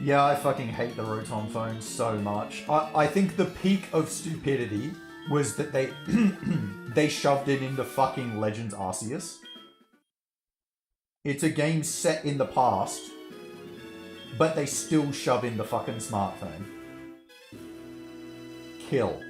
Yeah, I fucking hate the Rotom phone so much. I think the peak of stupidity was that they they shoved it into fucking Legends Arceus. It's a game set in the past, but they still shove in the fucking smartphone. Kill.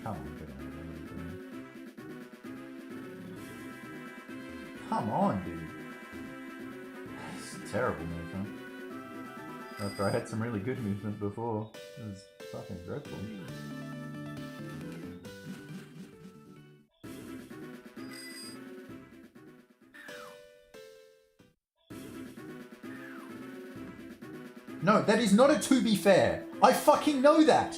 Come on, get out of here. Come on, dude. It's a terrible movement. After I had some really good movement before. It was fucking dreadful. No, that is not a to be fair. I fucking know that.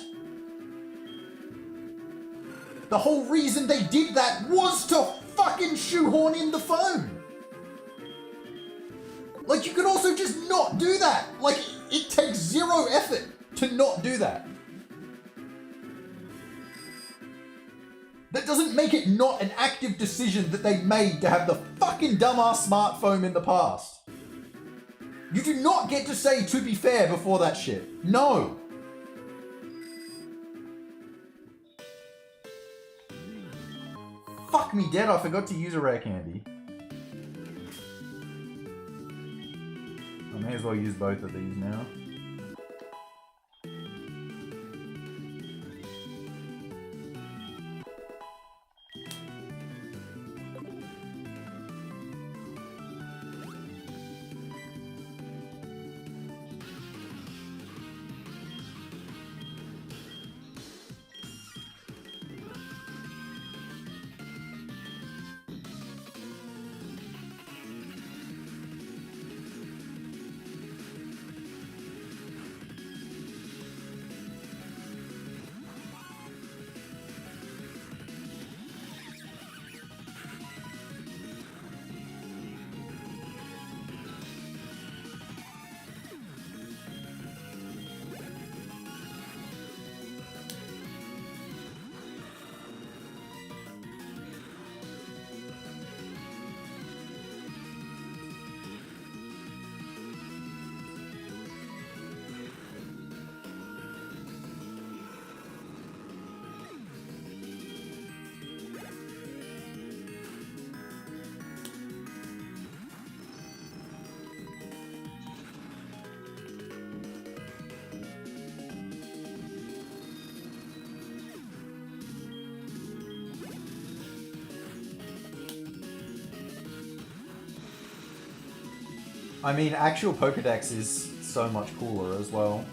The whole reason they did that was to fucking shoehorn in the phone. Like, you could also just not do that. Like, it takes zero effort to not do that. That doesn't make it not an active decision that they made to have the fucking dumbass smartphone in the past. You do not get to say to be fair before that shit. No. Fuck me dead, I forgot to use a rare candy. I may as well use both of these now. I mean, actual Pokedex is so much cooler as well.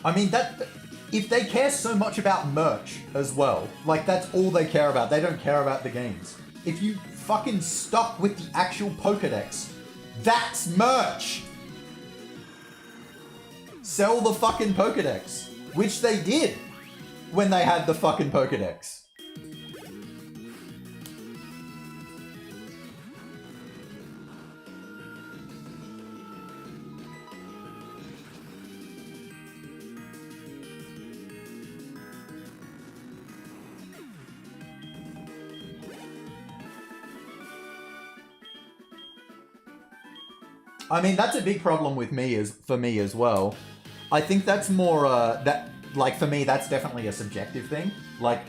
I mean, that if they care so much about merch as well, like that's all they care about. They don't care about the games. If you fucking stuck with the actual Pokedex, that's merch! Sell the fucking Pokedex, which they did when they had the fucking Pokedex. I mean, that's a big problem with me for me as well. I think that's more that like for me that's definitely a subjective thing. Like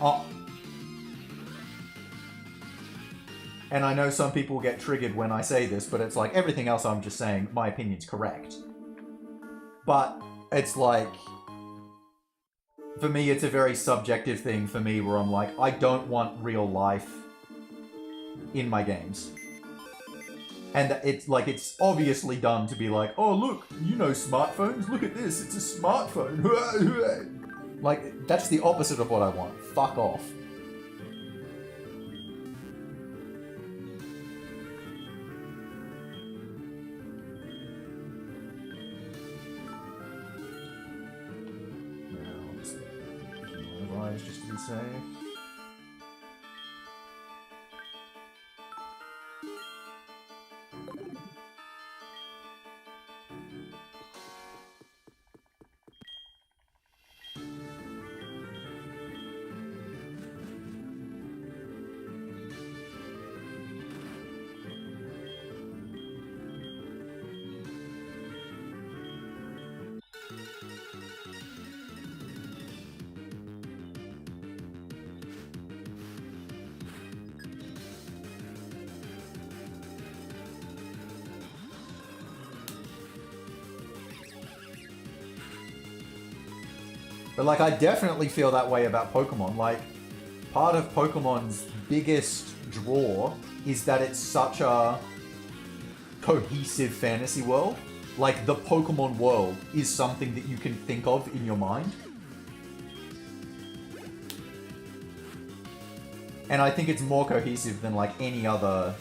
and I know some people get triggered when I say this, but it's like everything else I'm just saying my opinion's correct. But it's like for me it's a very subjective thing for me where I'm like I don't want real life in my games. And it's like, it's obviously done to be like, oh look, you know smartphones, look at this, it's a smartphone. Like, that's the opposite of what I want. Fuck off. franchise, just to be safe. But, like, I definitely feel that way about Pokemon. Like, part of Pokemon's biggest draw is that it's such a cohesive fantasy world. Like, the Pokemon world is something that you can think of in your mind. And I think it's more cohesive than, like, any other,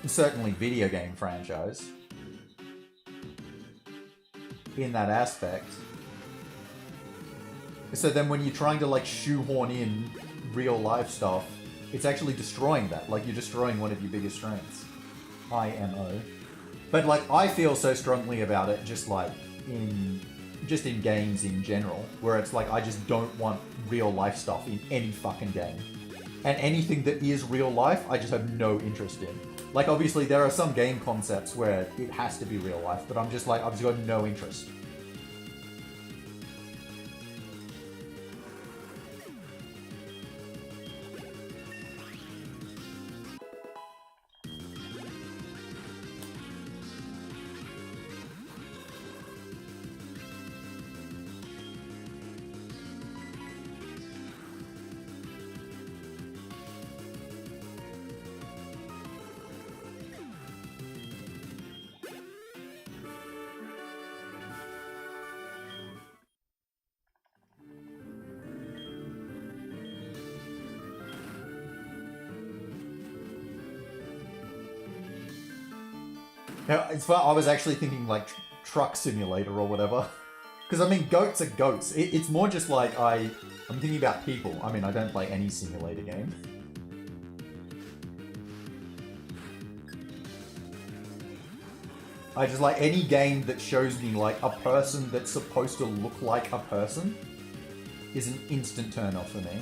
certainly video game franchise in that aspect. So then when you're trying to, like, shoehorn in real life stuff, it's actually destroying that. Like, you're destroying one of your biggest strengths. IMO. But, like, I feel so strongly about it just, like, in games in general, where it's like, I just don't want real life stuff in any fucking game. And anything that is real life, I just have no interest in. Like, obviously, there are some game concepts where it has to be real life, but I'm just like, I've just got no interest. Now, it's fun. I was actually thinking, like, truck simulator or whatever. Because, I mean, goats are goats. It's more just like I'm thinking about people. I mean, I don't play any simulator game. I just like any game that shows me, like, a person that's supposed to look like a person is an instant turn off for me.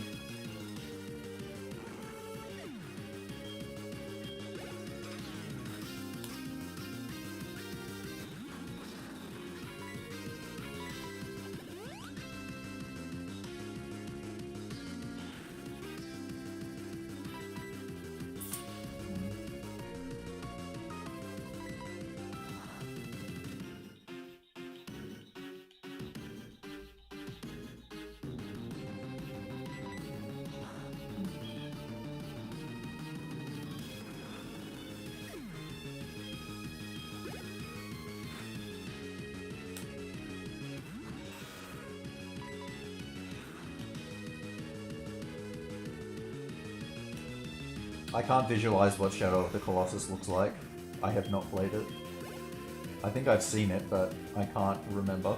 I can't visualize what Shadow of the Colossus looks like. I have not played it. I think I've seen it, but I can't remember.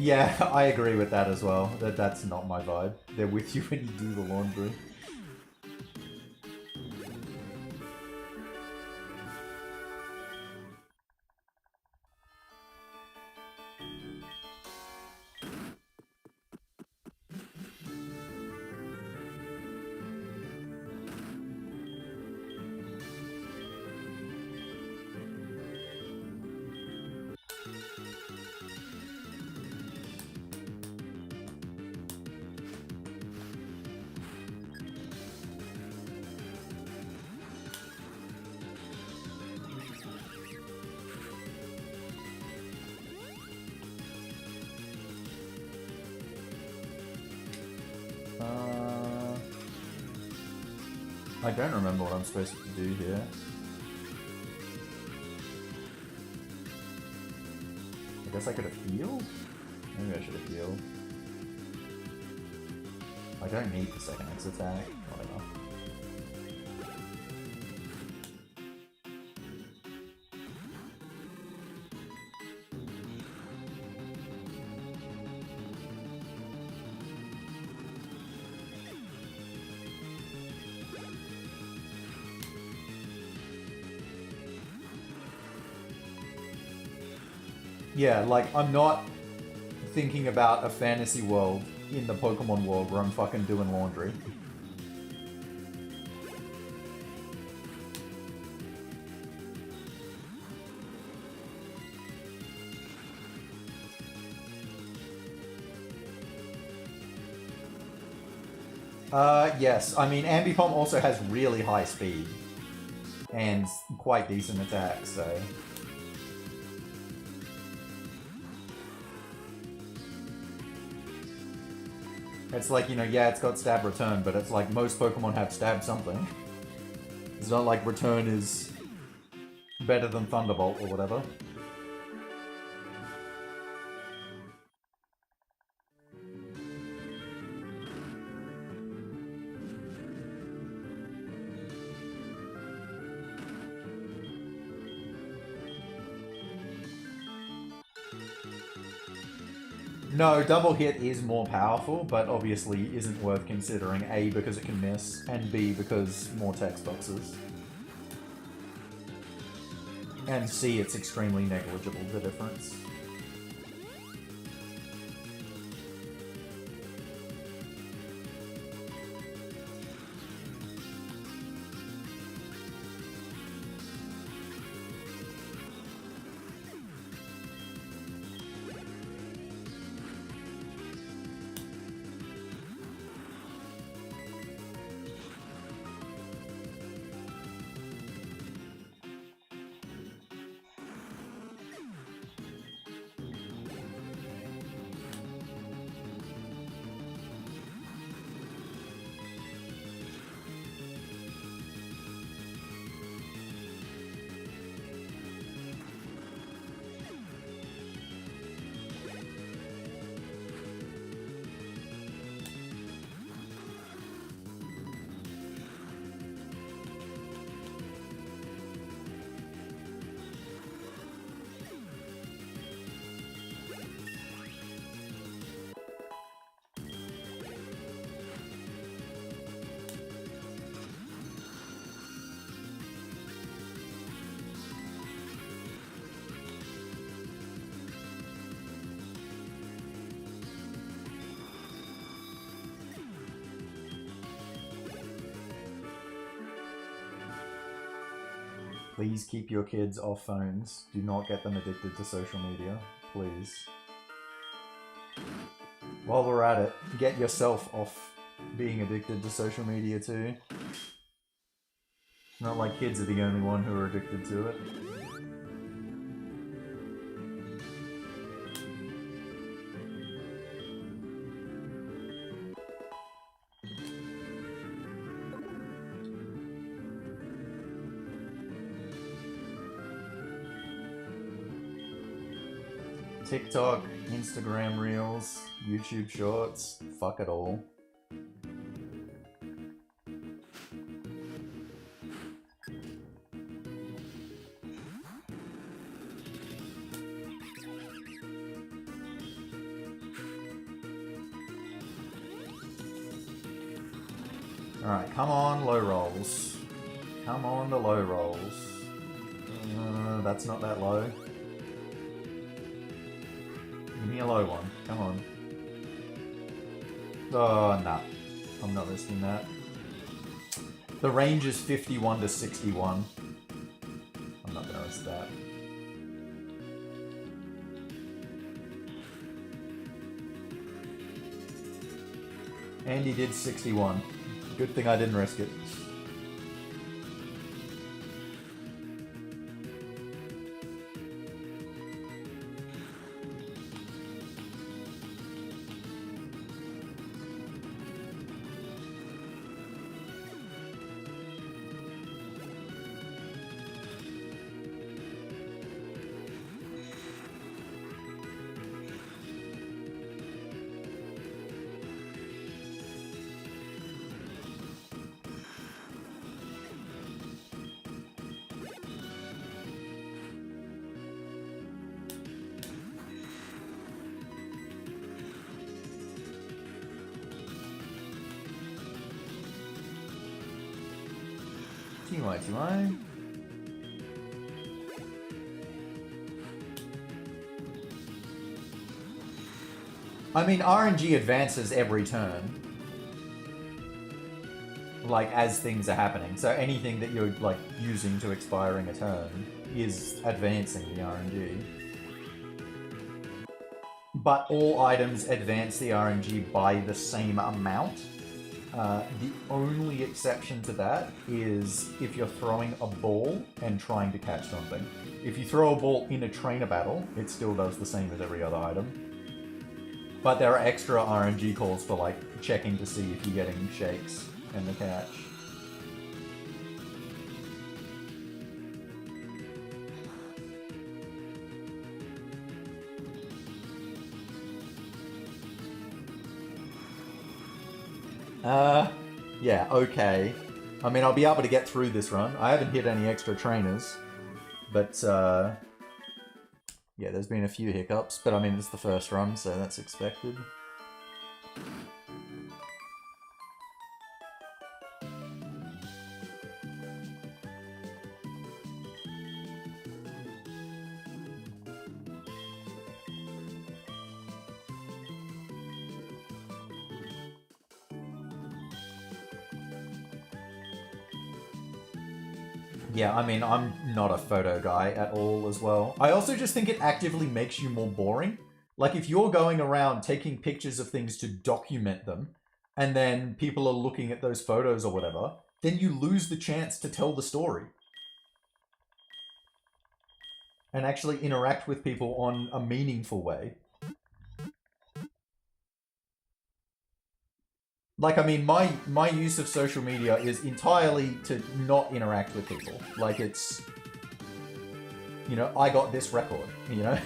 Yeah, I agree with that as well. That's not my vibe. They're with you when you do the laundry. I don't remember what I'm supposed to do here. I guess I could have healed? Maybe I should have healed. I don't need the second X attack. Whatever. Yeah, like, I'm not thinking about a fantasy world in the Pokemon world where I'm fucking doing laundry. Yes. I mean, Ambipom also has really high speed. And quite decent attacks, so... It's like, you know, yeah, it's got stab return, but it's like most Pokemon have stab something. It's not like return is better than Thunderbolt or whatever. No, double hit is more powerful, but obviously isn't worth considering. A, because it can miss, and B, because more text boxes. And C, it's extremely negligible, the difference. Please keep your kids off phones. Do not get them addicted to social media. Please. While we're at it, get yourself off being addicted to social media too. Not like kids are the only one who are addicted to it. TikTok, Instagram Reels, YouTube Shorts, fuck it all. Alright, come on, low rolls. Come on, the low rolls. That's not that low. Give me a low one. Come on. Oh, nah. I'm not risking that. The range is 51 to 61. I'm not gonna risk that. And he did 61. Good thing I didn't risk it. TY. I mean, RNG advances every turn. Like, as things are happening. So anything that you're, like, using to expiring a turn is advancing the RNG. But all items advance the RNG by the same amount. The only exception to that is if you're throwing a ball and trying to catch something. If you throw a ball in a trainer battle, it still does the same as every other item. But there are extra RNG calls for, like, checking to see if you're getting shakes and the catch. Yeah, okay. I mean, I'll be able to get through this run. I haven't hit any extra trainers, but, yeah, there's been a few hiccups, but I mean, it's the first run, so that's expected. Yeah, I mean, I'm not a photo guy at all as well. I also just think it actively makes you more boring. Like, if you're going around taking pictures of things to document them, and then people are looking at those photos or whatever, then you lose the chance to tell the story. And actually interact with people on a meaningful way. Like, I mean, my use of social media is entirely to not interact with people. Like, it's... You know, I got this record, you know?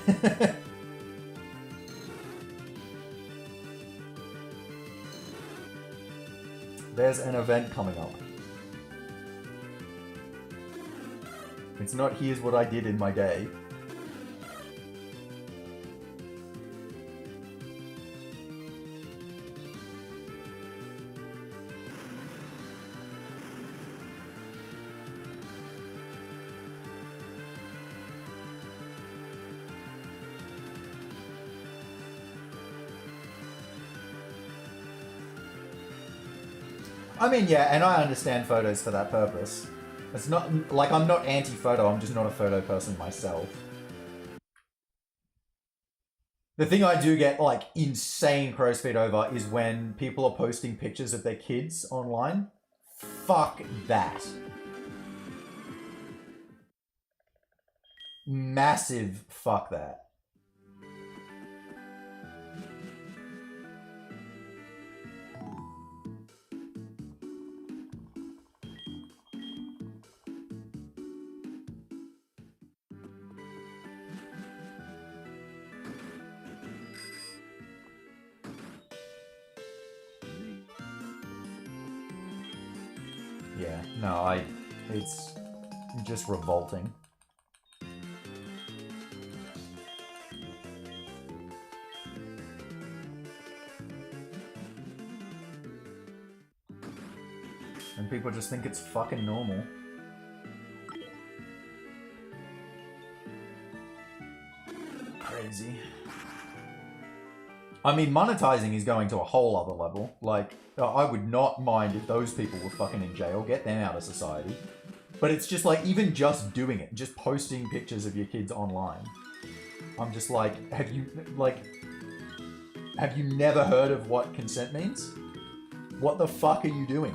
There's an event coming up. It's not here's what I did in my day. I mean, yeah, and I understand photos for that purpose. It's not, like, I'm not anti-photo, I'm just not a photo person myself. The thing I do get, like, insane crow's feet over is when people are posting pictures of their kids online. Fuck that. Massive fuck that. Yeah, no, it's just revolting. And people just think it's fucking normal. Crazy. I mean, monetizing is going to a whole other level. Like, I would not mind if those people were fucking in jail. Get them out of society. But it's just like, even just doing it, just posting pictures of your kids online. I'm just like, have you never heard of what consent means? What the fuck are you doing?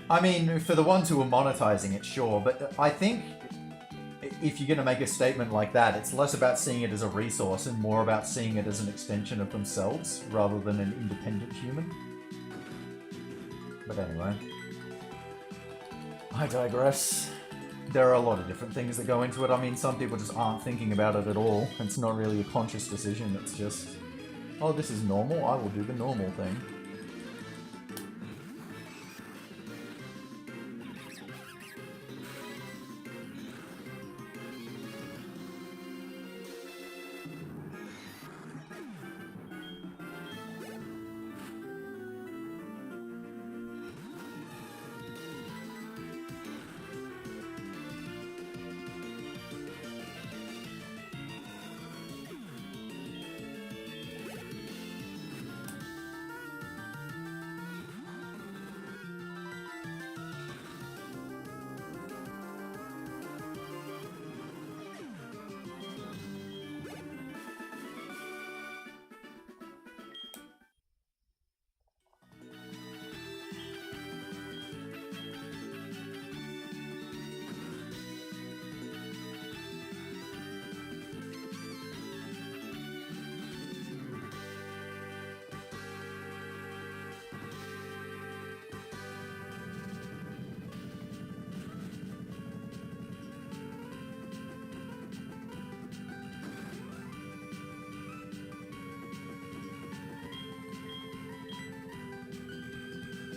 I mean, for the ones who are monetizing it, sure, but I think if you're going to make a statement like that, it's less about seeing it as a resource and more about seeing it as an extension of themselves rather than an independent human. But anyway, I digress. There are a lot of different things that go into it. I mean, some people just aren't thinking about it at all. It's not really a conscious decision. It's just, oh, this is normal. I will do the normal thing.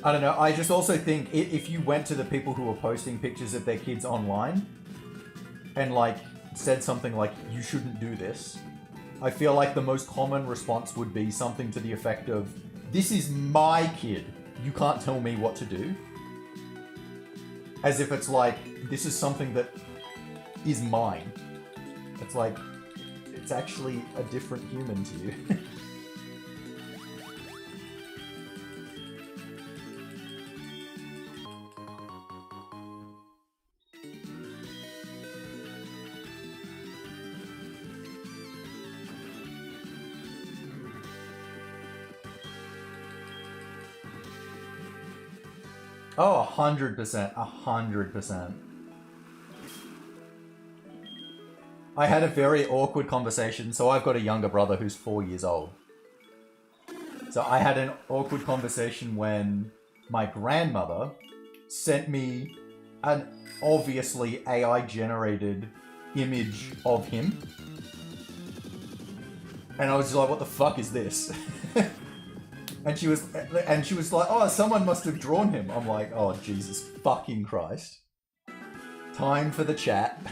I don't know, I just also think if you went to the people who are posting pictures of their kids online and, like, said something like, you shouldn't do this, I feel like the most common response would be something to the effect of, this is my kid, you can't tell me what to do. As if it's like, this is something that is mine. It's like, it's actually a different human to you. Oh, 100%, 100%. I had a very awkward conversation, so I've got a younger brother who's 4 years old. So I had an awkward conversation when my grandmother sent me an obviously AI-generated image of him. And I was just like, what the fuck is this? And she was like, oh, someone must have drawn him. I'm like, oh, Jesus fucking Christ. Time for the chat.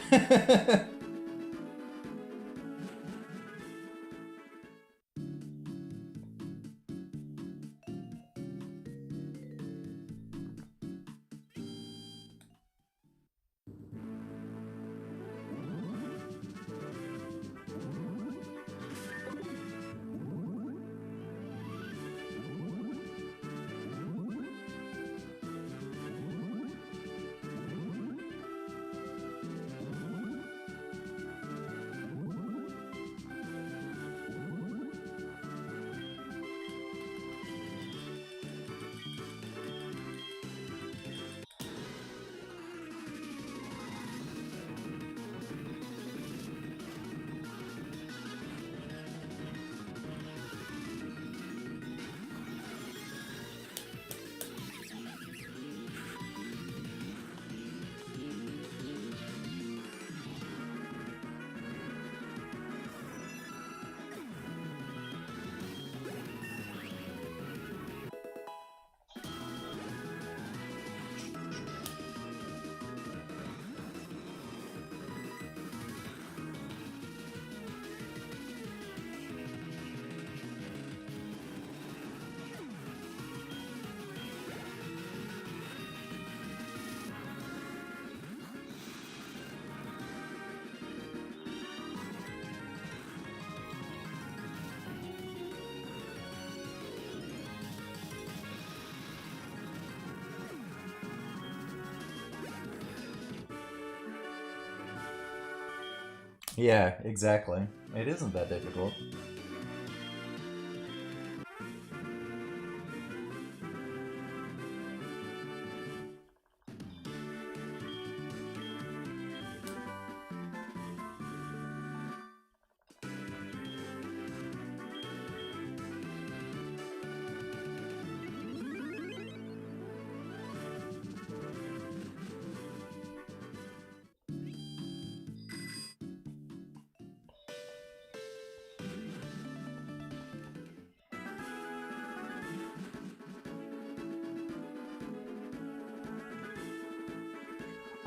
Yeah, exactly. It isn't that difficult.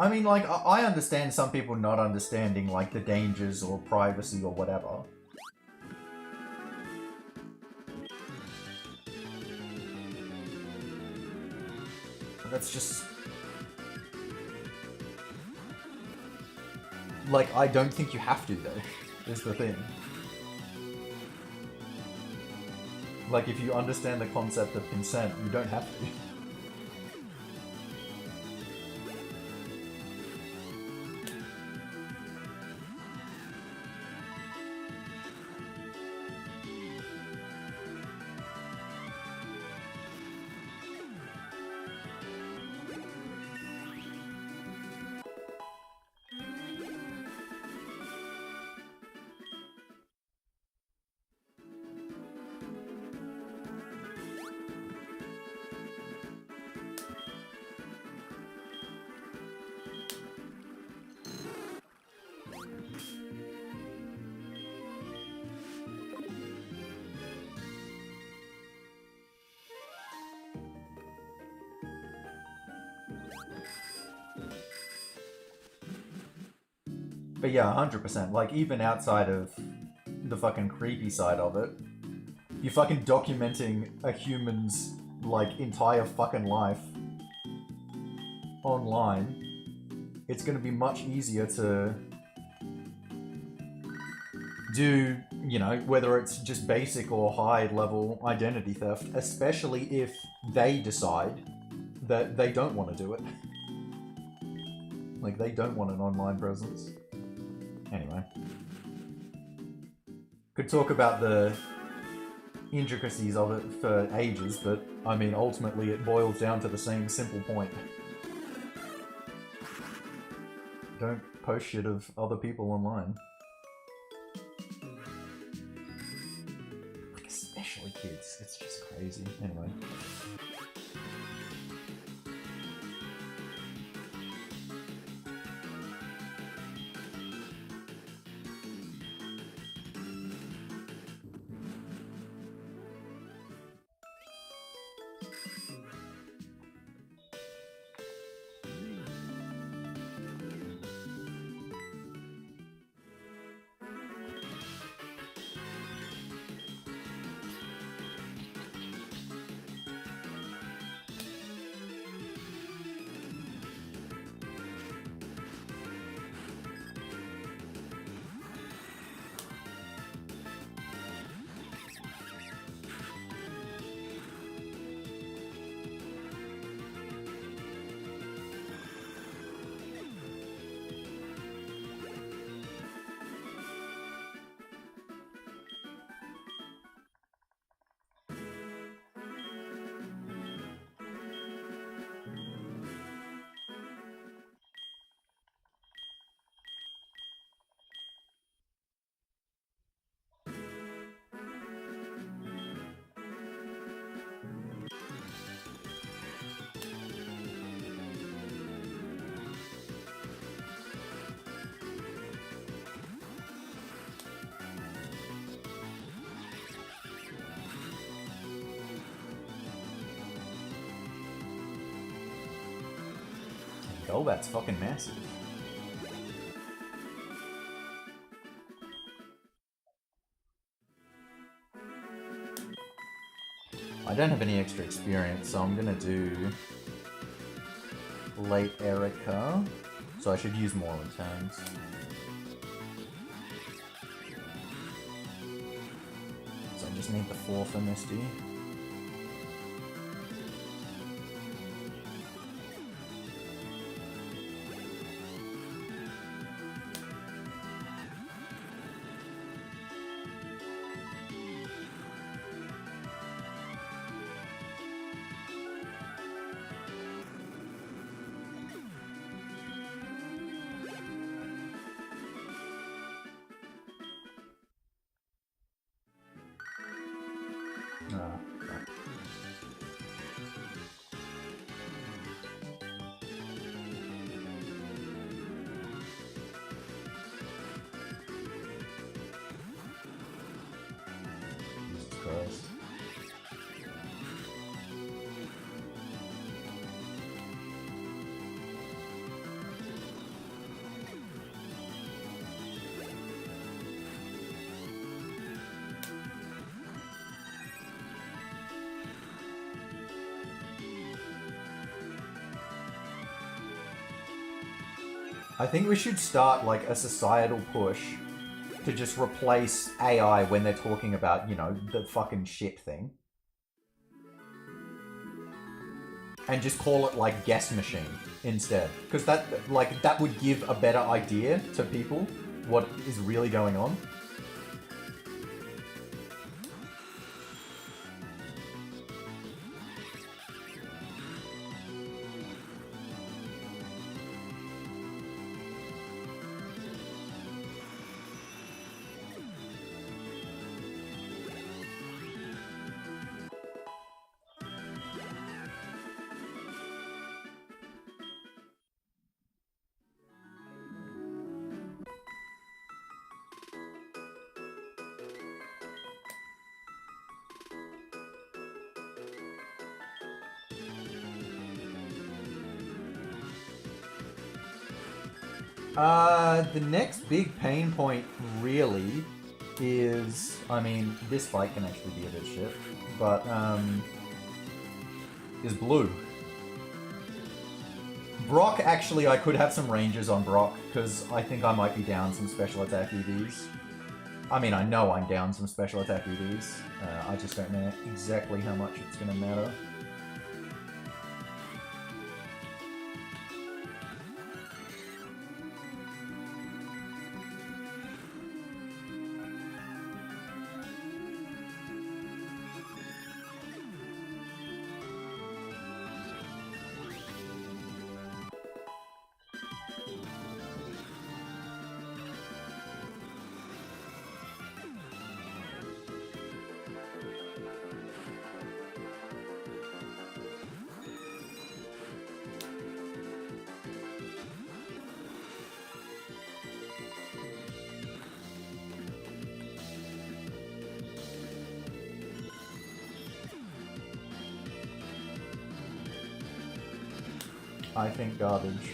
I mean, like, I understand some people not understanding, like, the dangers or privacy or whatever. But that's just... Like, I don't think you have to, though, is the thing. Like, if you understand the concept of consent, you don't have to. But yeah, 100%. Like, even outside of the fucking creepy side of it, you're fucking documenting a human's, like, entire fucking life online. It's gonna be much easier to do, you know, whether it's just basic or high-level identity theft, especially if they decide that they don't want to do it. Like, they don't want an online presence. Anyway. Could talk about the intricacies of it for ages, but, I mean, ultimately it boils down to the same simple point. Don't post shit of other people online. Like, especially kids. It's just crazy. Anyway. Oh, that's fucking massive. I don't have any extra experience, so I'm gonna do late Erica. So I should use more returns. So I just need the 4 for Misty. I think we should start, like, a societal push to just replace AI when they're talking about, you know, the fucking shit thing. And just call it, like, guess machine instead. Because that, like, that would give a better idea to people what is really going on. The next big pain point really is, I mean, this fight can actually be a bit shit, but, is blue. Brock, actually, I could have some ranges on Brock, because I think I might be down some special attack EVs. I mean, I know I'm down some special attack EVs. I just don't know exactly how much it's going to matter. I think garbage.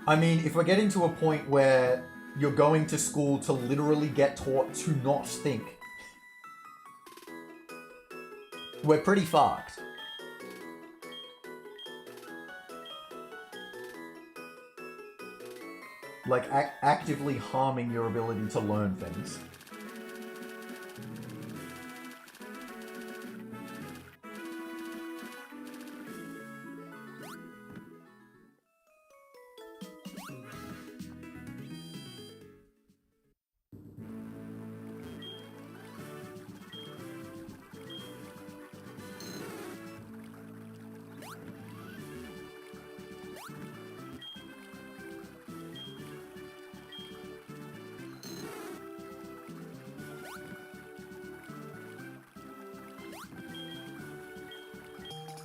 I mean, if we're getting to a point where you're going to school to literally get taught to not think, we're pretty fucked. Like, actively harming your ability to learn things.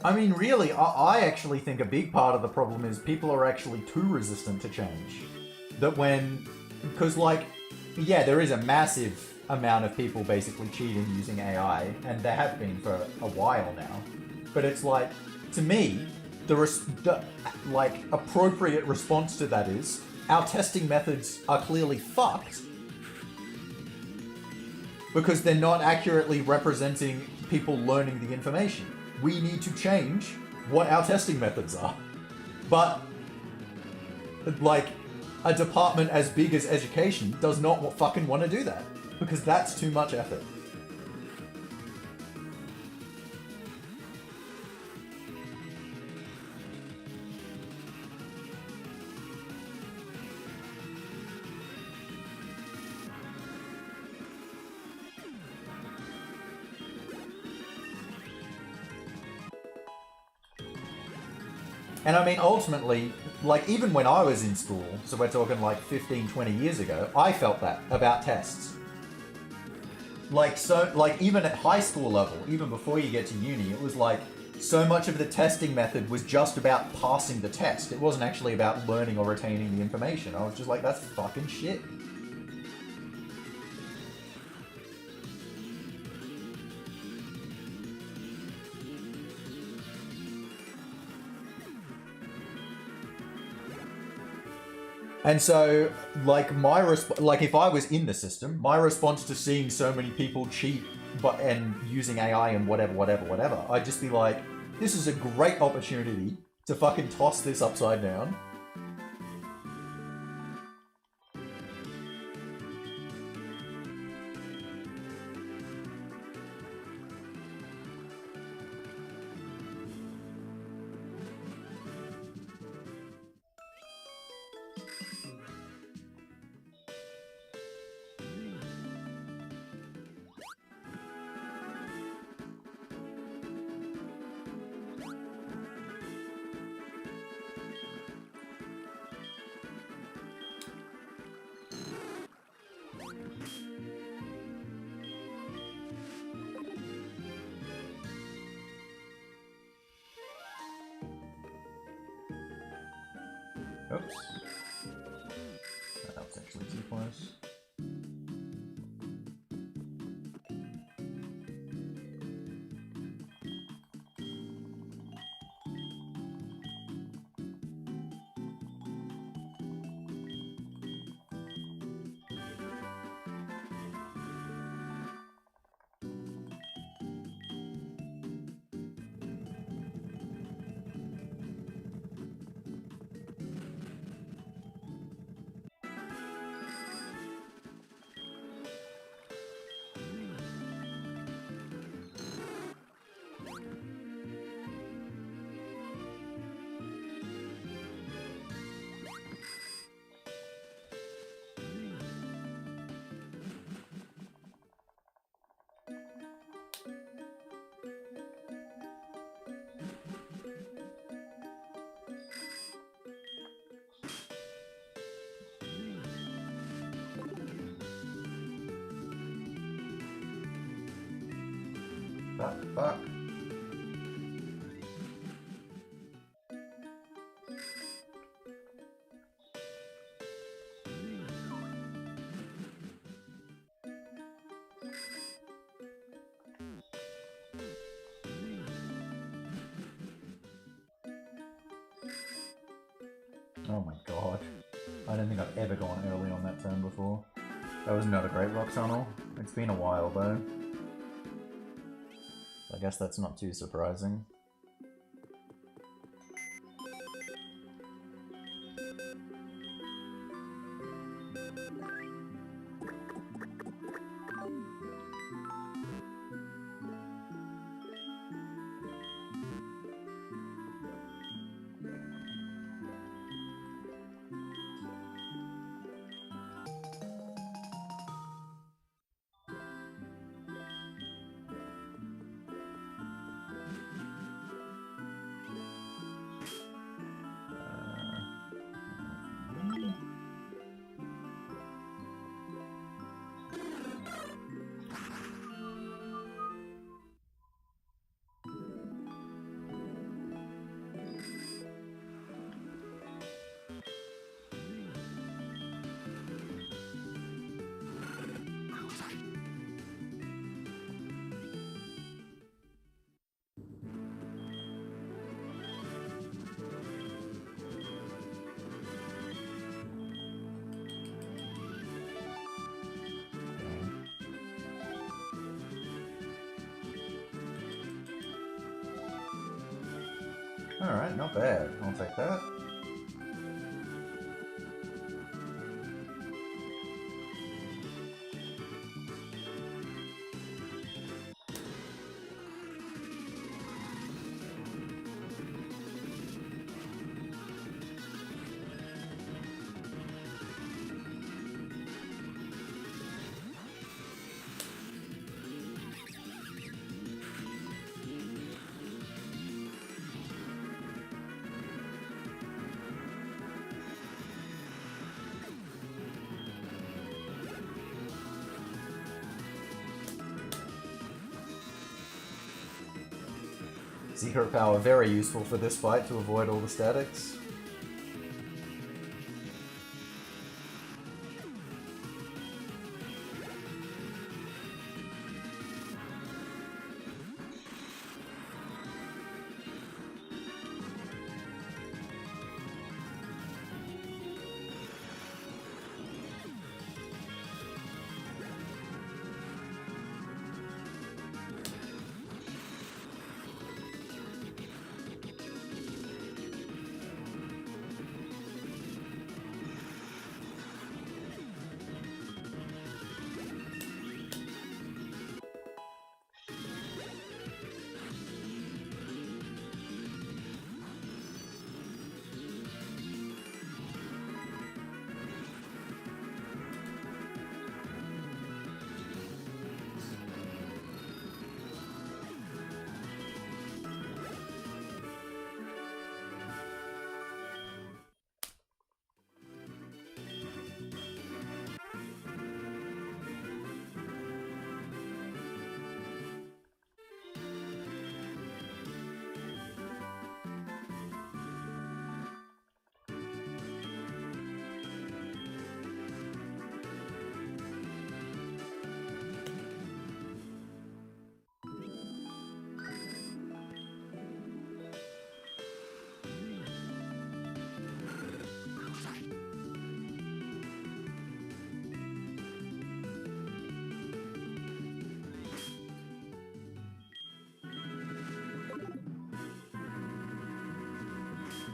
I mean, really, I actually think a big part of the problem is people are actually too resistant to change. That when... Because, like, yeah, there is a massive amount of people basically cheating using AI, and there have been for a while now. But it's like, to me, the appropriate response to that is, our testing methods are clearly fucked, because they're not accurately representing people learning the information. We need to change what our testing methods are. But, like, a department as big as education does not fucking want to do that. Because that's too much effort. And I mean, ultimately, like, even when I was in school, so we're talking like 15, 20 years ago, I felt that about tests. Like, so, like, even at high school level, even before you get to uni, it was like, so much of the testing method was just about passing the test. It wasn't actually about learning or retaining the information. I was just like, that's fucking shit. And so, like, like, if I was in the system, my response to seeing so many people cheat and using AI and whatever, I'd just be like, this is a great opportunity to fucking toss this upside down. Oops. That was actually too close. Fuck. Oh my god. I don't think I've ever gone early on that turn before. That was not a great rock tunnel. It's been a while though. I guess that's not too surprising. Alright, not bad. I'll take that. Secret power, very useful for this fight to avoid all the statics.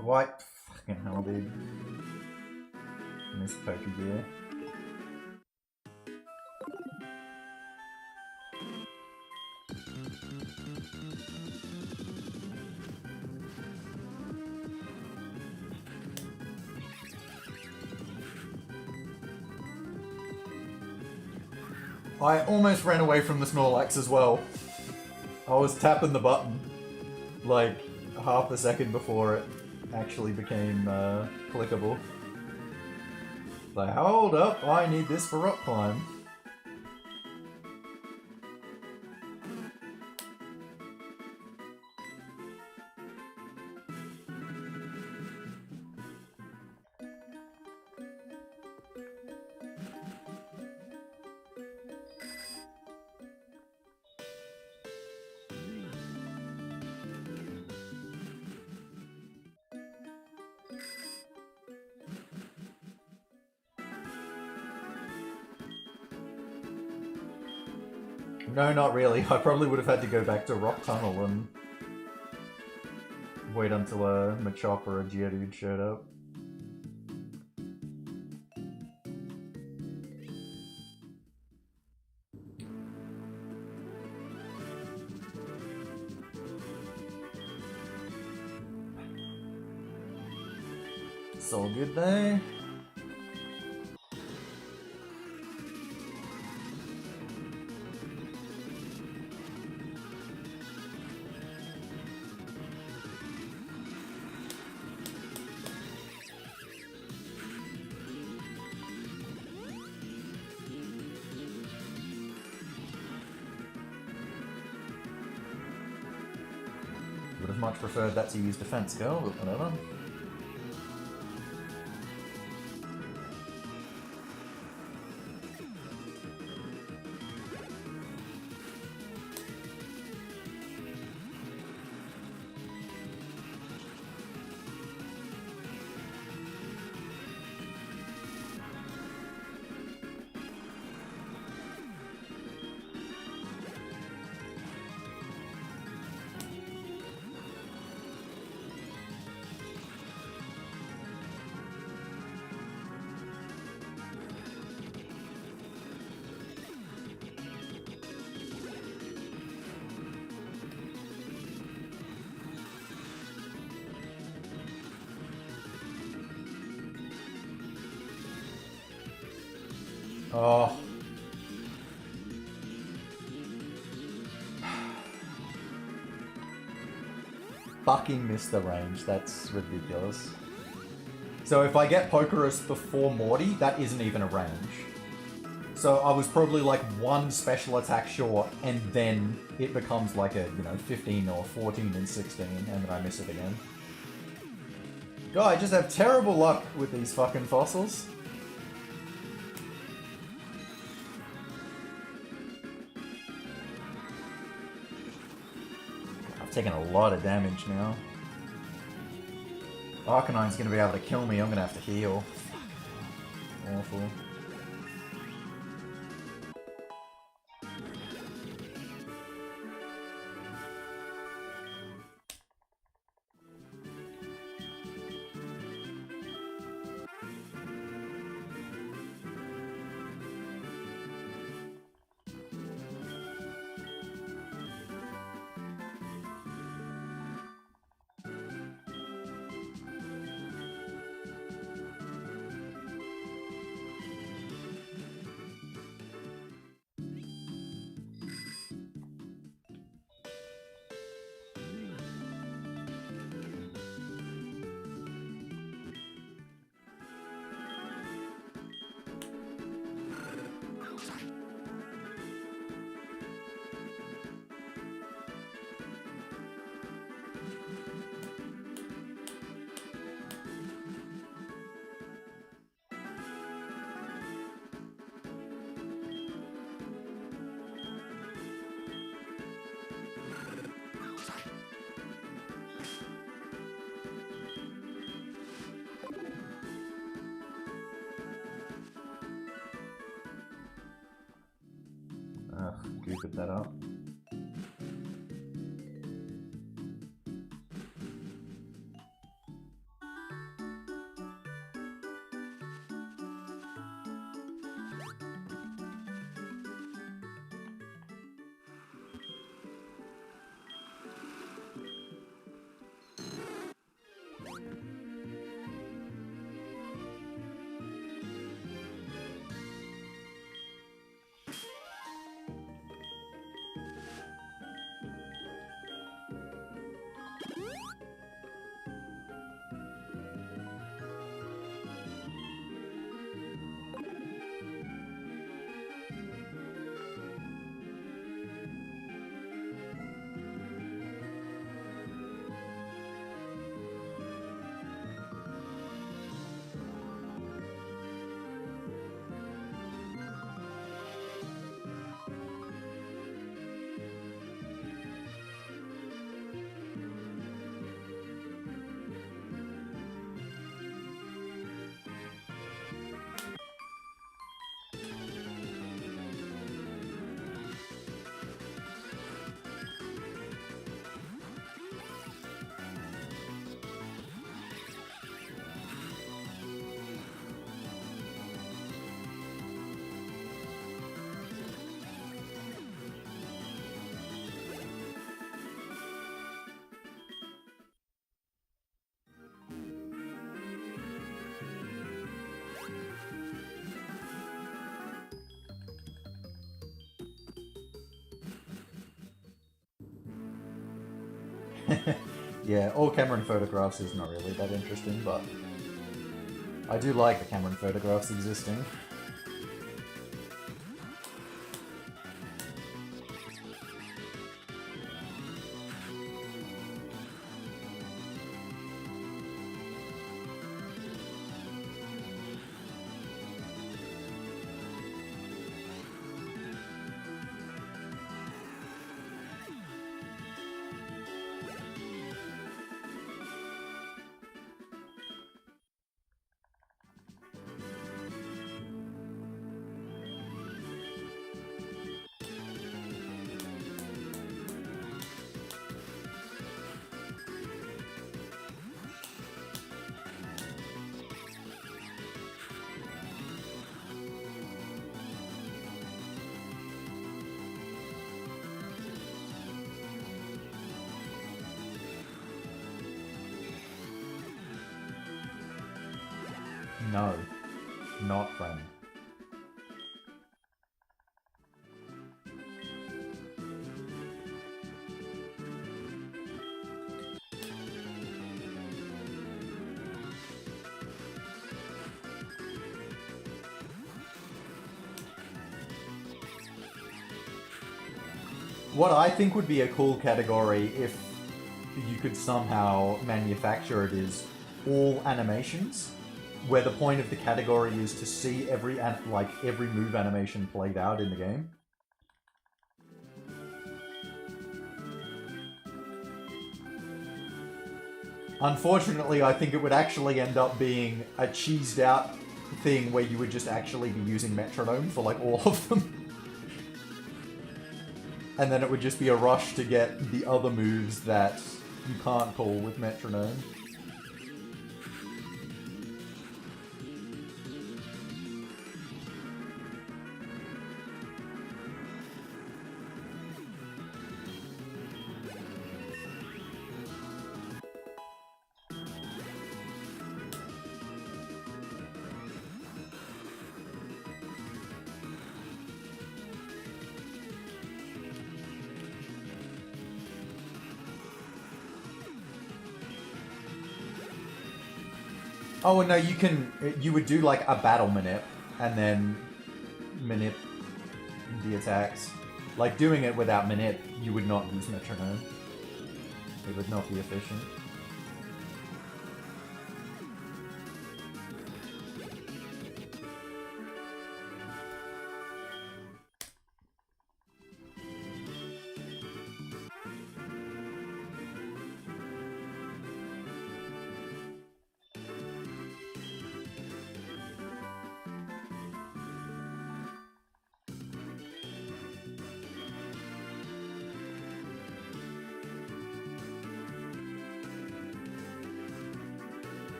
What? Fucking hell, dude. Miss Poker Gear. I almost ran away from the Snorlax as well. I was tapping the button like half a second before it actually became clickable. Like, hold up, I need this for rock climb. No, not really. I probably would have had to go back to Rock Tunnel and wait until a Machop or a Geodude showed up. It's all good though. Would have much preferred that to use defense girl, but whatever. Oh. Fucking missed the range, that's ridiculous. So if I get Pokerus before Morty, that isn't even a range. So I was probably like one special attack short, and then it becomes like a, 15 or 14 and 16, and then I miss it again. God, I just have terrible luck with these fucking fossils. I've taken a lot of damage now. Arcanine's gonna be able to kill me, I'm gonna have to heal. Awful. Goofed that up. Yeah, all Cameron photographs is not really that interesting, but I do like the Cameron photographs existing. No, not friend. What I think would be a cool category if you could somehow manufacture it is all animations, where the point of the category is to see every move animation played out in the game. Unfortunately, I think it would actually end up being a cheesed out thing where you would just actually be using metronome for like all of them. And then it would just be a rush to get the other moves that you can't call with metronome. Oh, no, you would do like a battle manip, and then manip the attacks. Like, doing it without manip, you would not use metronome. It would not be efficient.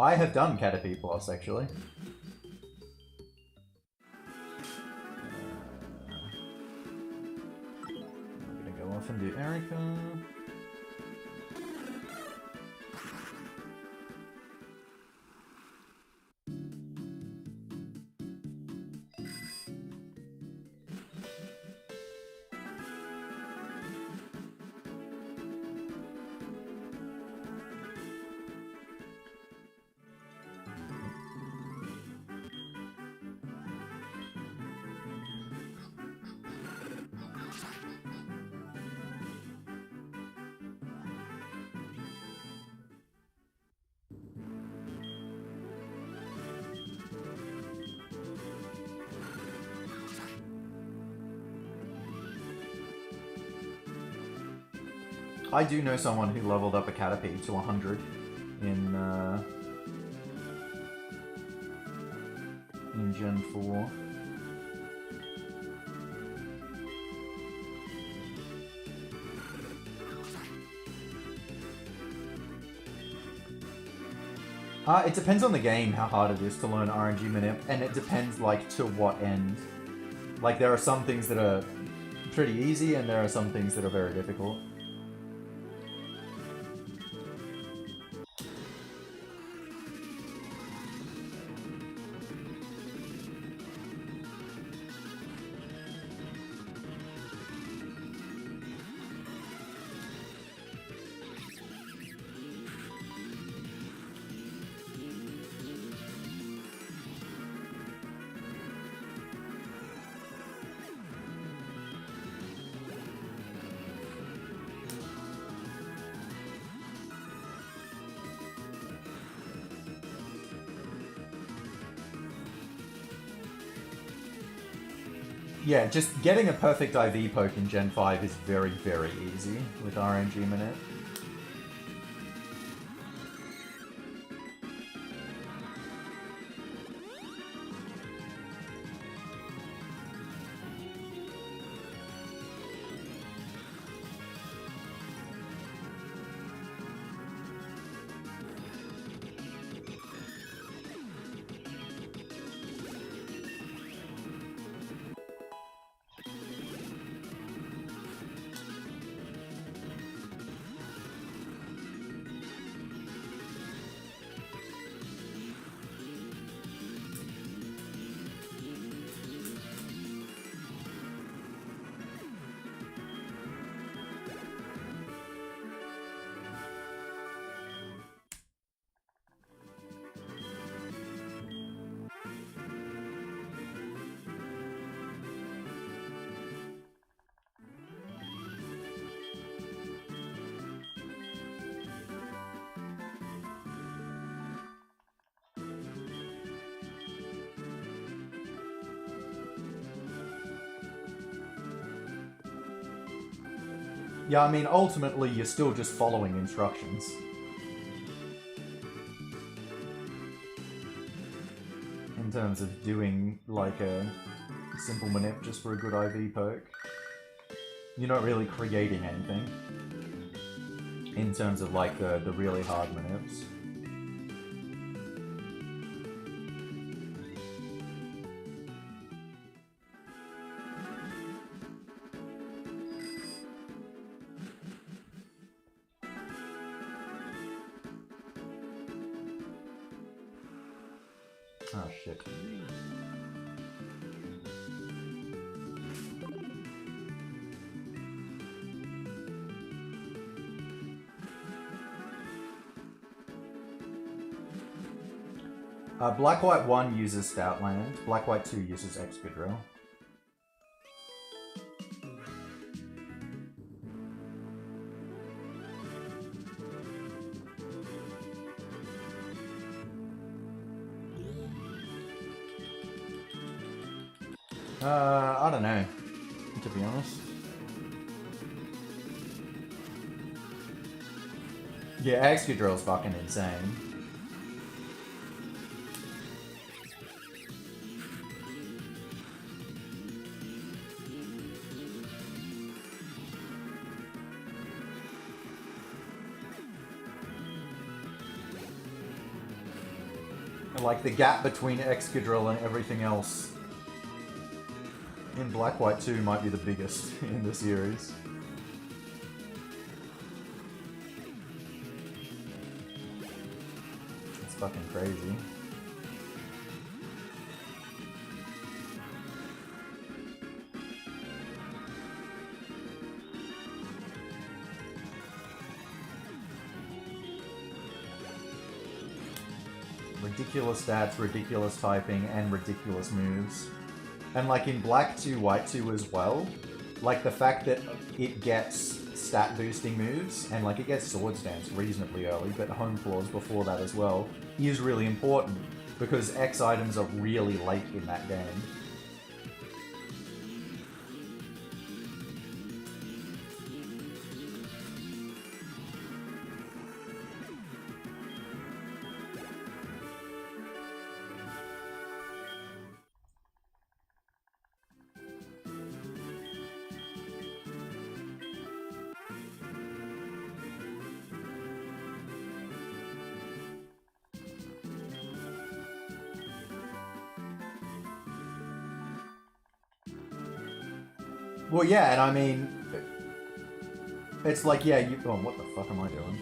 I have done Caterpie Plus, actually. I'm gonna go off and do Erica. I do know someone who leveled up a Caterpie to 100 in Gen 4. It depends on the game how hard it is to learn RNG manip, and it depends like to what end. Like there are some things that are pretty easy, and there are some things that are very difficult. Yeah, just getting a perfect IV poke in Gen 5 is very, very easy with RNG manip. Yeah, I mean, ultimately, you're still just following instructions. In terms of doing, like, a simple manip just for a good IV poke. You're not really creating anything. In terms of, like, the really hard manips. Oh, shit. Black White 1 uses Stoutland, Black White 2 uses Excadrill. I don't know, to be honest. Yeah, Excadrill's fucking insane. Like, the gap between Excadrill and everything else in Black White 2 might be the biggest in the series. It's fucking crazy. Ridiculous stats, ridiculous typing, and ridiculous moves. And like in Black 2, White 2 as well, like the fact that it gets stat boosting moves, and like it gets Swords Dance reasonably early, but Home Claws before that as well, is really important, because X items are really late in that game. Well, yeah, and I mean, it's like, yeah, oh, what the fuck am I doing?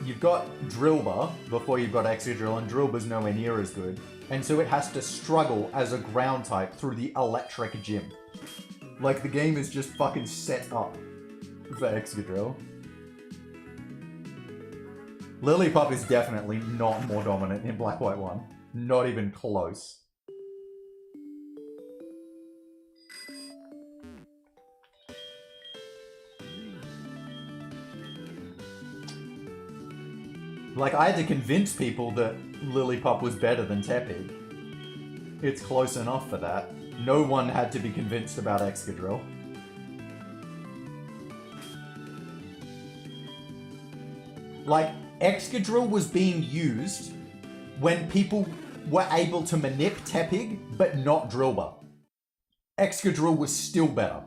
You've got Drillbur before you've got Excadrill, and Drillbur's nowhere near as good. And so it has to struggle as a ground type through the electric gym. Like, the game is just fucking set up for Excadrill. Lillipup is definitely not more dominant in Black White 1. Not even close. Like, I had to convince people that Lillipup was better than Tepig. It's close enough for that. No one had to be convinced about Excadrill. Like, Excadrill was being used when people were able to manip Tepig, but not Drillbur. Excadrill was still better.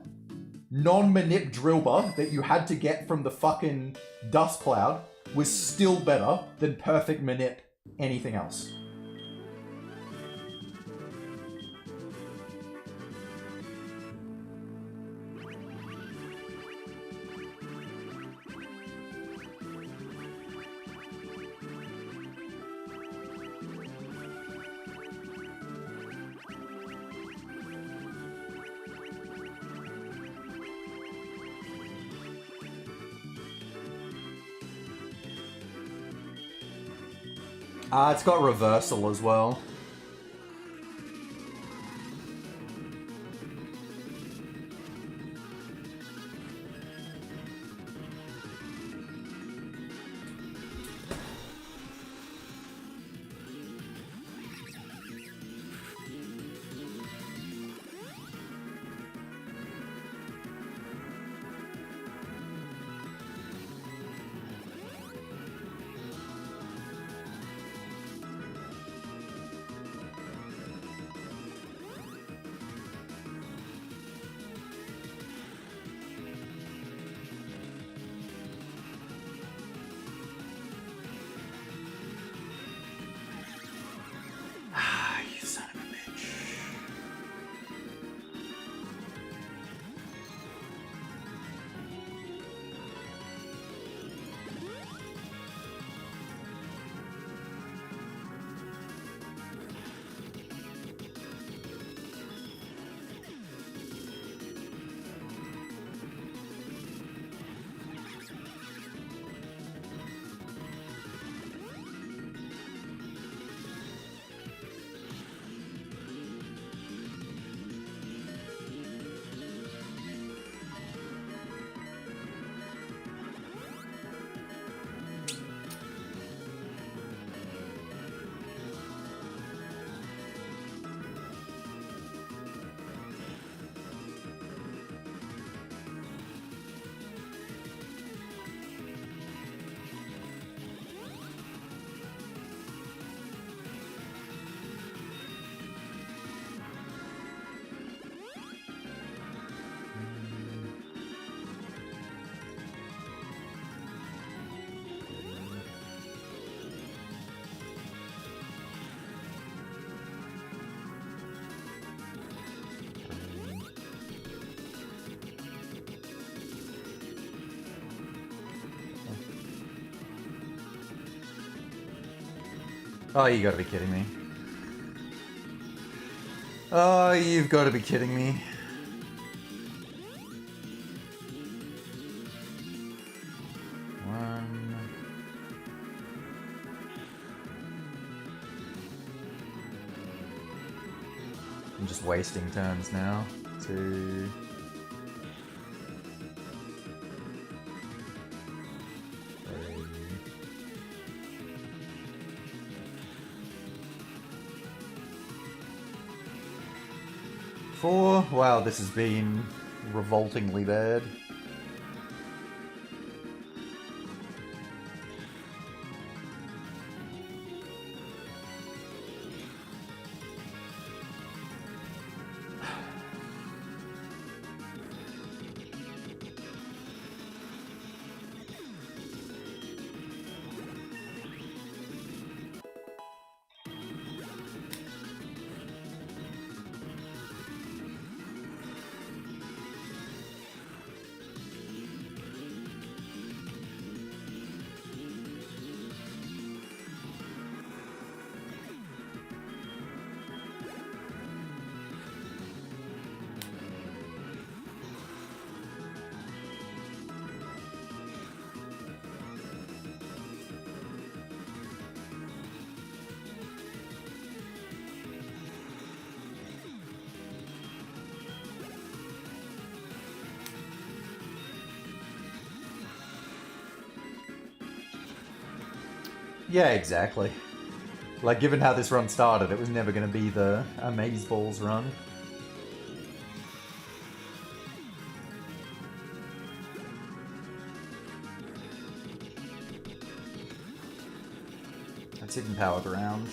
Non-manip Drillbur that you had to get from the fucking Dust Cloud was still better than perfect manip anything else. It's got reversal as well. Oh, you gotta be kidding me. Oh, you've gotta be kidding me. One. I'm just wasting turns now. 2. 3. 4. Wow, this has been revoltingly bad. Yeah, exactly. Like, given how this run started, it was never going to be the Amazeballs run. That's hidden power ground.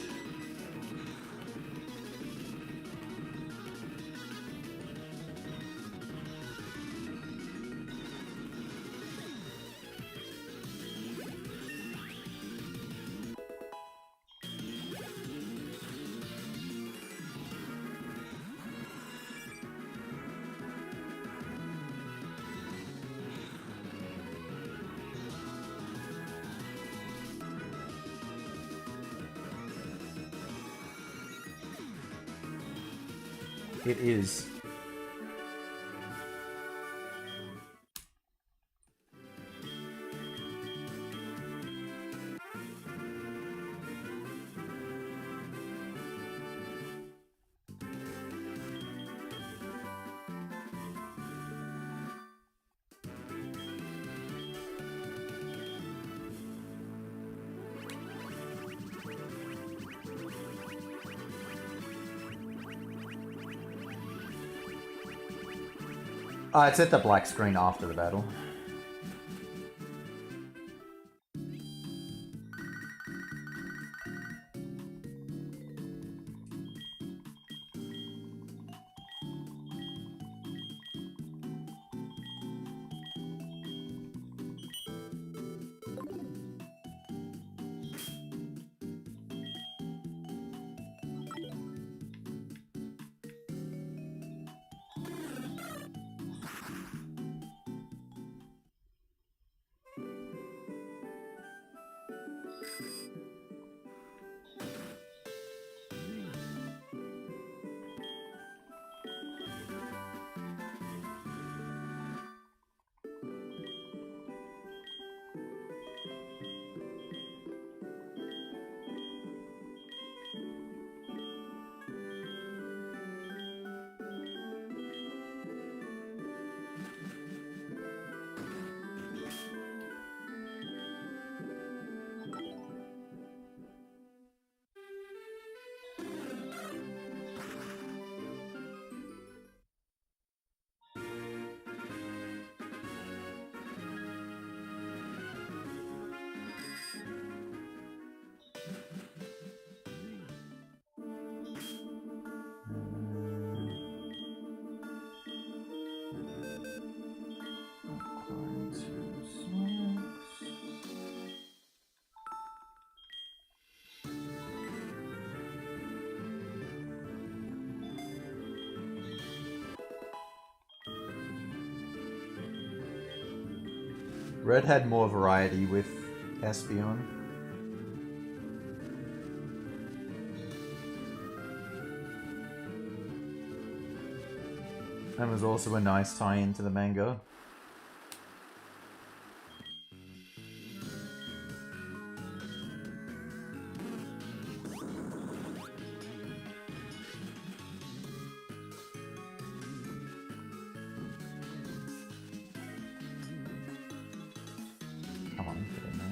It is. It's at the black screen after the battle. Red had more variety with Espeon. And was also a nice tie-in to the manga. Come on, get in there.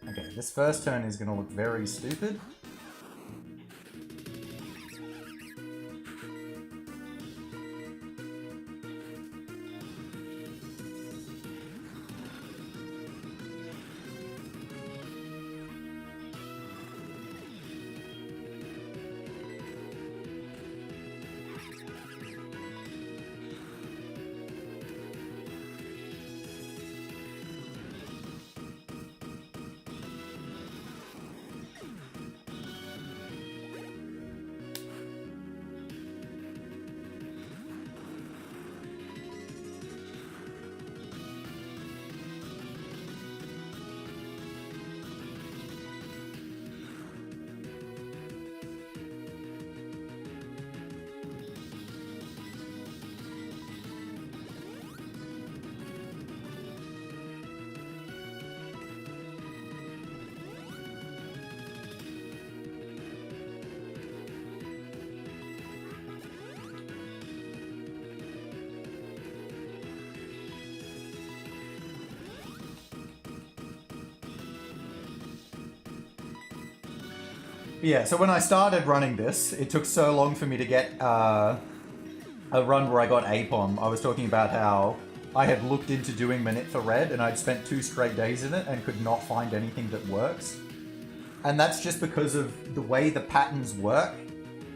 Okay, this first turn is going to look very stupid. Yeah, so when I started running this, it took so long for me to get a run where I got Aipom. I was talking about how I had looked into doing Minute for Red, and I'd spent 2 straight days in it and could not find anything that works. And that's just because of the way the patterns work.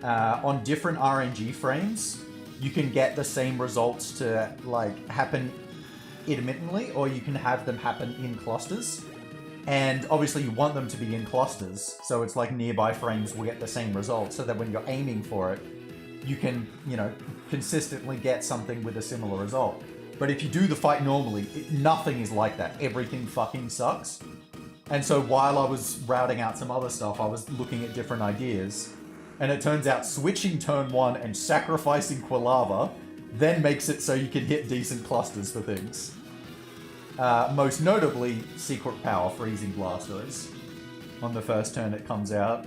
On different RNG frames, you can get the same results to like happen intermittently, or you can have them happen in clusters. And obviously you want them to be in clusters, so it's like nearby frames will get the same result, so that when you're aiming for it, you can, you know, consistently get something with a similar result. But if you do the fight normally, nothing is like that. Everything fucking sucks. And so while I was routing out some other stuff, I was looking at different ideas. And it turns out switching turn 1 and sacrificing Quilava then makes it so you can hit decent clusters for things. Most notably, Secret Power Freezing Blastoise. On the first turn it comes out.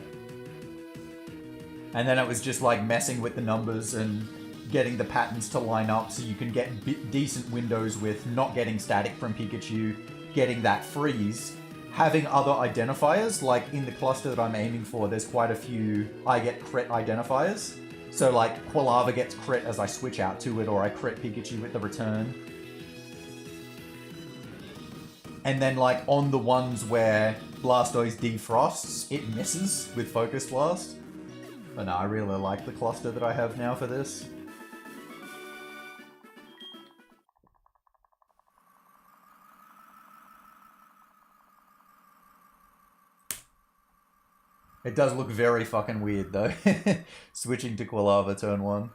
And then it was just like messing with the numbers and getting the patterns to line up so you can get decent windows with not getting static from Pikachu, getting that freeze, having other identifiers, like in the cluster that I'm aiming for, there's quite a few I get crit identifiers. So like Quilava gets crit as I switch out to it, or I crit Pikachu with the return. And then like on the ones where Blastoise defrosts, it misses with Focus Blast. But no, I really like the cluster that I have now for this. It does look very fucking weird though, switching to Quilava turn 1.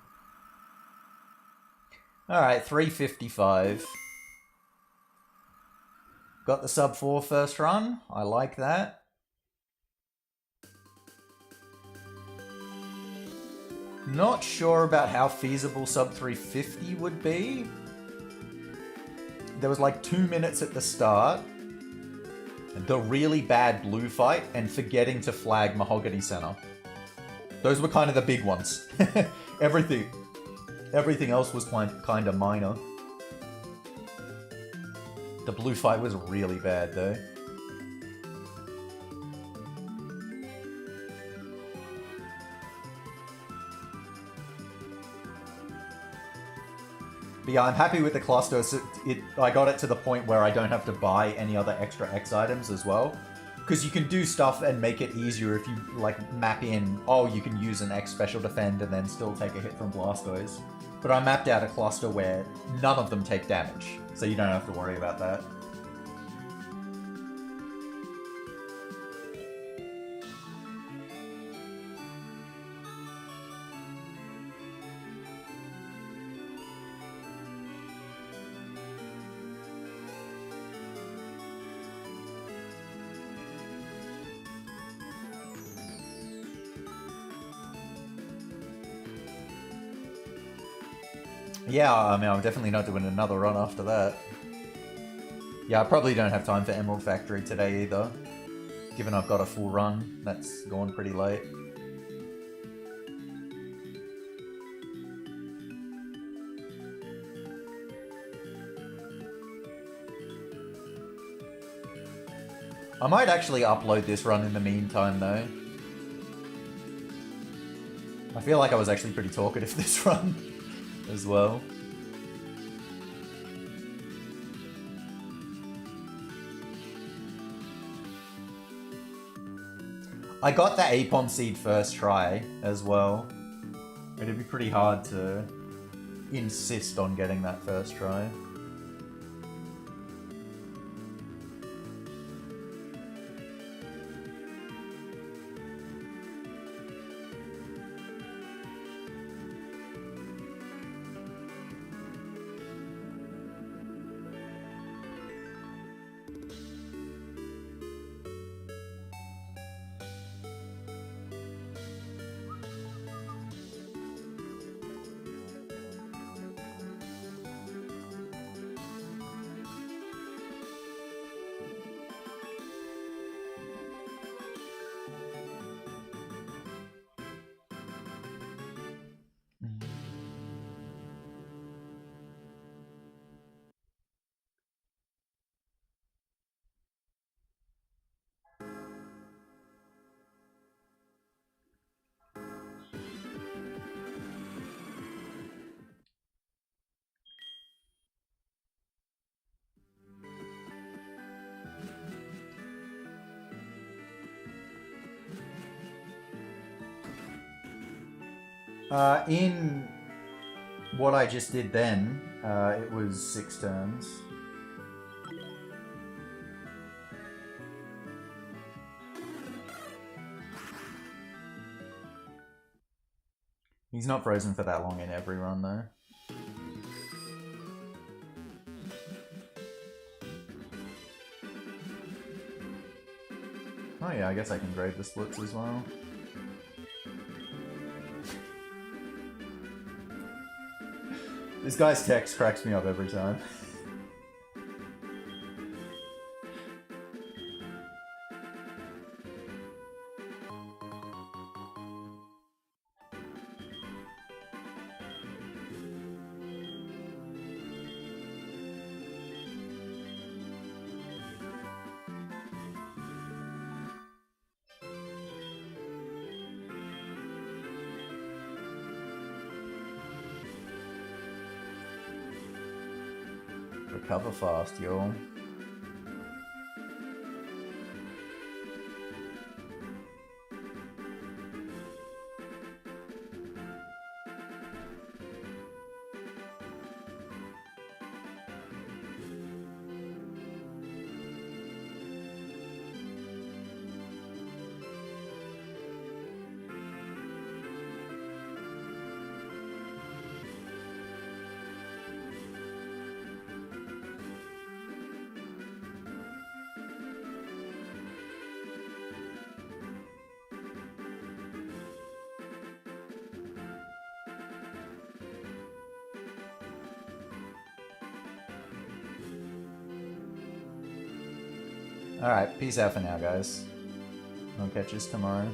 Alright, 355. Got the sub 4 first run. I like that. Not sure about how feasible sub 350 would be. There was like 2 minutes at the start. The really bad blue fight and forgetting to flag Mahogany Center. Those were kind of the big ones. Everything else was kind of minor. The blue fight was really bad though. But yeah, I'm happy with the cluster. So I got it to the point where I don't have to buy any other extra X items as well. Because you can do stuff and make it easier if you like map in, oh, you can use an X special defend and then still take a hit from Blastoise. But I mapped out a cluster where none of them take damage, so you don't have to worry about that. Yeah, I mean, I'm definitely not doing another run after that. Yeah, I probably don't have time for Emerald Factory today either. Given I've got a full run, that's gone pretty late. I might actually upload this run in the meantime though. I feel like I was actually pretty talkative this run as well. I got the Aipom seed first try as well. It'd be pretty hard to insist on getting that first try. In what I just did then, it was 6 turns. He's not frozen for that long in every run though. Oh yeah, I guess I can grade the splits as well. This guy's text cracks me up every time. recover fast, yo. Alright, peace out for now, guys. I'll catch you tomorrow.